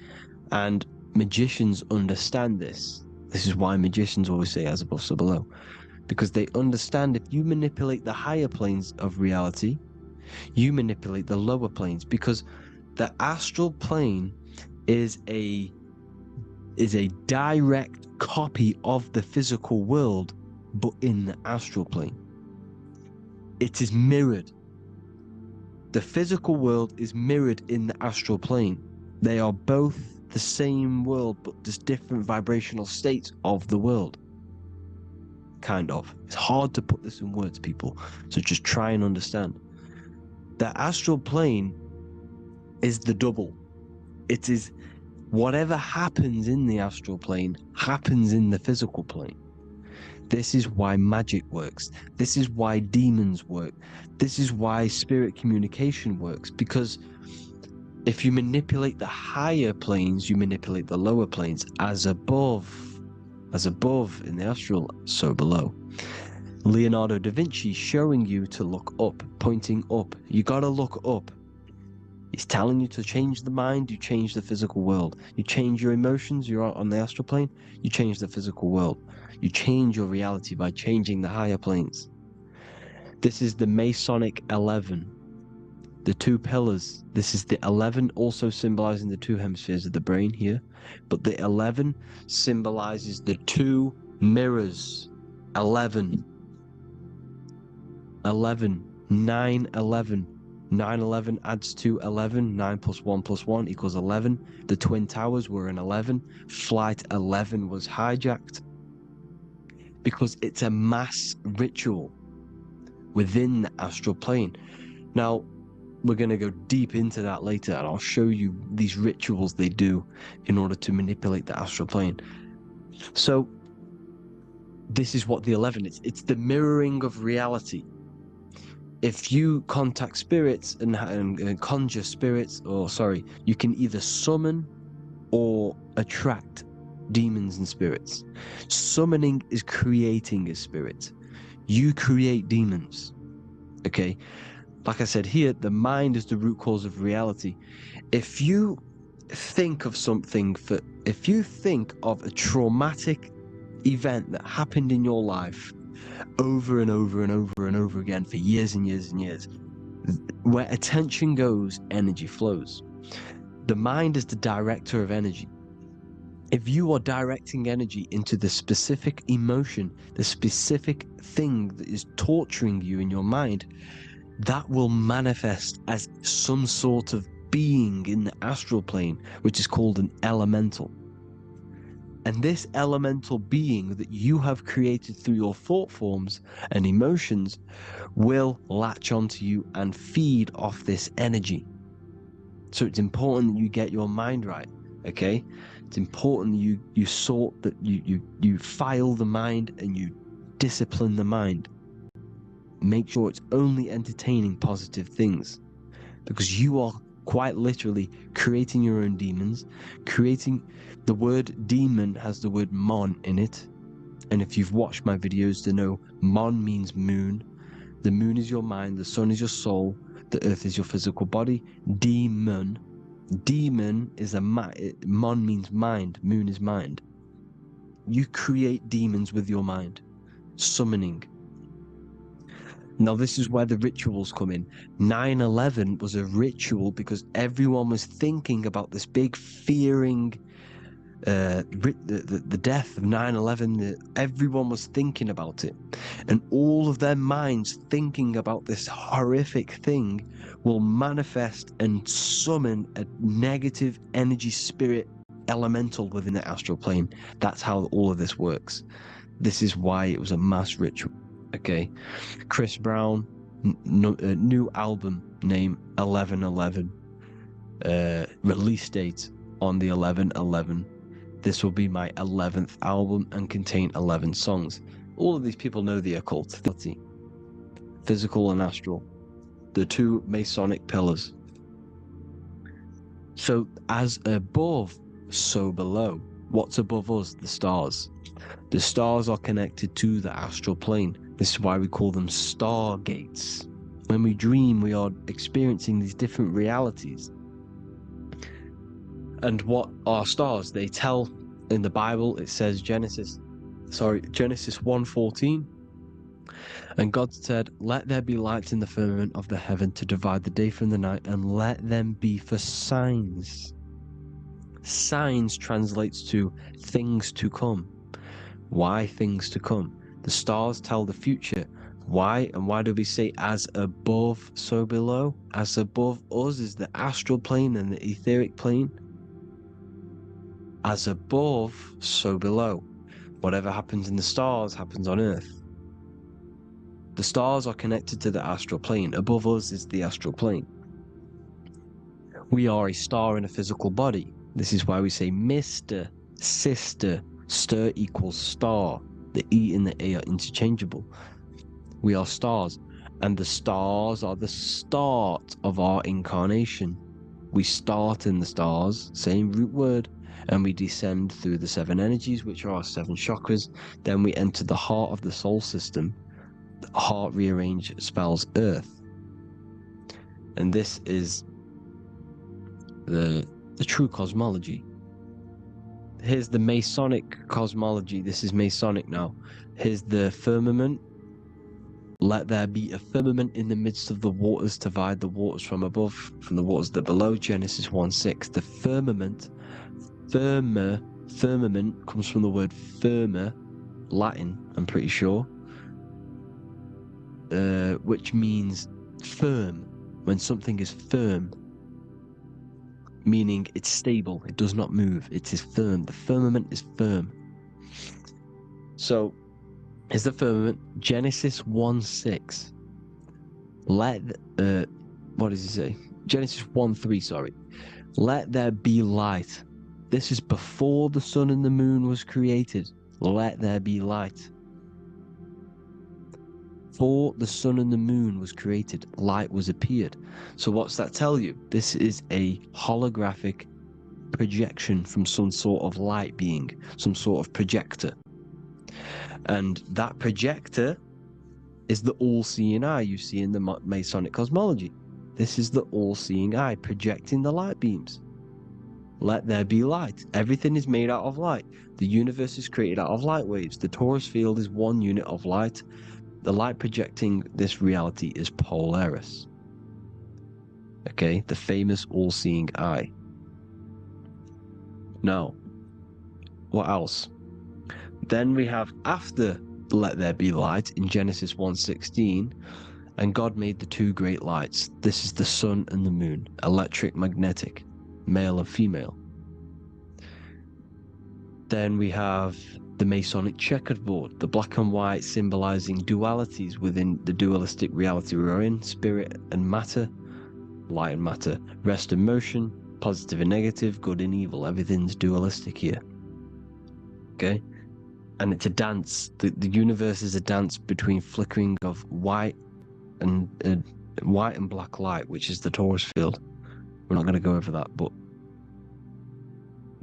And magicians understand this. This is why magicians always say as above, so below. Because they understand if you manipulate the higher planes of reality, you manipulate the lower planes. Because the astral plane is a direct copy of the physical world, but in the astral plane. It is mirrored. The physical world is mirrored in the astral plane. They are both the same world, but just different vibrational states of the world. Kind of. It's hard to put this in words, people, so just try and understand. The astral plane is the double. It is whatever happens in the astral plane happens in the physical plane. This is why magic works. This is why demons work. This is why spirit communication works. Because if you manipulate the higher planes, you manipulate the lower planes. As above in the astral, so below. Leonardo da Vinci showing you to look up, pointing up. You gotta look up. He's telling you to change the mind, you change the physical world. You change your emotions, you're on the astral plane, you change the physical world. You change your reality by changing the higher planes. This is the Masonic 11. The 2 pillars. This is the 11 also symbolizing the 2 hemispheres of the brain here. But the 11 symbolizes the 2 mirrors. 11. 11. 9, 11. 9, 11 adds to 11. 9 plus 1 plus 1 equals 11. The Twin Towers were in 11. Flight 11 was hijacked. Because it's a mass ritual within the astral plane. Now, we're going to go deep into that later, and I'll show you these rituals they do in order to manipulate the astral plane. So, this is what the 11 is. It's the mirroring of reality. If you contact spirits and conjure spirits, you can either summon or attract demons and spirits. Summoning is creating a spirit. You create demons. Okay? Like I said here, the mind is the root cause of reality. If you think of if you think of a traumatic event that happened in your life over and over and over and over again for years and years and years, Where attention goes, energy flows. The mind is the director of energy. If you are directing energy into the specific emotion, the specific thing that is torturing you in your mind, that will manifest as some sort of being in the astral plane, which is called an elemental. And this elemental being that you have created through your thought forms and emotions will latch onto you and feed off this energy. So it's important that you get your mind right, okay? It's important you sort that you file the mind and you discipline the mind. Make sure it's only entertaining positive things, because you are quite literally creating your own demons. The word demon has the word mon in it, and if you've watched my videos to know, mon means moon. The moon is your mind, the sun is your soul, the earth is your physical body. Demon is mon means mind, moon is mind. You create demons with your mind, summoning. Now this is where the rituals come in. 9/11 was a ritual because everyone was thinking about this big fearing, the death of 9/11. Everyone was thinking about it, and all of their minds thinking about this horrific thing will manifest and summon a negative energy spirit elemental within the astral plane. That's how all of this works. This is why it was a mass ritual. Okay, Chris Brown, new album name 11/11, release date on the 11/11. This will be my 11th album and contain 11 songs. All of these people know the occult, physical and astral, the two Masonic pillars. So as above, so below. What's above us? The stars. The stars are connected to the astral plane. This is why we call them stargates. When we dream, we are experiencing these different realities. And what are stars? They tell in the Bible, it says Genesis 1:14. And God said, "Let there be lights in the firmament of the heaven to divide the day from the night, and let them be for signs." Signs translates to things to come. Why things to come? The stars tell the future. Why? And why do we say as above, so below? As above us is the astral plane and the etheric plane. As above, so below. Whatever happens in the stars happens on Earth. The stars are connected to the astral plane. Above us is the astral plane. We are a star in a physical body. This is why we say Mr., Sister, stir equals star. The E and the A are interchangeable. We are stars, and the stars are the start of our incarnation. We start in the stars, same root word, and we descend through the 7 energies, which are our 7 chakras. Then we enter the heart of the soul system. The heart rearranged spells Earth. And this is the true cosmology. Here's the Masonic cosmology. This is Masonic now. Here's the firmament. Let there be a firmament in the midst of the waters to divide the waters from above from the waters that below. Genesis 1:6. The firmament, firmament comes from the word firma, Latin, I'm pretty sure, which means firm. When something is firm, meaning it's stable, it does not move, it is firm. The firmament is firm. So is the firmament. Genesis 1:6. What does he say? Genesis 1:3, sorry. Let there be light. This is before the sun and the moon was created. Let there be light. Before the sun and the moon was created, light was appeared. So what's that tell you? This is a holographic projection from some sort of light being, some sort of projector. And that projector is the all-seeing eye you see in the Masonic cosmology. This is the all-seeing eye projecting the light beams. Let there be light. Everything is made out of light. The universe is created out of light waves. The torus field is one unit of light. The light projecting this reality is Polaris. Okay, the famous all-seeing eye. Now, what else? Then we have after let there be light in Genesis 1:16, and God made the two great lights. This is the sun and the moon, electric, magnetic, male and female. Then we have the Masonic checkerboard, the black and white symbolizing dualities within the dualistic reality we're in, spirit and matter, light and matter, rest and motion, positive and negative, good and evil. Everything's dualistic here. Okay? And it's a dance. The universe is a dance between flickering of white and black light, which is the Taurus field. We're not going to go over that, but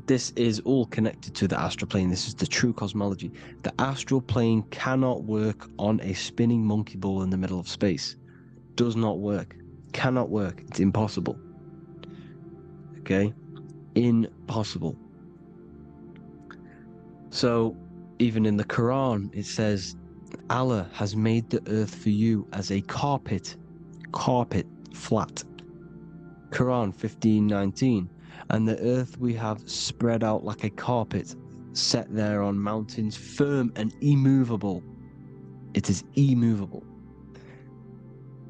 this is all connected to the astral plane. This is the true cosmology. The astral plane cannot work on a spinning monkey ball in the middle of space. Does not work. Cannot work. It's impossible. Okay? Impossible. So, even in the Quran, it says, Allah has made the earth for you as a carpet, flat. Quran 15:19, and the earth we have spread out like a carpet, set there on mountains, firm and immovable. It is immovable.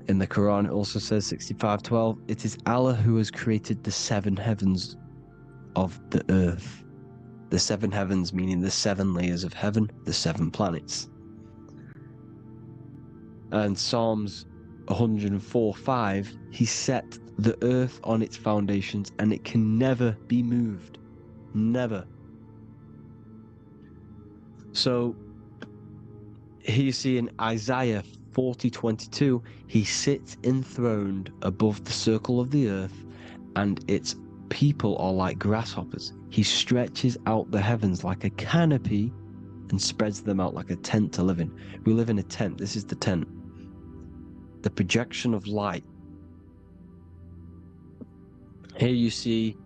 In the Quran, it also says 65:12, it is Allah who has created the seven heavens of the earth. The seven heavens meaning the seven layers of heaven, the seven planets. And Psalms 104:5, he set the earth on its foundations and it can never be moved. Never. So here you see in Isaiah 40:22, he sits enthroned above the circle of the earth and its people are like grasshoppers. He stretches out the heavens like a canopy and spreads them out like a tent to live in. We live in a tent. This is the tent. The projection of light. Here you see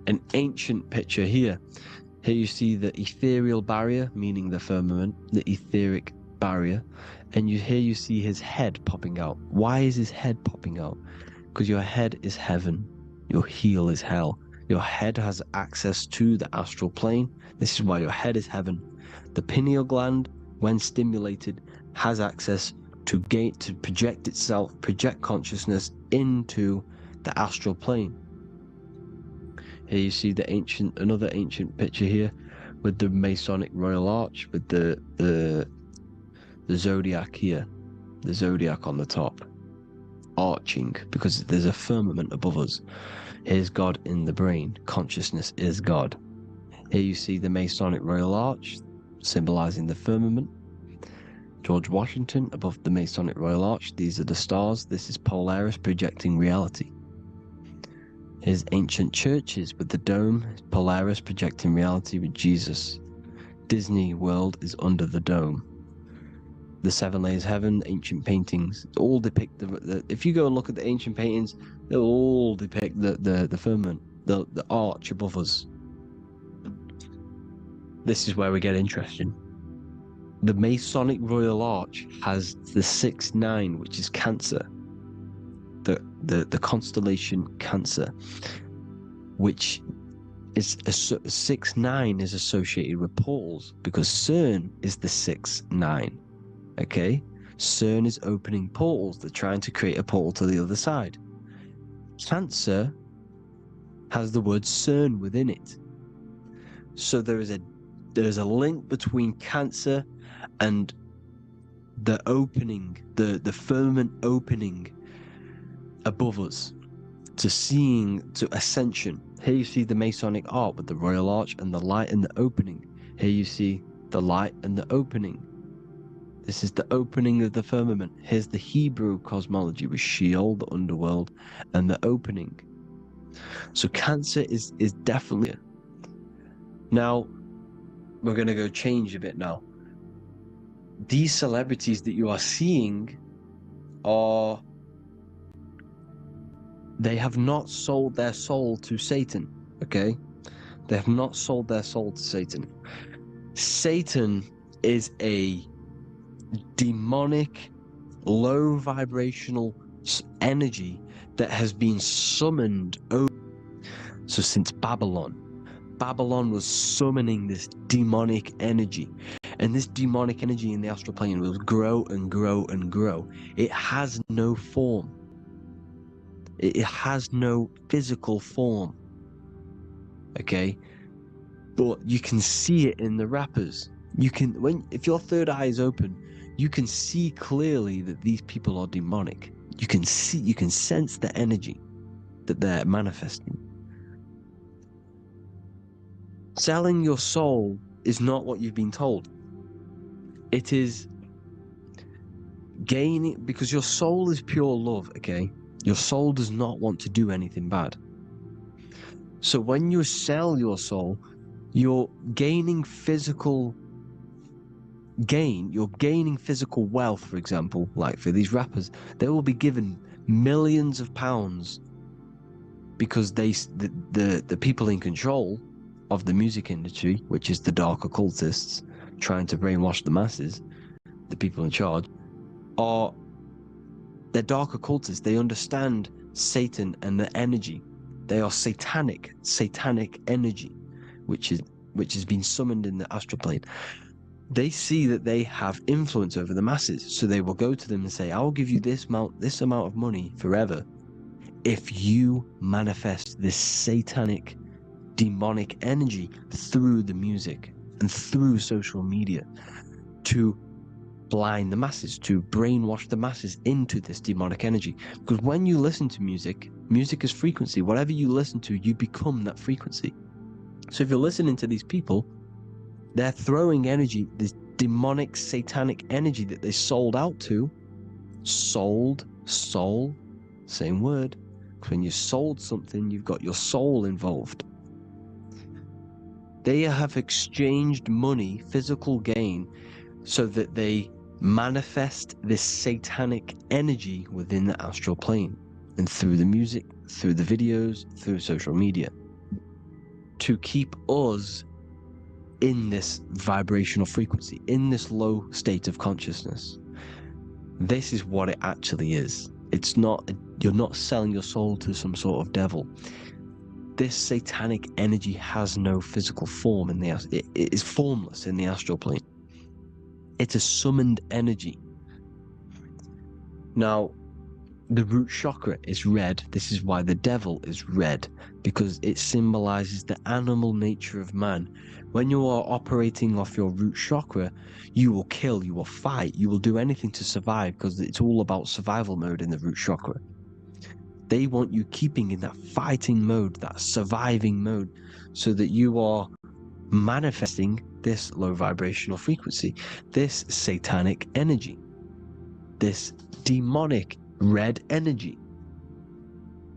an ancient picture here. Here you see the ethereal barrier, meaning the firmament, the etheric barrier, and here you see his head popping out. Why is his head popping out? Because your head is heaven, your heel is hell. Your head has access to the astral plane. This is why your head is heaven. The pineal gland, when stimulated, has access to project itself, project consciousness into the astral plane. Here you see another ancient picture here with the Masonic Royal Arch, with the zodiac here, the zodiac on the top, arching, because there's a firmament above us. Here's God in the brain. Consciousness is God. Here you see the Masonic Royal Arch, symbolizing the firmament. George Washington above the Masonic Royal Arch. These are the stars. This is Polaris projecting reality. Here's ancient churches with the dome. Polaris projecting reality with Jesus. Disney World is under the dome. The seven layers heaven, ancient paintings, all depict if you go and look at the ancient paintings, they'll all depict the firmament, the arch above us. This is where we get interesting. The Masonic Royal Arch has the 6-9, which is Cancer. The constellation Cancer, which is 6-9 is associated with portals, because CERN is the 6-9. Okay, CERN is opening portals. They're trying to create a portal to the other side. Cancer has the word CERN within it, so there is a link between Cancer and the opening, the firmament opening above us to ascension. Here you see the Masonic art with the Royal Arch and the light and the opening. Here you see the light and the opening. This is the opening of the firmament. Here's the Hebrew cosmology with Sheol, the underworld, and the opening. So Cancer is definitely. Now, we're going to go change a bit now. These celebrities that you are seeing they have not sold their soul to Satan, okay? They have not sold their soul to Satan. Satan is a demonic, low vibrational energy that has been summoned over. So since Babylon was summoning this demonic energy, and this demonic energy in the astral plane will grow and grow and grow. It has no form. It has no physical form. Okay? But you can see it in the rappers. If your third eye is open, you can see clearly that these people are demonic. You can sense the energy that they're manifesting. Selling your soul is not what you've been told. It is gaining, because your soul is pure love, okay? Your soul does not want to do anything bad. So when you sell your soul, you're gaining physical gain, you're gaining physical wealth, for example. Like for these rappers, they will be given millions of pounds because the people in control of the music industry, which is the dark occultists trying to brainwash the masses, the people in charge, they're dark occultists. They understand Satan and the energy. They are satanic energy, which has been summoned in the astral plane. They see that they have influence over the masses, so they will go to them and say, "I will give you this amount of money forever if you manifest this satanic, demonic energy through the music and through social media to blind the masses, to brainwash the masses into this demonic energy." Because when you listen to music is frequency. Whatever you listen to, you become that frequency. So if you're listening to these people, they're throwing energy, this demonic, satanic energy that they sold out to. Soul, same word. When you sold something, you've got your soul involved. They have exchanged money, physical gain, so that they manifest this satanic energy within the astral plane and through the music, through the videos, through social media, to keep us in this vibrational frequency, in this low state of consciousness. This is what it actually is. It's not, you're not selling your soul to some sort of devil. This satanic energy has no physical form it is formless in the astral plane. It's a summoned energy. Now, the root chakra is red. This is why the devil is red, because it symbolizes the animal nature of man. When you are operating off your root chakra, you will kill, you will fight, you will do anything to survive, because it's all about survival mode in the root chakra. They want you keeping in that fighting mode, that surviving mode, so that you are manifesting this low vibrational frequency, this satanic energy, this demonic red energy.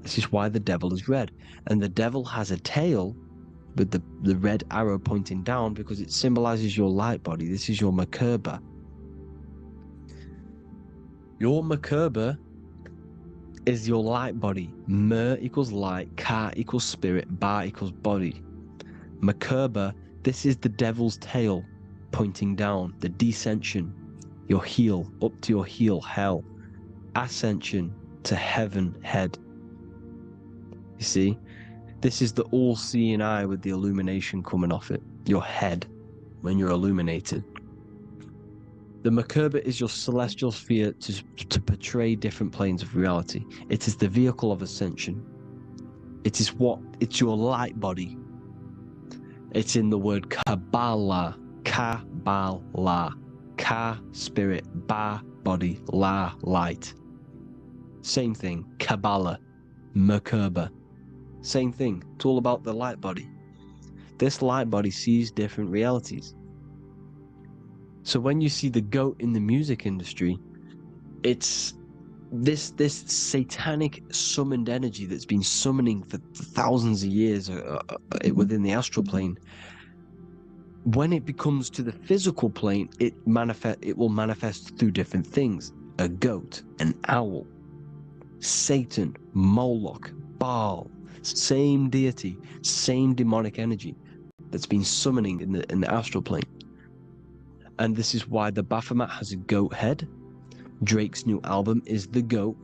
This is why the devil is red. And the devil has a tail with the red arrow pointing down, because it symbolizes your light body. This is your Merkaba. Your Merkaba is your light body. Mer equals light, Ka equals spirit, Ba equals body. Merkaba, this is the devil's tail pointing down, the descension, your heel, up to your heel, hell. Ascension to heaven, head. You see, this is the all-seeing eye with the illumination coming off it, your head, when you're illuminated. The Merkaba is your celestial sphere to portray different planes of reality. It is the vehicle of ascension. It's your light body. It's in the word Kabbalah, Kabbalah, Ka, spirit, Ba, body, La, light. Same thing, Kabbalah, Merkaba. Same thing, it's all about the light body. This light body sees different realities. So when you see the goat in the music industry, it's this satanic summoned energy that's been summoning for thousands of years within the astral plane. When it becomes to the physical plane, it will manifest through different things. A goat, an owl, Satan, Moloch, Baal, same deity, same demonic energy that's been summoning in the astral plane. And this is why the Baphomet has a goat head. Drake's new album is the goat.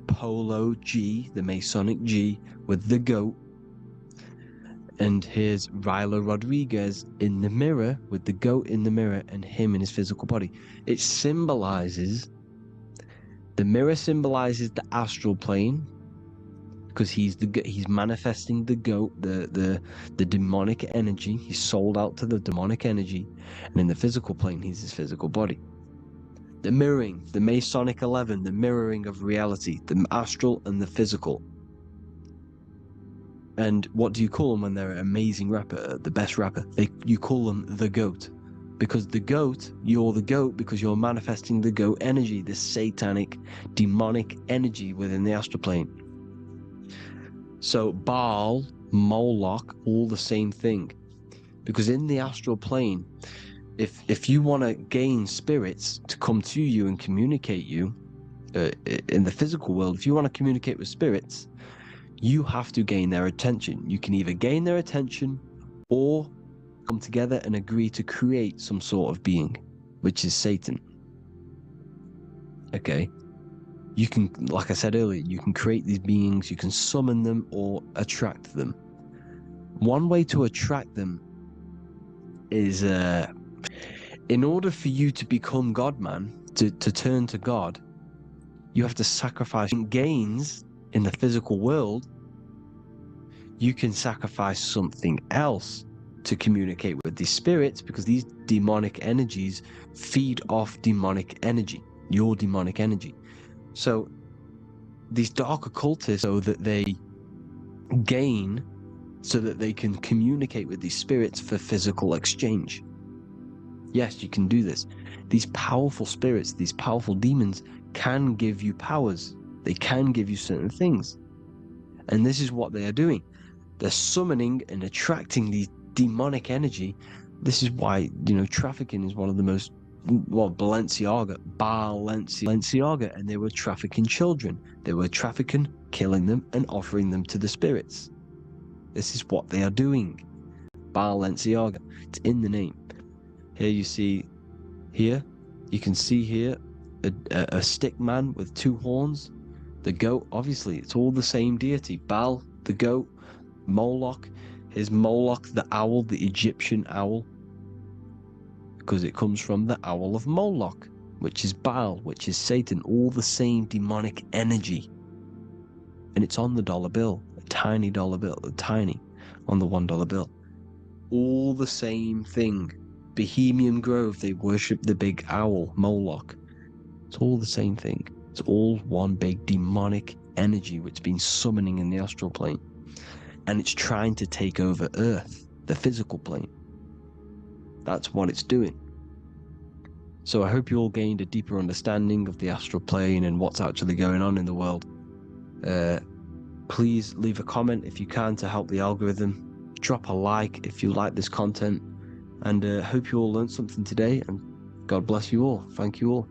Polo G, the Masonic G, with the goat. And here's Ryla Rodriguez in the mirror with the goat in the mirror and him in his physical body. It symbolizes, the mirror symbolizes the astral plane, because he's manifesting the goat, the demonic energy. He's sold out to the demonic energy, and in the physical plane, he's his physical body. The mirroring, the Masonic 11, the mirroring of reality, the astral and the physical. And what do you call them when they're an amazing rapper, the best rapper? You call them the goat, because the goat, you're the goat because you're manifesting the goat energy, this satanic, demonic energy within the astral plane. So Baal, Moloch, all the same thing. Because in the astral plane, if you want to gain spirits to come to you and communicate you, in the physical world, if you want to communicate with spirits, you have to gain their attention. You can either gain their attention or come together and agree to create some sort of being, which is Satan. Okay. You can, like I said earlier, you can create these beings, you can summon them or attract them. One way to attract them is, in order for you to become God, man, to turn to God, you have to sacrifice gains in the physical world. You can sacrifice something else to communicate with these spirits, because these demonic energies feed off demonic energy, your demonic energy. So these dark occultists, so that they gain, so that they can communicate with these spirits for physical exchange. Yes, you can do this. These powerful spirits, these powerful demons can give you powers. They can give you certain things. And this is what they are doing. They're summoning and attracting these demonic energy. This is why, trafficking is one of the most, Balenciaga, and they were trafficking children. They were trafficking, killing them, and offering them to the spirits. This is what they are doing. Balenciaga. It's in the name. Here you can see here a stick man with two horns. The goat, obviously, it's all the same deity. Baal, the goat. Moloch, is Moloch the owl, the Egyptian owl, because it comes from the owl of Moloch, which is Baal, which is Satan, all the same demonic energy. And it's on the dollar bill, a tiny dollar bill, tiny, on the $1 bill. All the same thing. Bohemian Grove, they worship the big owl, Moloch. It's all the same thing. It's all one big demonic energy which has been summoning in the astral plane. And it's trying to take over Earth, the physical plane. That's what it's doing. So I hope you all gained a deeper understanding of the astral plane and what's actually going on in the world. Please leave a comment if you can to help the algorithm. Drop a like if you like this content. And hope you all learned something today. And God bless you all. Thank you all.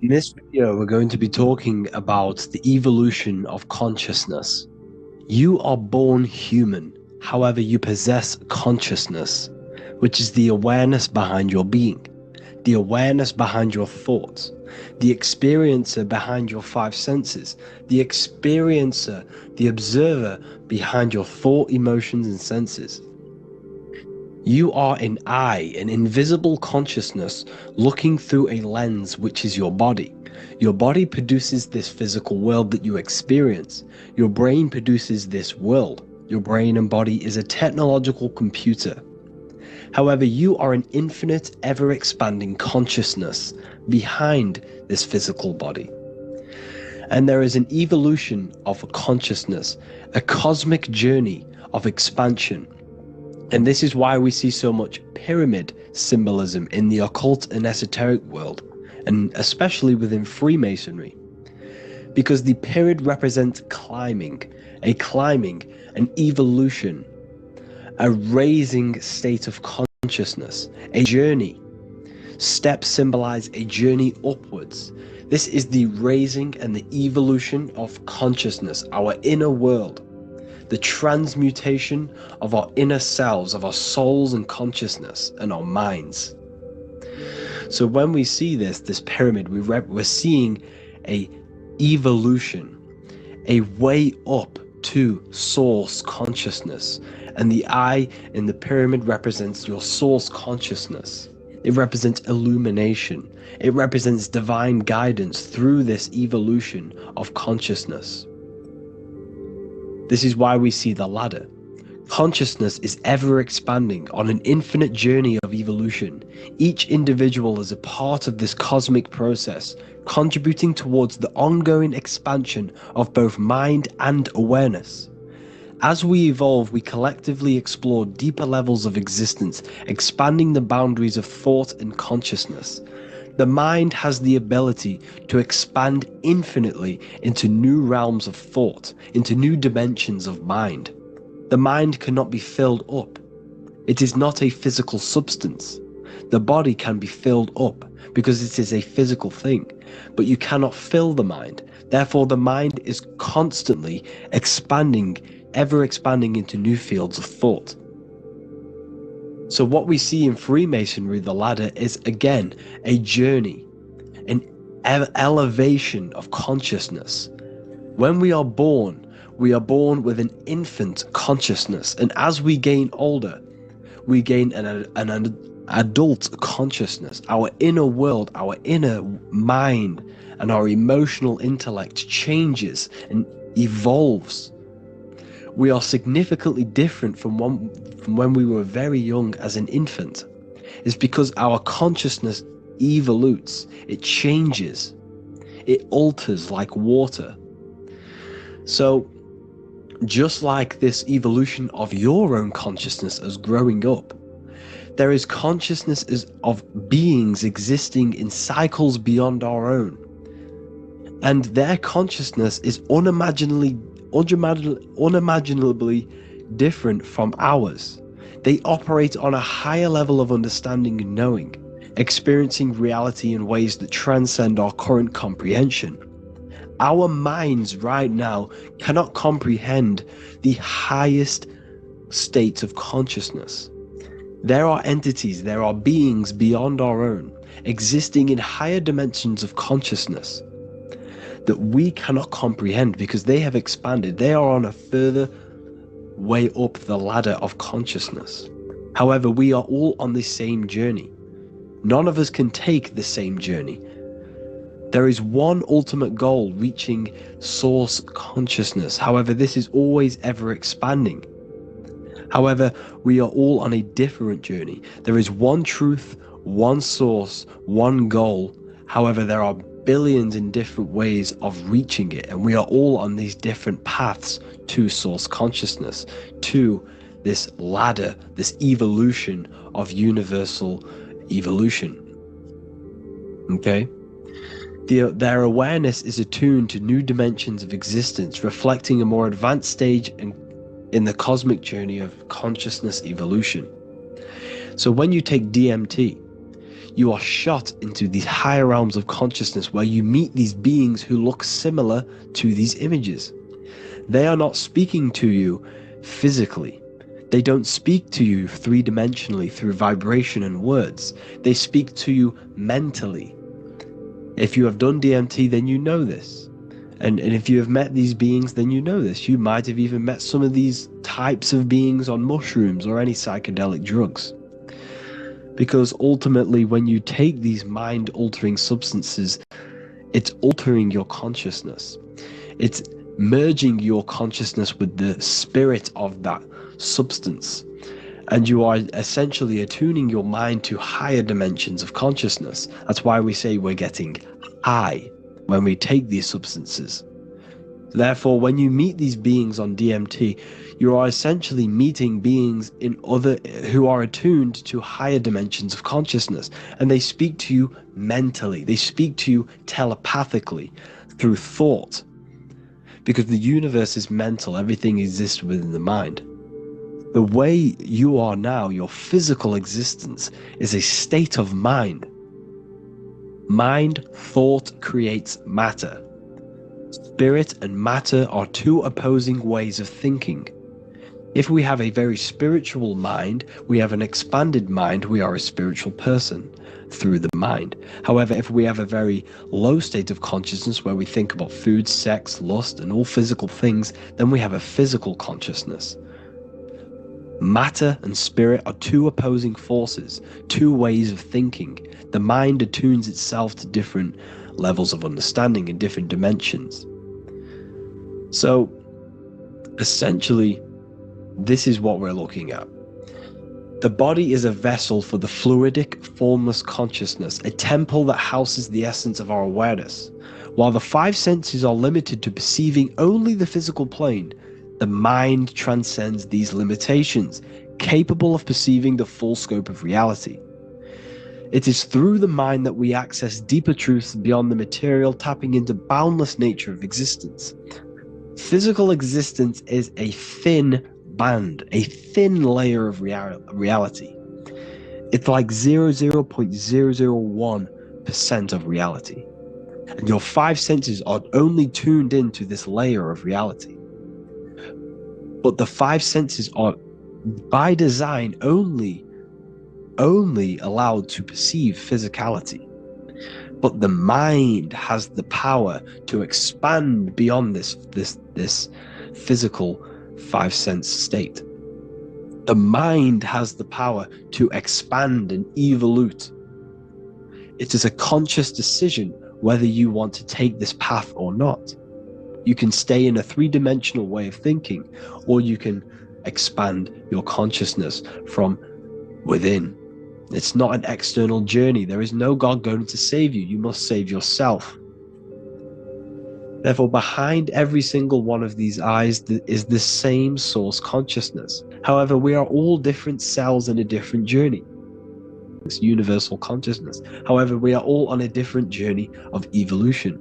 In this video, we're going to be talking about the evolution of consciousness. You are born human, however you possess consciousness, which is the awareness behind your being, the awareness behind your thoughts, the experiencer behind your five senses, the experiencer, the observer behind your thought, emotions, and senses. You are an eye, an invisible consciousness looking through a lens, which is your body. Your body produces this physical world that you experience. Your brain produces this world. Your brain and body is a technological computer. However, you are an infinite, ever-expanding consciousness behind this physical body. And there is an evolution of consciousness, a cosmic journey of expansion. And this is why we see so much pyramid symbolism in the occult and esoteric world, and especially within Freemasonry. Because the pyramid represents climbing, an evolution, a raising state of consciousness, a journey. Steps symbolize a journey upwards. This is the raising and the evolution of consciousness, our inner world, the transmutation of our inner selves, of our souls and consciousness and our minds. So when we see this pyramid, we're seeing a evolution, a way up to source consciousness. And the eye in the pyramid represents your source consciousness. It represents illumination. It represents divine guidance through this evolution of consciousness. This is why we see the ladder. Consciousness is ever expanding on an infinite journey of evolution. Each individual is a part of this cosmic process, contributing towards the ongoing expansion of both mind and awareness. As we evolve, we collectively explore deeper levels of existence, expanding the boundaries of thought and consciousness. The mind has the ability to expand infinitely into new realms of thought, into new dimensions of mind. The mind cannot be filled up. It is not a physical substance. The body can be filled up because it is a physical thing, but you cannot fill the mind. Therefore, the mind is constantly expanding, ever expanding into new fields of thought. So what we see in Freemasonry, the ladder, is again a journey, an elevation of consciousness. When we are born with an infant consciousness, and as we gain older, we gain an adult consciousness. Our inner world, our inner mind, and our emotional intellect changes and evolves. We are significantly different from when we were very young as an infant. It's because our consciousness evolutes, it changes, it alters like water. So just like this evolution of your own consciousness as growing up, there is consciousness of beings existing in cycles beyond our own. And their consciousness is unimaginably different from ours. They operate on a higher level of understanding and knowing, experiencing reality in ways that transcend our current comprehension. Our minds right now cannot comprehend the highest states of consciousness. There are entities, there are beings beyond our own, existing in higher dimensions of consciousness that we cannot comprehend because they have expanded. They are on a further way up the ladder of consciousness. However, we are all on the same journey. None of us can take the same journey. There is one ultimate goal, reaching source consciousness. However, this is always ever expanding. However, we are all on a different journey. There is one truth, one source, one goal. However, there are billions in different ways of reaching it, and we are all on these different paths to source consciousness, to this ladder, this evolution of universal evolution. Okay? Their awareness is attuned to new dimensions of existence, reflecting a more advanced stage in the cosmic journey of consciousness evolution. So when you take DMT, you are shot into these higher realms of consciousness where you meet these beings who look similar to these images. They are not speaking to you physically. They don't speak to you three-dimensionally through vibration and words. They speak to you mentally. If you have done DMT, then you know this. And if you have met these beings, then you know this. You might have even met some of these types of beings on mushrooms or any psychedelic drugs. Because ultimately, when you take these mind-altering substances, it's altering your consciousness. It's merging your consciousness with the spirit of that substance. And you are essentially attuning your mind to higher dimensions of consciousness. That's why we say we're getting high when we take these substances. Therefore, when you meet these beings on DMT, you are essentially meeting beings who are attuned to higher dimensions of consciousness, and they speak to you mentally. They speak to you telepathically through thought, because the universe is mental. Everything exists within the mind. The way you are now, your physical existence, is a state of mind. Mind, thought creates matter. Spirit and matter are two opposing ways of thinking. If we have a very spiritual mind, we have an expanded mind, we are a spiritual person through the mind. However, if we have a very low state of consciousness where we think about food, sex, lust, and all physical things, then we have a physical consciousness. Matter and spirit are two opposing forces, two ways of thinking. The mind attunes itself to different levels of understanding in different dimensions. So, essentially, this is what we're looking at. The body is a vessel for the fluidic, formless consciousness, a temple that houses the essence of our awareness. While the five senses are limited to perceiving only the physical plane, the mind transcends these limitations, capable of perceiving the full scope of reality. It is through the mind that we access deeper truths beyond the material, tapping into boundless nature of existence. Physical existence is a thin band, a thin layer of reality. It's like 0.001% of reality. And your five senses are only tuned into this layer of reality. But the five senses are, by design, only allowed to perceive physicality. But the mind has the power to expand beyond this physical five-sense state. The mind has the power to expand and evolute. It is a conscious decision whether you want to take this path or not. You can stay in a three-dimensional way of thinking, or you can expand your consciousness from within. It's not an external journey. There is no God going to save you. You must save yourself. Therefore, behind every single one of these eyes is the same source consciousness. However, we are all different cells in a different journey. It's universal consciousness. However, we are all on a different journey of evolution.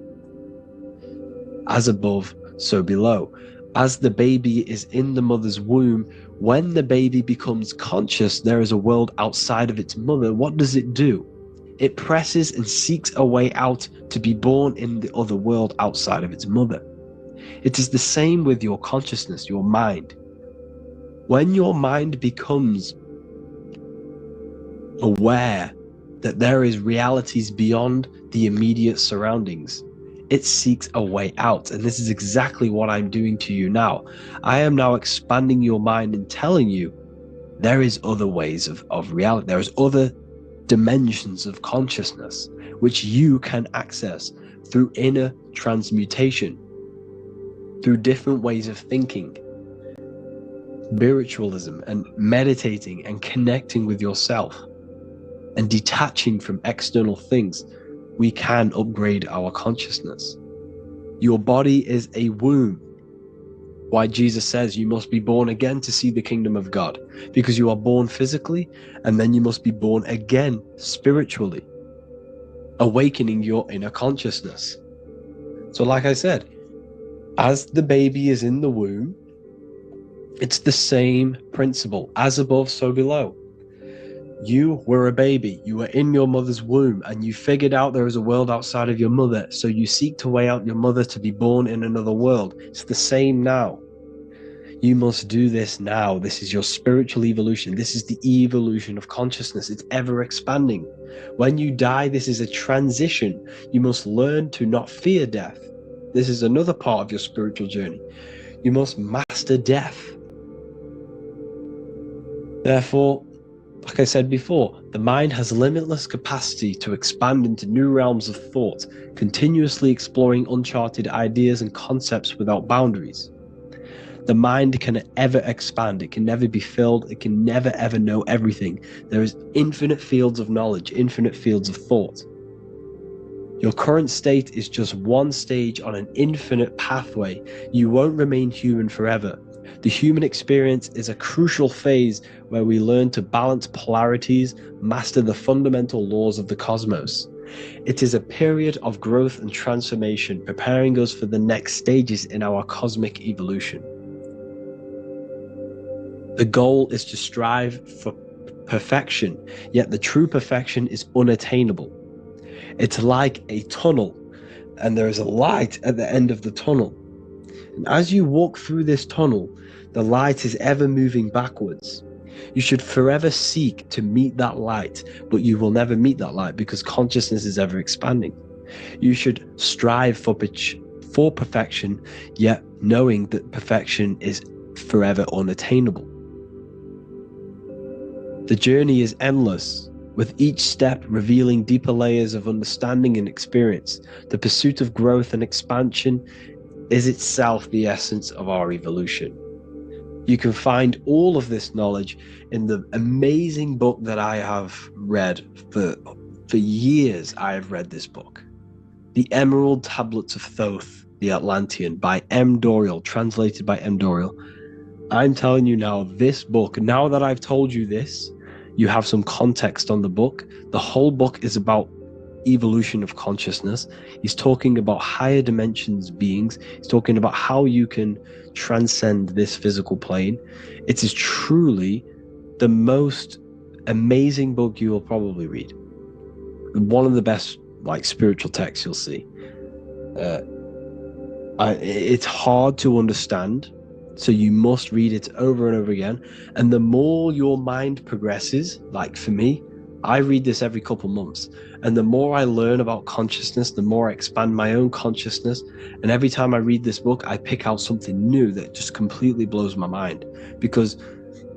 As above, so below. As the baby is in the mother's womb, when the baby becomes conscious, there is a world outside of its mother. What does it do? It presses and seeks a way out to be born in the other world outside of its mother. It is the same with your consciousness, your mind. When your mind becomes aware that there is realities beyond the immediate surroundings, it seeks a way out. And this is exactly what I'm doing to you now. I am now expanding your mind and telling you there is other ways of reality. There is other dimensions of consciousness which you can access through inner transmutation, through different ways of thinking, spiritualism, and meditating and connecting with yourself and detaching from external things. We can upgrade our consciousness. Your body is a womb. Why Jesus says you must be born again to see the kingdom of God, because you are born physically and then you must be born again spiritually, awakening your inner consciousness. So like I said, as the baby is in the womb, it's the same principle. As above, so below. You were a baby, you were in your mother's womb, and you figured out there is a world outside of your mother, so you seek to weigh out your mother to be born in another world. It's the same now. You must do this now. This is your spiritual evolution. This is the evolution of consciousness. It's ever expanding. When you die, this is a transition. You must learn to not fear death. This is another part of your spiritual journey. You must master death. Therefore, like I said before, the mind has limitless capacity to expand into new realms of thought, continuously exploring uncharted ideas and concepts without boundaries. The mind can ever expand. It can never be filled. It can never ever know everything. There is infinite fields of knowledge, infinite fields of thought. Your current state is just one stage on an infinite pathway. You won't remain human forever. The human experience is a crucial phase where we learn to balance polarities, master the fundamental laws of the cosmos. It is a period of growth and transformation, preparing us for the next stages in our cosmic evolution. The goal is to strive for perfection, yet the true perfection is unattainable. It's like a tunnel, and there is a light at the end of the tunnel. And as you walk through this tunnel, the light is ever moving backwards. You should forever seek to meet that light, but you will never meet that light because consciousness is ever expanding. You should strive for perfection, yet knowing that perfection is forever unattainable. The journey is endless, with each step revealing deeper layers of understanding and experience. The pursuit of growth and expansion is itself the essence of our evolution. You can find all of this knowledge in the amazing book that I have read for years. I have read this book, The Emerald Tablets of Thoth, the Atlantean, by M. Dorial, translated by M. Dorial. I'm telling you now, this book, now that I've told you this, you have some context on the book. The whole book is about evolution of consciousness. He's talking about higher dimensions beings. He's talking about how you can transcend this physical plane. It is truly the most amazing book you will probably read. One of the best spiritual texts you'll see. It's hard to understand, so you must read it over and over again. And the more your mind progresses, like for me, I read this every couple months, and the more I learn about consciousness, the more I expand my own consciousness. And every time I read this book, I pick out something new that just completely blows my mind, because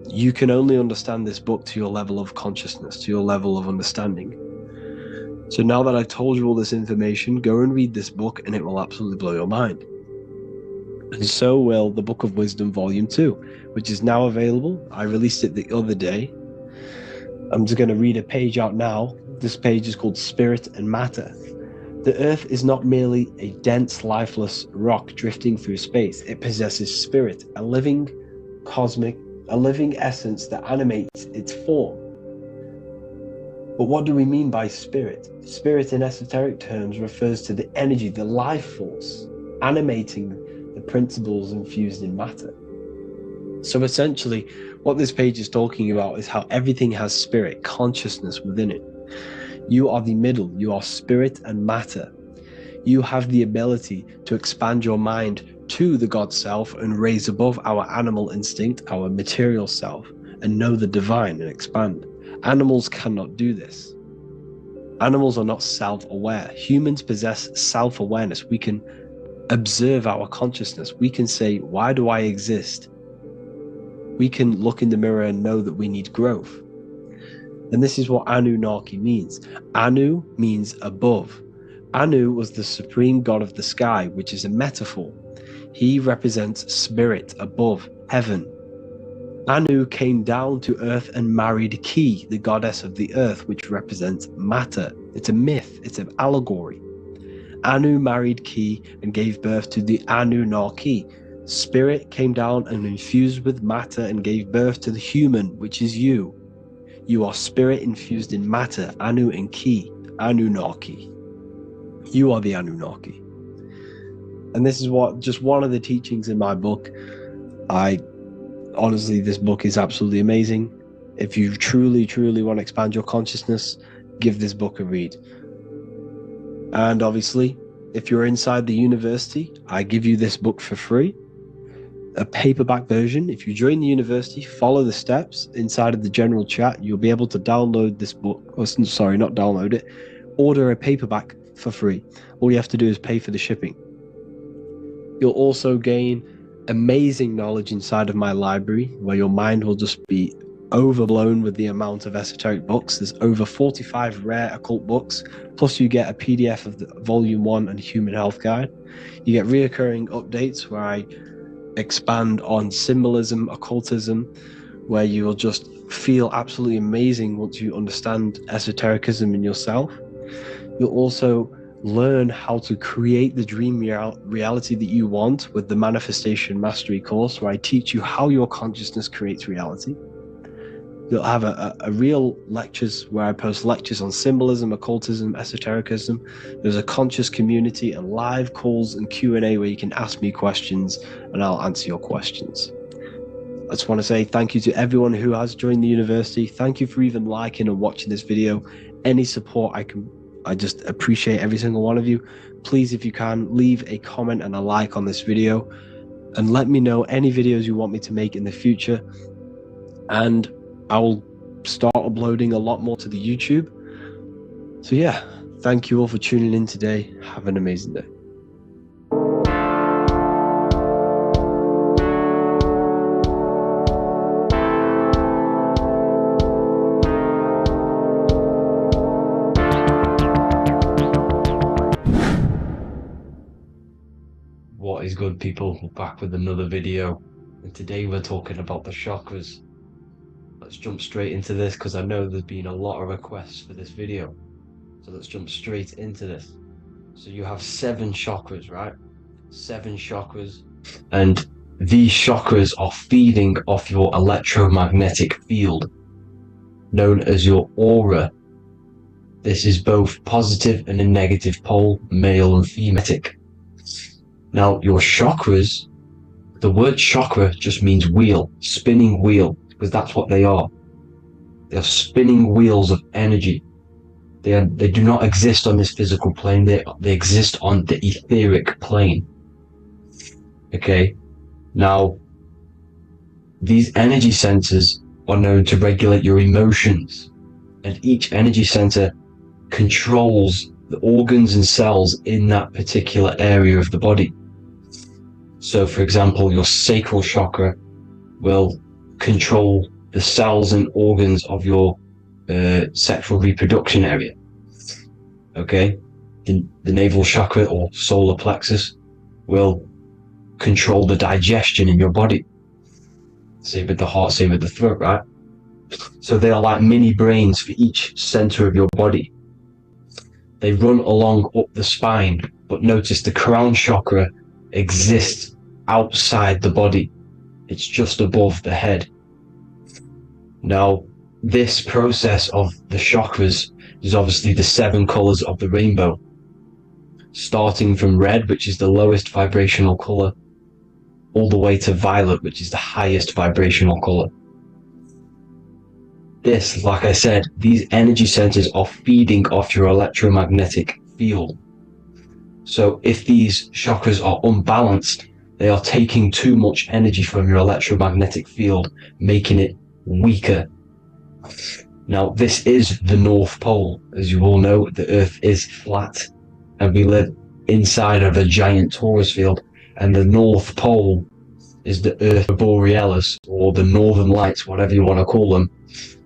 you can only understand this book to your level of consciousness, to your level of understanding. So now that I've told you all this information, go and read this book and it will absolutely blow your mind. And so will the Book of Wisdom Volume 2, which is now available. I released it the other day. I'm just going to read a page out now. This page is called Spirit and Matter. The Earth is not merely a dense, lifeless rock drifting through space. It possesses spirit, a living essence that animates its form. But what do we mean by spirit? Spirit in esoteric terms refers to the energy, the life force, animating the principles infused in matter. So essentially, what this page is talking about is how everything has spirit, consciousness within it. You are the middle, you are spirit and matter. You have the ability to expand your mind to the God self and raise above our animal instinct, our material self, and know the divine and expand. Animals cannot do this. Animals are not self-aware. Humans possess self-awareness. We can observe our consciousness. We can say, why do I exist? We can look in the mirror and know that we need growth. And this is what Anunnaki means. Anu means above. Anu was the supreme god of the sky, which is a metaphor. He represents spirit above, heaven. Anu came down to earth and married Ki, the goddess of the earth, which represents matter. It's a myth, it's an allegory. Anu married Ki and gave birth to the Anunnaki. Spirit came down and infused with matter and gave birth to the human, which is you. You are spirit infused in matter, Anu and Ki, Anunnaki. You are the Anunnaki. And this is just one of the teachings in my book. Honestly, this book is absolutely amazing. If you truly, truly want to expand your consciousness, give this book a read. And obviously, if you're inside the university, I give you this book for free. A paperback version. If you join the university, follow the steps inside of the general chat, you'll be able to download this book. Sorry, not download it. Order a paperback for free. All you have to do is pay for the shipping. You'll also gain amazing knowledge inside of my library, where your mind will just be overblown with the amount of esoteric books. There's over 45 rare occult books, plus you get a PDF of the Volume 1 and Human Health Guide. You get reoccurring updates where I expand on symbolism, occultism, where you will just feel absolutely amazing once you understand esotericism in yourself. You'll also learn how to create the dream reality that you want with the Manifestation Mastery course, where I teach you how your consciousness creates reality. You'll have a real lectures where I post lectures on symbolism, occultism, esotericism. There's a conscious community and live calls and Q&A where you can ask me questions and I'll answer your questions. I just want to say thank you to everyone who has joined the university. Thank you for even liking and watching this video. Any support I just appreciate every single one of you. Please, if you can, leave a comment and a like on this video, and let me know any videos you want me to make in the future, and I will start uploading a lot more to the YouTube. So yeah, thank you all for tuning in today. Have an amazing day. What is good, people? We're back with another video, and today we're talking about the chakras. Let's jump straight into this because I know there's been a lot of requests for this video. So let's jump straight into this. So you have 7 chakras, right? 7 chakras, and these chakras are feeding off your electromagnetic field, known as your aura. This is both positive and a negative pole, male and female. Now, your chakras, the word chakra just means wheel, spinning wheel, because that's what they are. They are spinning wheels of energy. They do not exist on this physical plane. They exist on the etheric plane. Okay. Now, these energy centers are known to regulate your emotions, and each energy center controls the organs and cells in that particular area of the body. So, for example, your sacral chakra will control the cells and organs of your sexual reproduction area. Okay, the navel chakra or solar plexus will control the digestion in your body. Same with the heart, same with the throat, right? So they are like mini brains for each center of your body. They run along up the spine, but notice the crown chakra exists outside the body. It's just above the head. Now, this process of the chakras is obviously the 7 colors of the rainbow, starting from red, which is the lowest vibrational color, all the way to violet, which is the highest vibrational color. This, like I said, these energy centers are feeding off your electromagnetic field. So if these chakras are unbalanced, they are taking too much energy from your electromagnetic field, making it weaker. Now, this is the North Pole. As you all know, the Earth is flat, and we live inside of a giant torus field, and the North Pole is the Earth Borealis, or the Northern Lights, whatever you want to call them.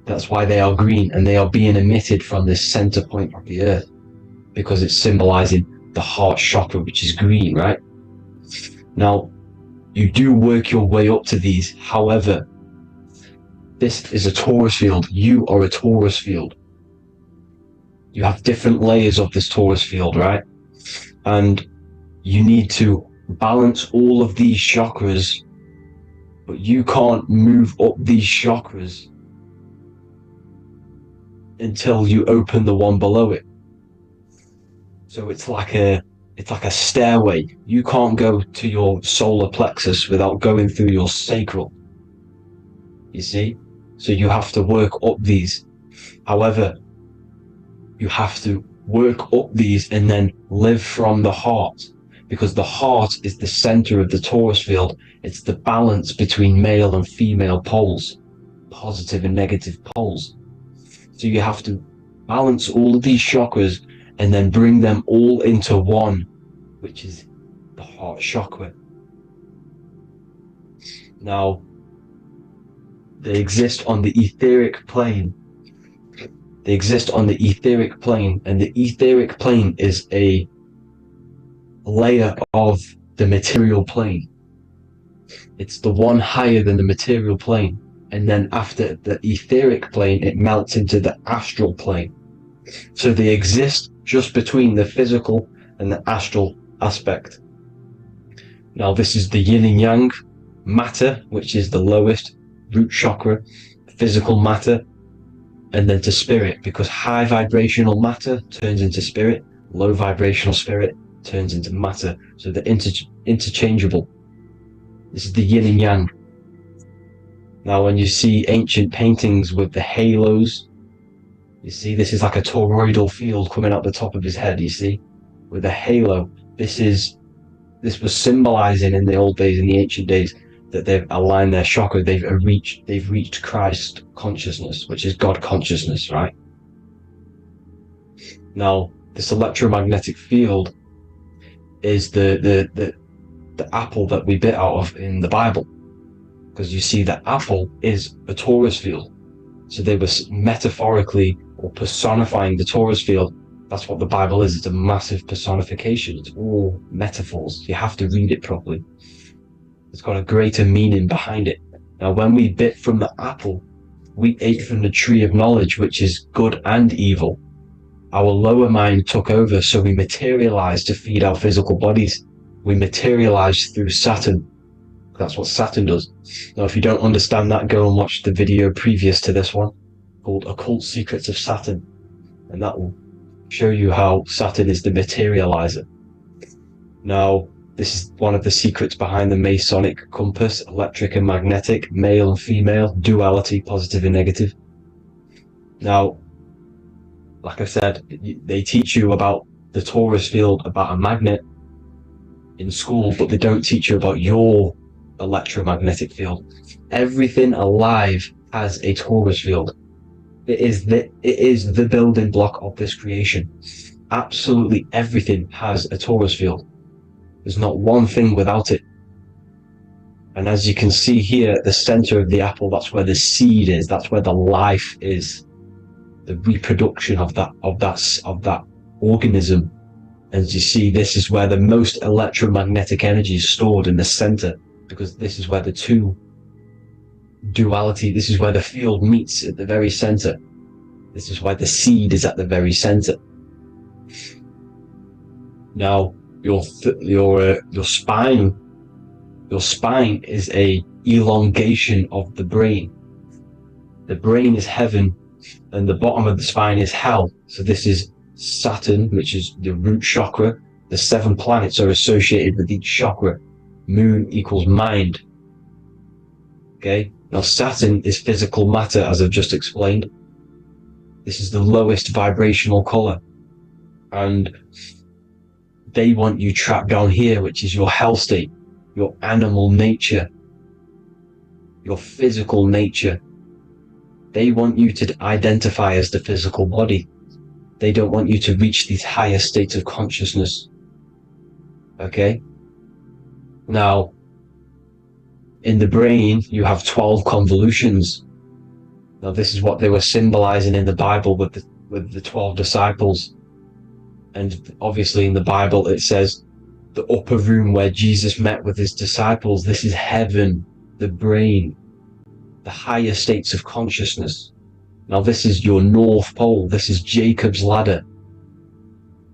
That's why they are green, and they are being emitted from this center point of the Earth, because it's symbolizing the heart chakra, which is green, right? Now, you do work your way up to these. However, this is a torus field. You are a torus field. You have different layers of this torus field, right? And you need to balance all of these chakras, but you can't move up these chakras until you open the one below it. So it's like a stairway. You can't go to your solar plexus without going through your sacral. You see? So you have to work up these. However, you have to work up these and then live from the heart, because the heart is the center of the torus field. It's the balance between male and female poles, positive and negative poles. So you have to balance all of these chakras and then bring them all into one, which is the heart chakra. Now, they exist on the etheric plane. They exist on the etheric plane, and the etheric plane is a layer of the material plane. It's the one higher than the material plane, and then after the etheric plane, it melts into the astral plane. So they exist just between the physical and the astral aspect. Now, this is the yin and yang matter, which is the lowest root chakra, physical matter, and then to spirit, because high vibrational matter turns into spirit, low vibrational spirit turns into matter. So they're interchangeable. This is the yin and yang. Now, when you see ancient paintings with the halos You see, this is like a toroidal field coming out the top of his head, you see, with a halo. This was symbolizing in the old days, in the ancient days, that they've aligned their chakra, they've reached Christ consciousness, which is God consciousness, right? Now, this electromagnetic field is the apple that we bit out of in the Bible, because you see that apple is a torus field. So they were metaphorically or personifying the torus field. That's what the Bible is. It's a massive personification. It's all metaphors. You have to read it properly. It's got a greater meaning behind it. Now, when we bit from the apple, we ate from the tree of knowledge, which is good and evil. Our lower mind took over, so we materialized to feed our physical bodies. We materialized through Saturn. That's what Saturn does. Now, if you don't understand that, go and watch the video previous to this one called Occult Secrets of Saturn, and that will show you how Saturn is the materializer. Now, this is one of the secrets behind the Masonic compass: electric and magnetic, male and female, duality, positive and negative. Now, like I said, they teach you about the torus field, about a magnet in school, but they don't teach you about your electromagnetic field. Everything alive has a torus field. It is the building block of this creation. Absolutely everything has a torus field. There's not one thing without it. And as you can see here at the center of the apple, that's where the seed is. That's where the life is. The reproduction of that organism. As you see, this is where the most electromagnetic energy is stored, in the center, because this is where the two duality, this is where the field meets, at the very center. This is why the seed is at the very center. Now, your spine is a elongation of the brain. The brain is heaven, and the bottom of the spine is hell. So this is Saturn, which is the root chakra. The 7 planets are associated with each chakra. Moon equals mind. Okay, now Saturn is physical matter, as I've just explained. This is the lowest vibrational color, and they want you trapped down here, which is your hell state, your animal nature, your physical nature. They want you to identify as the physical body. They don't want you to reach these higher states of consciousness. Okay? Now, in the brain, you have 12 convolutions. Now, this is what they were symbolizing in the Bible with the 12 disciples. And obviously in the Bible, it says the upper room where Jesus met with his disciples. This is heaven, the brain, the higher states of consciousness. Now, this is your North Pole. This is Jacob's ladder.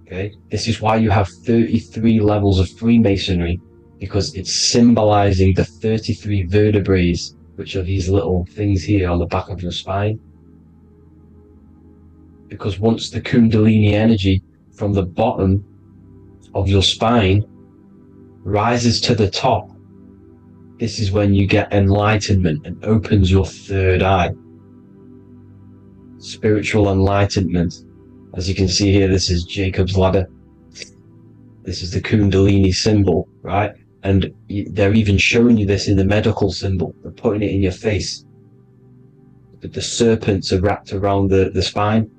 Okay? This is why you have 33 levels of Freemasonry, because it's symbolizing the 33 vertebrae, which are these little things here on the back of your spine. Because once the Kundalini energy from the bottom of your spine rises to the top, this is when you get enlightenment and opens your third eye. Spiritual enlightenment. As you can see here, this is Jacob's ladder. This is the Kundalini symbol, right? And they're even showing you this in the medical symbol. They're putting it in your face. But the serpents are wrapped around the spine.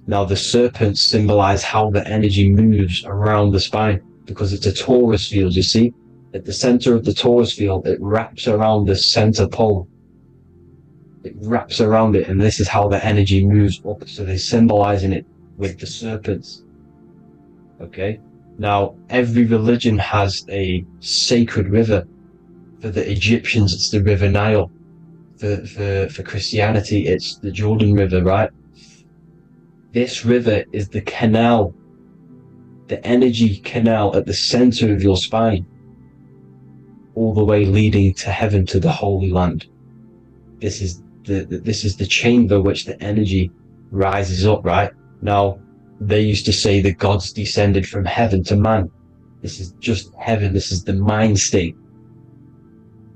Now, the serpents symbolize how the energy moves around the spine, because it's a torus field, you see? At the center of the torus field, it wraps around the center pole. It wraps around it, and this is how the energy moves up. So they're symbolizing it with the serpents. Okay? Now, every religion has a sacred river. For the Egyptians, it's the River Nile. For Christianity, it's the Jordan River, right? This river is the canal, the energy canal at the center of your spine, all the way leading to heaven, to the Holy Land. This is the chamber which the energy rises up, right? Now, they used to say the gods descended from heaven to man. This is just heaven. This is the mind state.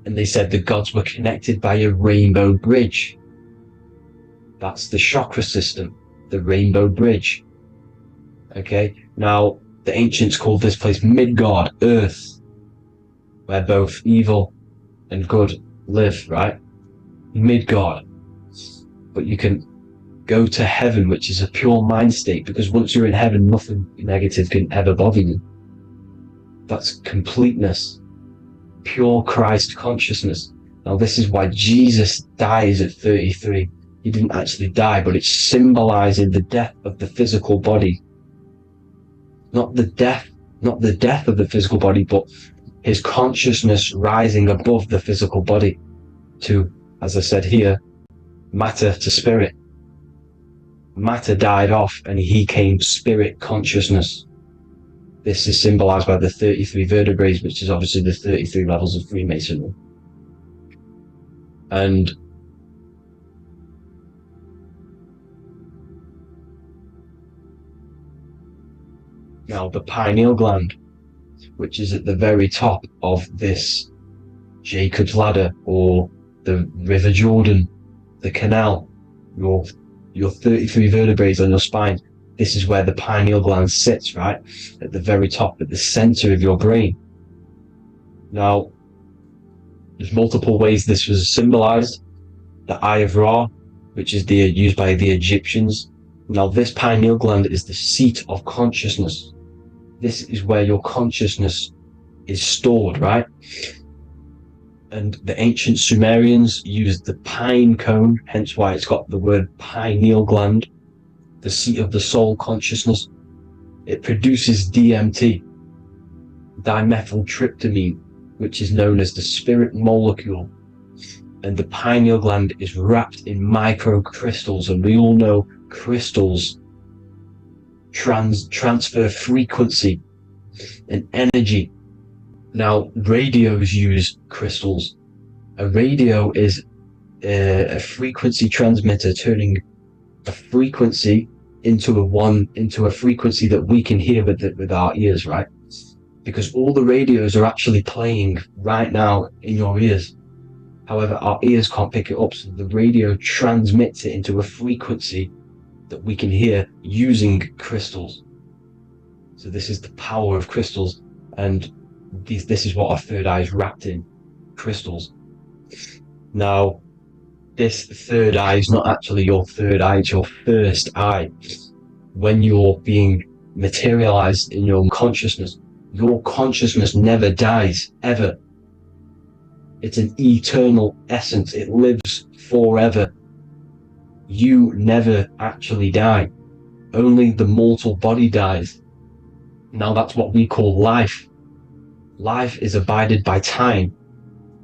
And they said the gods were connected by a rainbow bridge. That's the chakra system. the Rainbow Bridge. Okay, now the ancients called this place Midgard, Earth, where both evil and good live, right? Midgard. But you can go to heaven, which is a pure mind state, because once you're in heaven, nothing negative can ever bother you. That's completeness, pure Christ consciousness. Now this is why Jesus dies at 33. He didn't actually die, but it's symbolizing the death of the physical body. Not the death of the physical body, but his consciousness rising above the physical body to, as I said here, matter to spirit. Matter died off and he came spirit consciousness. This is symbolized by the 33 vertebrae, which is obviously the 33 levels of Freemasonry. And now the pineal gland, which is at the very top of this Jacob's ladder, or the River Jordan, the canal, your 33 vertebrae on your spine. This is where the pineal gland sits, right? At the very top, at the center of your brain. Now, there's multiple ways this was symbolized. The Eye of Ra, which is used by the Egyptians. Now, this pineal gland is the seat of consciousness. This is where your consciousness is stored, right? And the ancient Sumerians used the pine cone, hence why it's got the word pineal gland, the seat of the soul consciousness. It produces DMT, dimethyltryptamine, which is known as the spirit molecule. And the pineal gland is wrapped in microcrystals, and we all know crystals transfer frequency and energy. Now, radios use crystals. A radio is a frequency transmitter, turning a frequency into a frequency that we can hear with our ears, right? Because all the radios are actually playing right now in your ears. However, our ears can't pick it up, so the radio transmits it into a frequency that we can hear using crystals. So this is the power of crystals, and this is what our third eye is wrapped in, crystals. Now, this third eye is not actually your third eye, it's your first eye. When you're being materialized in your consciousness never dies, ever. It's an eternal essence, it lives forever. You never actually die. Only the mortal body dies. Now that's what we call life. Life is abided by time,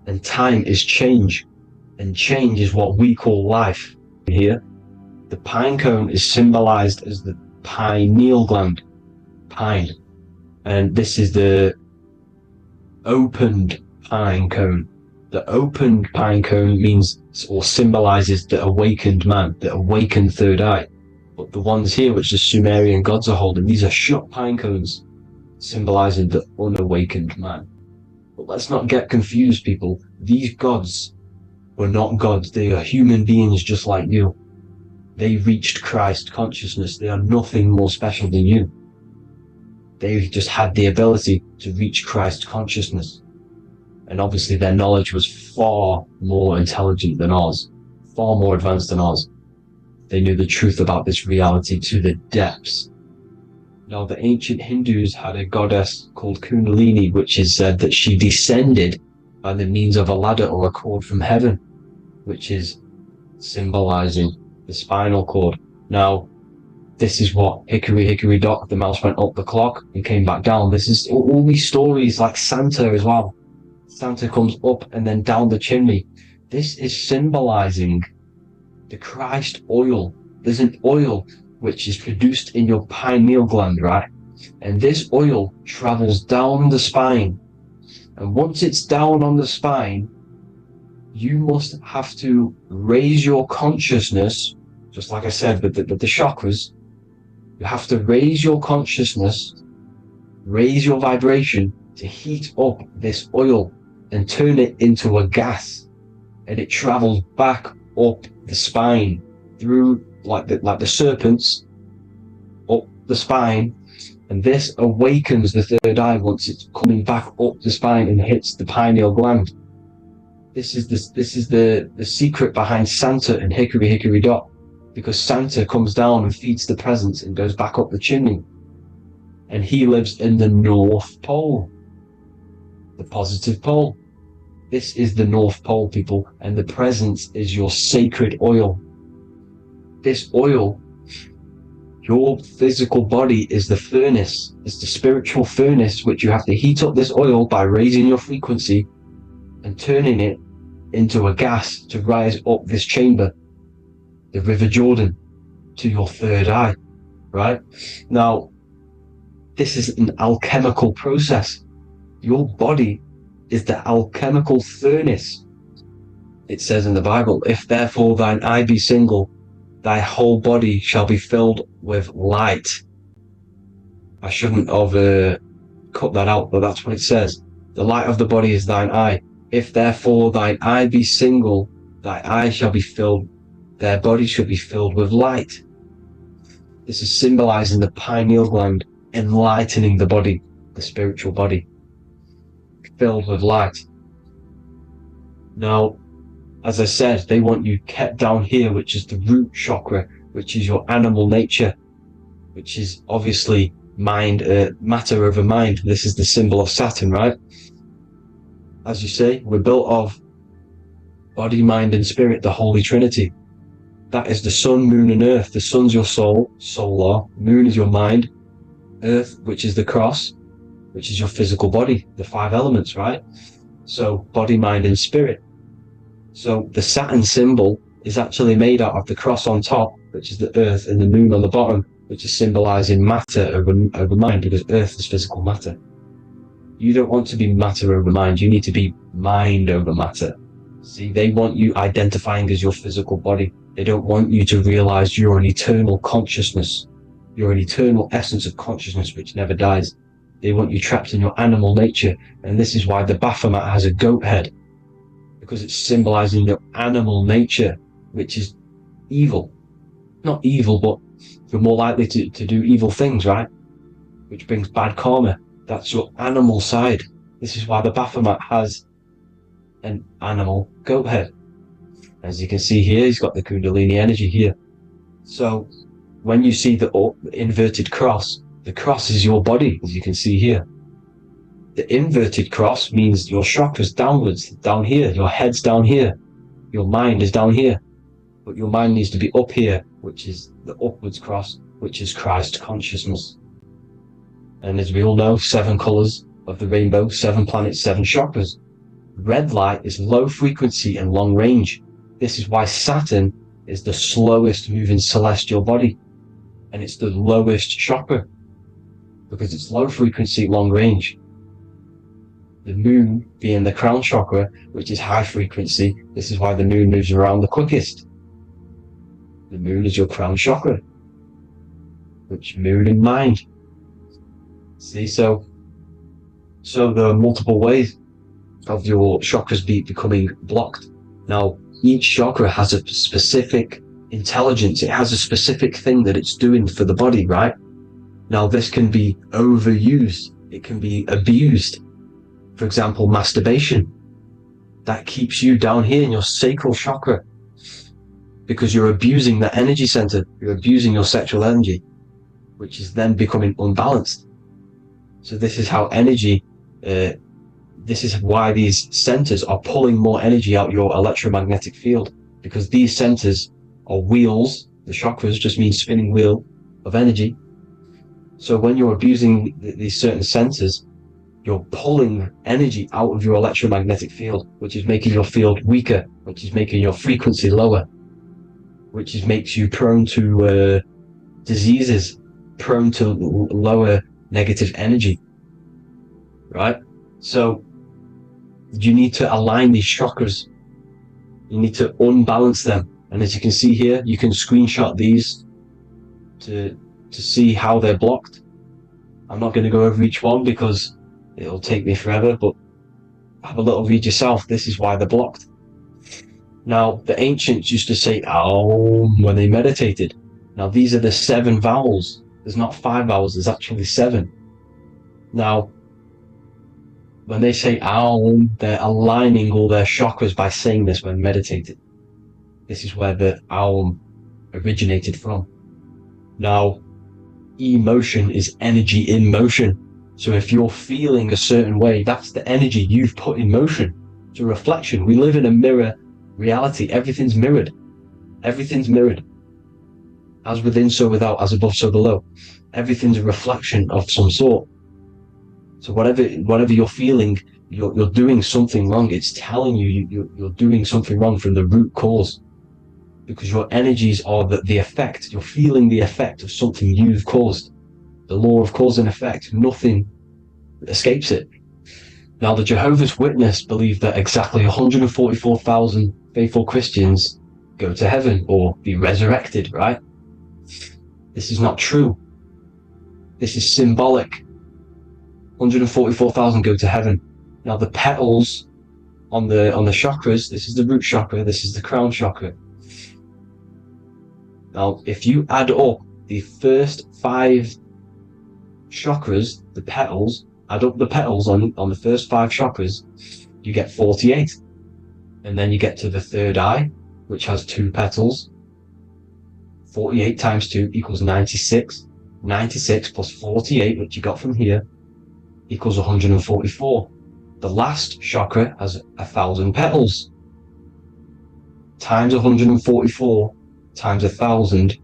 and time is change, and change is what we call life. Here, the pine cone is symbolized as the pineal gland, pine, and this is the opened pine cone. The opened pine cone means, or symbolizes, the awakened man, the awakened third eye. But the ones here, which the Sumerian gods are holding, these are shut pine cones, symbolizing the unawakened man. But let's not get confused, people. These gods were not gods. They are human beings just like you. They reached Christ consciousness. They are nothing more special than you. They just had the ability to reach Christ consciousness. And obviously their knowledge was far more intelligent than ours, far more advanced than ours. They knew the truth about this reality to the depths. Now, the ancient Hindus had a goddess called Kundalini, which is said that she descended by the means of a ladder or a cord from heaven, which is symbolizing the spinal cord. Now, this is what Hickory Hickory Dock, the mouse went up the clock and came back down. This is all these stories, like Santa as well. Santa comes up and then down the chimney. This is symbolizing the Christ oil. There's an oil which is produced in your pineal gland, right? And this oil travels down the spine. And once it's down on the spine, you must have to raise your consciousness, just like I said with the chakras. You have to raise your consciousness, raise your vibration to heat up this oil and turn it into a gas. And it travels back up the spine through like the serpents up the spine, and this awakens the third eye once it's coming back up the spine and hits the pineal gland. This is the secret behind Santa and Hickory Hickory Dock, because Santa comes down and feeds the presents and goes back up the chimney, and he lives in the North Pole, the positive pole. This is the North Pole, people, and the presence is your sacred oil. This oil, your physical body, is the furnace. It's the spiritual furnace, which you have to heat up this oil by raising your frequency and turning it into a gas to rise up this chamber, the River Jordan, to your third eye, right? Now, this is an alchemical process. Your body is the alchemical furnace. It says in the Bible, if therefore thine eye be single, thy whole body shall be filled with light. I shouldn't have cut that out, but that's what it says. The light of the body is thine eye. If therefore thine eye be single, thy eye shall be filled, their body shall be filled with light. This is symbolizing the pineal gland, enlightening the body, the spiritual body, filled with light. Now, as I said, they want you kept down here, which is the root chakra, which is your animal nature, which is obviously mind, matter over mind. This is the symbol of Saturn, right? As you say, we're built of body, mind, and spirit, the Holy Trinity. That is the sun, moon, and earth. The sun's your soul, solar. Moon is your mind. Earth, which is the cross, which is your physical body, the 5 elements, right? So body, mind, and spirit. So the Saturn symbol is actually made out of the cross on top, which is the earth, and the moon on the bottom, which is symbolizing matter over mind, because earth is physical matter. You don't want to be matter over mind. You need to be mind over matter. See, they want you identifying as your physical body. They don't want you to realize you're an eternal consciousness. You're an eternal essence of consciousness which never dies. They want you trapped in your animal nature. And this is why the Baphomet has a goat head, because it's symbolizing your animal nature, which is evil. Not evil, but you're more likely to do evil things, right? Which brings bad karma. That's your animal side. This is why the Baphomet has an animal goat head. As you can see here, he's got the Kundalini energy here. So when you see the inverted cross, the cross is your body, as you can see here. The inverted cross means your chakras downwards, down here. Your head's down here. Your mind is down here. But your mind needs to be up here, which is the upwards cross, which is Christ consciousness. And as we all know, 7 colors of the rainbow, 7 planets, 7 chakras. Red light is low frequency and long range. This is why Saturn is the slowest moving celestial body. And it's the lowest chakra, because it's low frequency, long range. The moon being the crown chakra, which is high frequency. This is why the moon moves around the quickest. The moon is your crown chakra, which moon in mind. See, so there are multiple ways of your chakras becoming blocked. Now, each chakra has a specific intelligence. It has a specific thing that it's doing for the body, right? Now, this can be overused. It can be abused. For example, masturbation. That keeps you down here in your sacral chakra, because you're abusing the energy center. You're abusing your sexual energy, which is then becoming unbalanced. So this is how energy, this is why these centers are pulling more energy out your electromagnetic field, because these centers are wheels. The chakras just mean spinning wheel of energy. So when you're abusing these certain centers, you're pulling energy out of your electromagnetic field, which is making your field weaker, which is making your frequency lower, which makes you prone to diseases, prone to lower negative energy, right? So you need to align these chakras. You need to unbalance them. And as you can see here, you can screenshot these to see how they're blocked. I'm not going to go over each one because it'll take me forever, but have a little read yourself. This is why they're blocked. Now, the ancients used to say Aum when they meditated. Now, these are the 7 vowels. There's not 5 vowels, there's actually 7. Now, when they say Aum, they're aligning all their chakras by saying this when meditating. This is where the Aum originated from. Now, emotion is energy in motion. So if you're feeling a certain way, that's the energy you've put in motion. It's a reflection. We live in a mirror reality. Everything's mirrored. Everything's mirrored. As within, so without, as above, so below. Everything's a reflection of some sort. So whatever you're feeling, you're doing something wrong. It's telling you you're doing something wrong from the root cause. Because your energies are the effect. You're feeling the effect of something you've caused. The law of cause and effect. Nothing escapes it. Now, the Jehovah's Witness believe that exactly 144,000 faithful Christians go to heaven or be resurrected, right? This is not true. This is symbolic. 144,000 go to heaven. Now, the petals on the chakras, this is the root chakra, this is the crown chakra. Now, if you add up the first 5 chakras, the petals, add up the petals on the first 5 chakras, you get 48. And then you get to the third eye, which has 2 petals. 48 times 2 equals 96. 96 plus 48, which you got from here, equals 144. The last chakra has 1,000 petals. Times 144 times 1,000,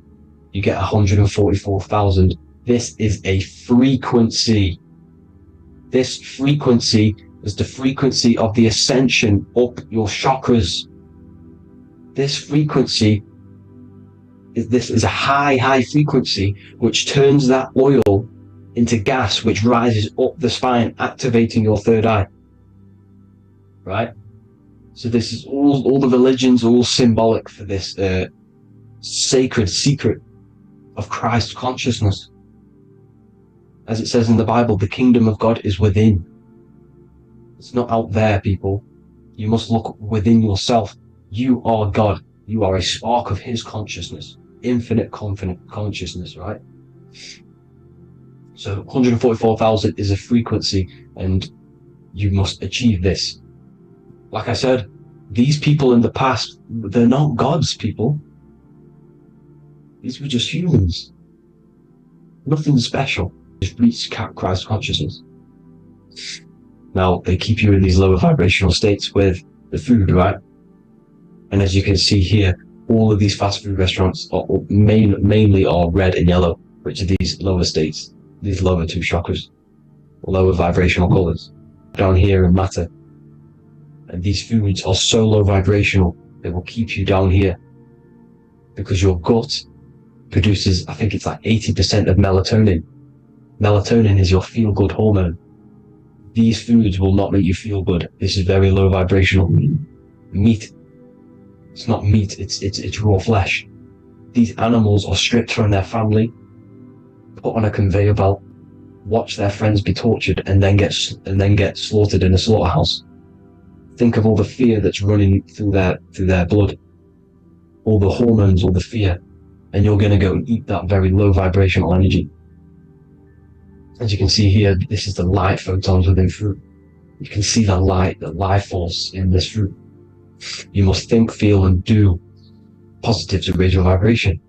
you get 144,000. This is a frequency. This frequency is the frequency of the ascension up your chakras. This frequency is a high frequency which turns that oil into gas, which rises up the spine, activating your third eye. Right? So this is all the religions are all symbolic for this sacred secret of Christ consciousness. As it says in the Bible, the kingdom of God is within. It's not out there, people. You must look within yourself. You are God. You are a spark of his consciousness. Infinite consciousness, right? So 144,000 is a frequency, and you must achieve this. Like I said, these people in the past, they're not gods, people. These were just humans. Nothing special. Just reach Christ consciousness. Now, they keep you in these lower vibrational states with the food, right? And as you can see here, all of these fast food restaurants are mainly are red and yellow, which are these lower states, these lower 2 chakras, lower vibrational colors. Down here in matter. And these foods are so low vibrational, they will keep you down here. Because your gut produces, I think it's like 80% of melatonin. Melatonin is your feel-good hormone. These foods will not make you feel good. This is very low vibrational. Meat. It's not meat, it's raw flesh. These animals are stripped from their family, put on a conveyor belt, watch their friends be tortured, and then get slaughtered in a slaughterhouse. Think of all the fear that's running through their blood, all the hormones, all the fear, and you're going to go and eat that very low vibrational energy. As you can see here, this is the light photons within fruit. You can see the life force in this fruit. You must think, feel, and do positive to raise your vibration.